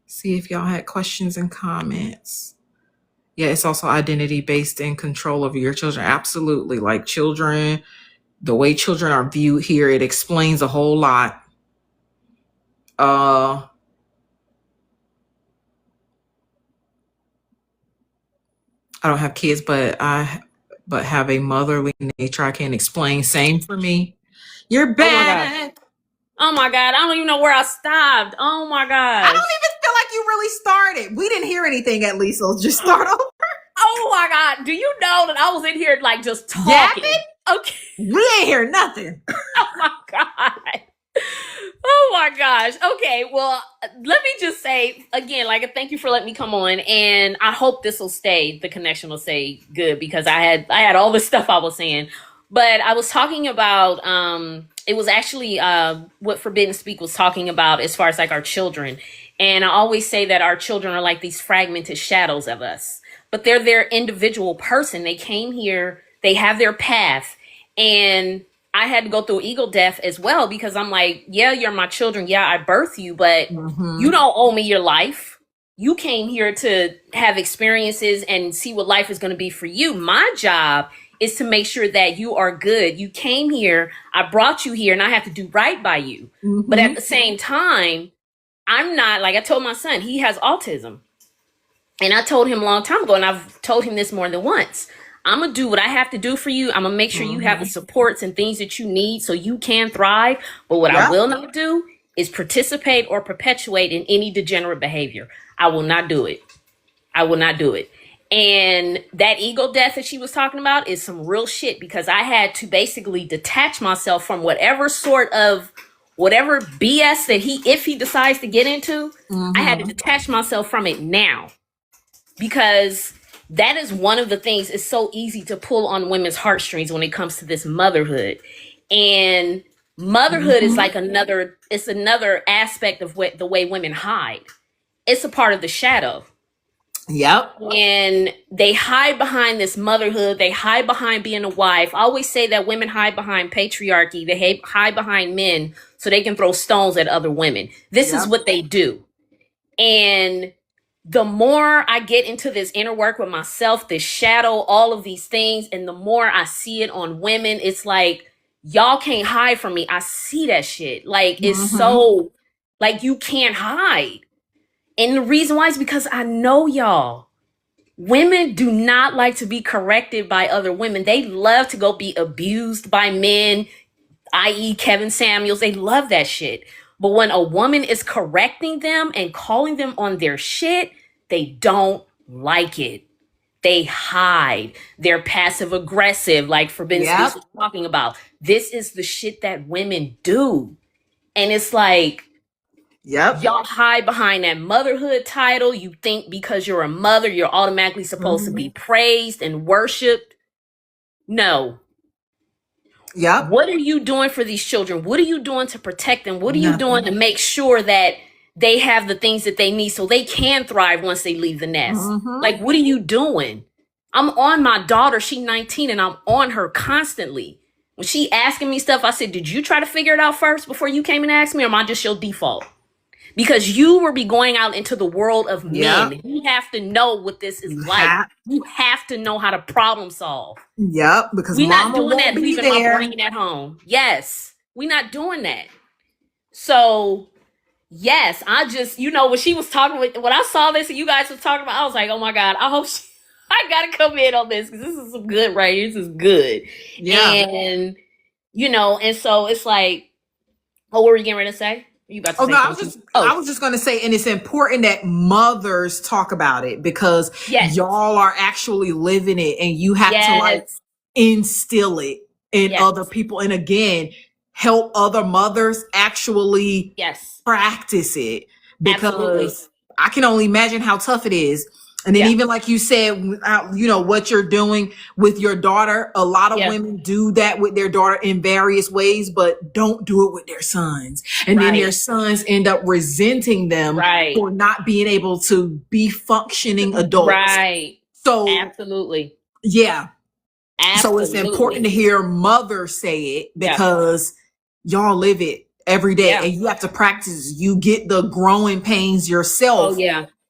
see if y'all had questions and comments. Yeah, it's also identity based in control over your children. Absolutely. Like children, the way children are viewed here, it explains a whole lot. I don't have kids, but have a motherly nature. I can't explain. Same for me. You're back. Oh my God. I don't even know where I stopped. Oh my God. I don't even feel like you really started. We didn't hear anything at least, so just start over. Oh my God. Do you know that I was in here like just talking? Yapping? Okay. We ain't hear nothing. Oh my God. Oh my gosh. Okay. Well, let me just say again, like, thank you for letting me come on, and I hope this will stay. The connection will stay good, because I had all the stuff I was saying, but I was talking about, it was actually, what Forbidden Speak was talking about as far as like our children. And I always say that our children are like these fragmented shadows of us, but they're their individual person. They came here, they have their path, and I had to go through ego death as well, because I'm like, yeah, you're my children. Yeah, I birthed you, but you don't owe me your life. You came here to have experiences and see what life is going to be for you. My job is to make sure that you are good. You came here, I brought you here, and I have to do right by you. But at the same time, I'm not, like I told my son, he has autism. And I told him a long time ago, and I've told him this more than once, I'm going to do what I have to do for you. I'm going to make sure you have the supports and things that you need so you can thrive. But what I will not do is participate or perpetuate in any degenerate behavior. I will not do it. I will not do it. And that ego death that she was talking about is some real shit, because I had to basically detach myself from whatever BS that if he decides to get into, I had to detach myself from it now. because that is one of the things. It's so easy to pull on women's heartstrings when it comes to this motherhood. And motherhood is like another aspect of the way women hide. It's a part of the shadow. Yep. And they hide behind this motherhood. They hide behind being a wife. I always say that women hide behind patriarchy. They hide behind men so they can throw stones at other women. This is what they do. And the more I get into this inner work with myself, this shadow, all of these things, and the more I see it on women, it's like, y'all can't hide from me. I see that shit. Like, it's so, like, you can't hide. And the reason why is because I know y'all. Women do not like to be corrected by other women. They love to go be abused by men, i.e. Kevin Samuels. They love that shit. But when a woman is correcting them and calling them on their shit, they don't like it. They hide. They're passive aggressive, like Forbidden Speech was talking about. This is the shit that women do. And it's like, y'all hide behind that motherhood title. You think because you're a mother, you're automatically supposed to be praised and worshipped. No. Yep. What are you doing for these children? What are you doing to protect them? What are you doing to make sure that they have the things that they need so they can thrive once they leave the nest? Like, what are you doing? I'm on my daughter. She's 19 and I'm on her constantly. When she asking me stuff, I said, did you try to figure it out first before you came and asked me, or am I just your default? Because you will be going out into the world of men. You have to know what this is like. You have to know how to problem solve. Yep, because we're not mama doing that, leaving there. my brain at home. Yes, we're not doing that. So, yes, I just, when she was talking when I saw this and you guys were talking about, I was like, oh my God, I gotta come in on this because this is some good right here. This is good. Yeah. And, and so it's like, what were you getting ready to say? You about to say something? I was just going to say, and it's important that mothers talk about it because y'all are actually living it and you have to like instill it in other people. And again, help other mothers actually practice it because I can only imagine how tough it is. And then even like you said, what you're doing with your daughter, a lot of women do that with their daughter in various ways, but don't do it with their sons. And then their sons end up resenting them for not being able to be functioning adults. Right. So absolutely. Yeah. Absolutely. So it's important to hear mothers say it because y'all live it every day and you have to practice. You get the growing pains yourself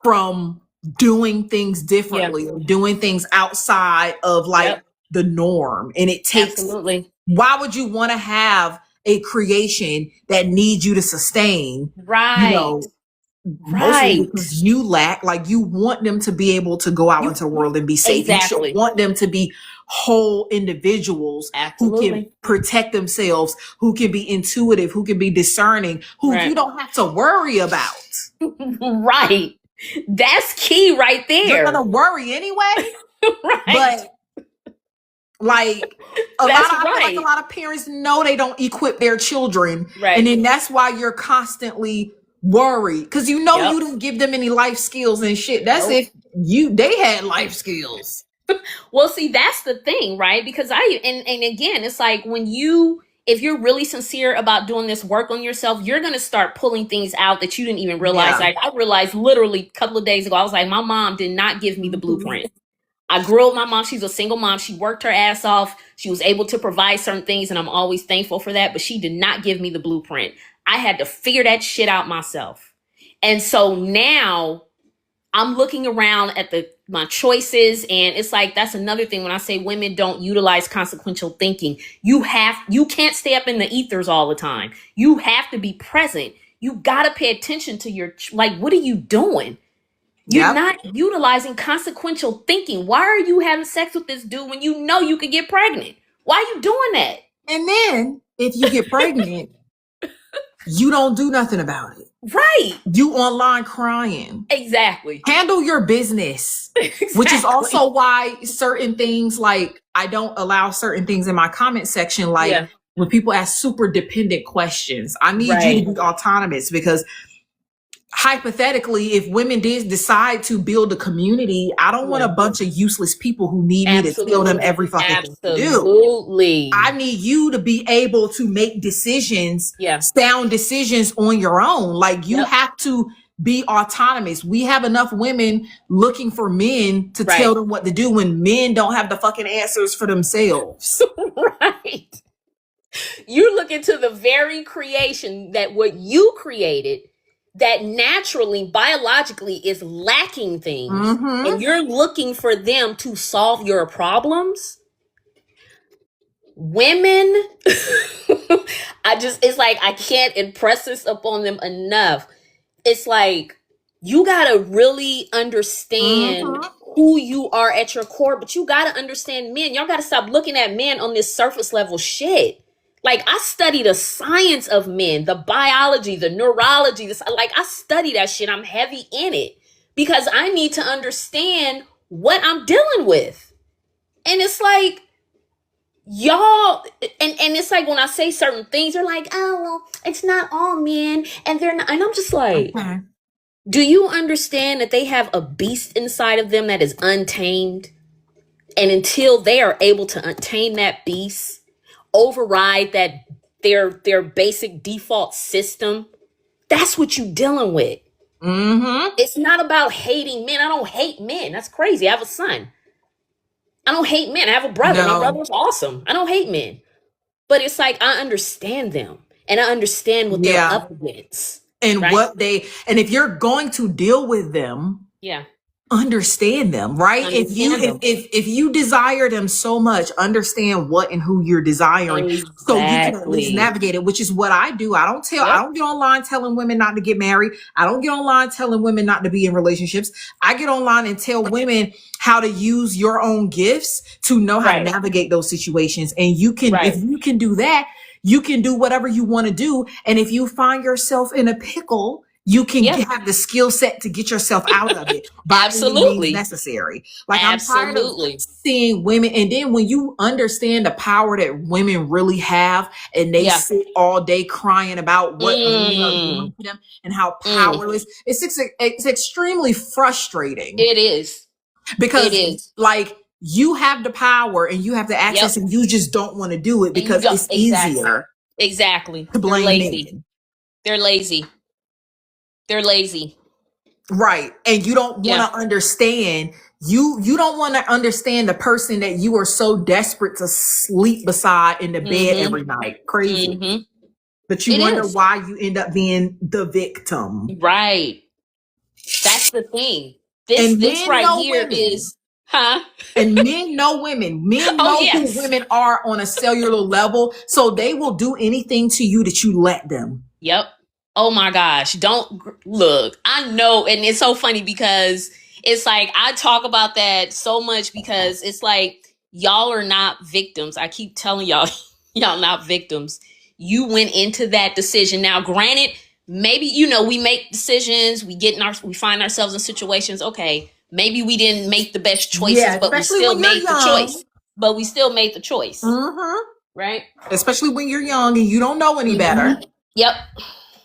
from doing things differently or doing things outside of like the norm. And it takes, why would you want to have a creation that needs you to sustain? Mostly because you lack, like you want them to be able to go out into the world and be safe. You should want them to be whole individuals who can protect themselves, who can be intuitive, who can be discerning, who you don't have to worry about. Right. That's key right there. You're gonna worry anyway. But like I feel like a lot of parents know they don't equip their children. And then that's why you're constantly worried. Because you didn't give them any life skills and shit. That's if they had life skills. Well, see, that's the thing, right? Because and again, it's like if you're really sincere about doing this work on yourself, you're going to start pulling things out that you didn't even realize. Like I realized literally a couple of days ago, I was like, my mom did not give me the blueprint. I grew up with my mom. She's a single mom. She worked her ass off. She was able to provide certain things, and I'm always thankful for that. But she did not give me the blueprint. I had to figure that shit out myself. And so now I'm looking around at my choices, and it's like, that's another thing when I say women don't utilize consequential thinking. You can't stay up in the ethers all the time. You have to be present. You got to pay attention to what are you doing? You're not utilizing consequential thinking. Why are you having sex with this dude when you know you could get pregnant? Why are you doing that? And then if you get pregnant, you don't do nothing about it. Right. You online crying. Exactly. Handle your business. Which is also why certain things, like I don't allow certain things in my comment section, like when people ask super dependent questions. I need you to be autonomous because hypothetically, if women did decide to build a community, I don't want a bunch of useless people who need me to tell them Absolutely. every fucking thing to do. Absolutely. I need you to be able to make decisions, Yeah. sound decisions on your own. Like you Yep. have to be autonomous. We have enough women looking for men to Right. tell them what to do when men don't have the fucking answers for themselves. Right. You look into the very creation that what you created that naturally, biologically is lacking things, Mhm. and you're looking for them to solve your problems. Women, it's like I can't impress this upon them enough. It's like you gotta really understand Mhm. who you are at your core, but you gotta understand men. Y'all gotta stop looking at men on this surface level shit. Like I study the science of men, the biology, the neurology. Like I study that shit. I'm heavy in it because I need to understand what I'm dealing with. And it's like y'all, and it's like when I say certain things, they're like, "Oh, well, it's not all men," and they're not. And I'm just like, Okay. do you understand that they have a beast inside of them that is untamed? And until they are able to untain that beast, override that their basic default system, that's what you dealing with. Mhm. It's not about hating men. I don't hate men. That's crazy. I have a son. I don't hate men. I have a brother. My No. brother's awesome. I don't hate men. But it's like I understand them and I understand what they're Yeah. up against. And Right? and if you're going to deal with them, Yeah. understand them, right? Understand them. If you desire them so much, understand what and who you're desiring, so you can at least Exactly. navigate it, which is what I do. I don't get online telling women not to get married. I don't get online telling women not to be in relationships. I get online and tell women how to use your own gifts to know how to Right. navigate those situations. And you can, Right. if you can do that, you can do whatever you want to do. And if you find yourself in a pickle, you can Yeah. have the skill set to get yourself out of it by any means Absolutely. necessary. Like I'm tired of Absolutely. seeing women, and then when you understand the power that women really have, and they Yeah. sit all day crying about what men are Mm. doing to them and how Mm. powerless, it's extremely frustrating It is. It because is. like you have the power and you have the Yep. access, and you just don't want to do it And you because don't it's easier exactly. to They're blame lazy. men. They're lazy. They're lazy. Right. And you don't want Yeah. to understand, you don't want to understand the person that you are so desperate to sleep beside in the bed Mhm. every night. Crazy. Mhm. But you It wonder is. why you end up being the victim. Right. That's the thing. This And men right know here women. is And men know women. Men Oh know who yes. women are on a cellular level. So they will do anything to you that you let them. Yep. Oh my gosh. Don't look. I know. And it's so funny because it's like I talk about that so much because it's like y'all are not victims. I keep telling y'all, y'all not victims. You went into that decision. Now, granted, maybe, we make decisions, we find ourselves in situations. Okay. Maybe we didn't make the best choices, Yeah, but we especially still when you're made the young. choice. But we still made the choice. Mm-hmm. Right? Especially when you're young and you don't know any better. Yep.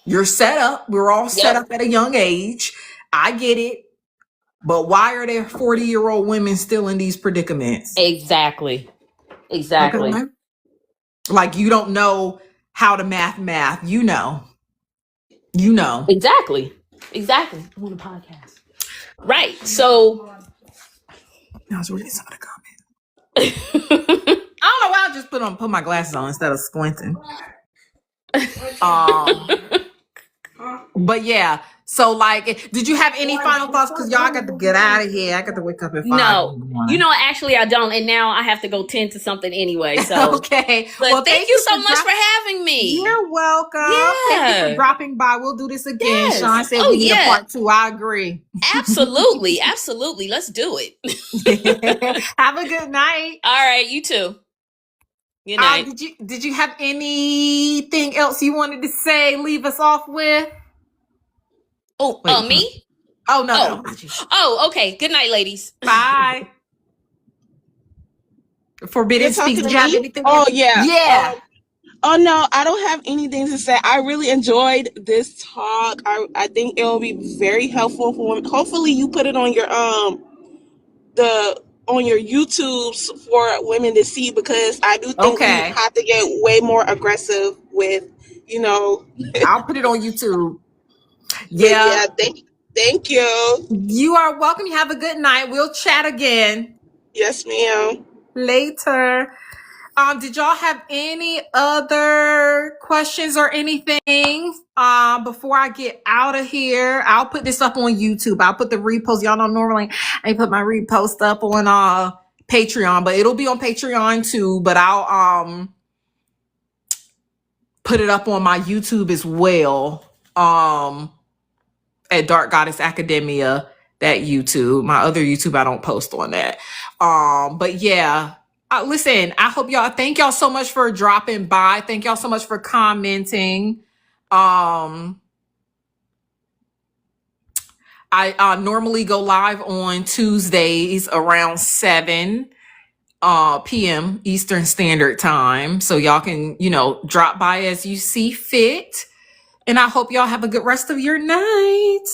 You're set up. We're all set Yep. up at a young age. I get it. But why are there 40-year-old women still in these predicaments? Exactly. Exactly. Okay. Like you don't know how to math. You know. Exactly. I'm on a podcast. Right. So I was reading some of the comments. I don't know why I just put my glasses on instead of squinting. But yeah. So like, did you have any final thoughts? Because y'all got to get out of here. I got to wake up at 5 no, in the morning. actually I don't, and now I have to go tend to something anyway. So Okay. but Well, thank you so much for having me. You're welcome. Yeah. Thank you for dropping by. We'll do this again. Yes. Sean said Oh, we need yeah. a part 2. I agree. Absolutely. Let's do it. Have a good night. All right, you too. Good night. Did you have anything else you wanted to say? Leave us off with? Oh, me? Oh no. Oh, okay. Good night, ladies. Bye. Forbidden You're talking speech. to Did you have me? anything? Oh yeah. Yeah. Oh no, I don't have anything to say. I really enjoyed this talk. I think it will be very helpful for women. Hopefully you put it on your the on your YouTubes for women to see, because I do think we Okay. have to get way more aggressive with, you know, I'll put it on YouTube. but Yeah. yeah, thank you. You are welcome. You have a good night. We'll chat again Yes, ma'am. later. Did y'all have any other questions or anything? Before I get out of here, I'll put this up on YouTube. I'll put the repost. Y'all know normally I put my repost up on Patreon, but it'll be on Patreon too. But I'll put it up on my YouTube as well. At Dark Goddess Academia, that YouTube. My other YouTube, I don't post on that. But yeah. Listen, I hope y'all, thank y'all so much for dropping by. Thank y'all so much for commenting. I normally go live on Tuesdays around 7 p.m. Eastern Standard Time. So y'all can, drop by as you see fit. And I hope y'all have a good rest of your night.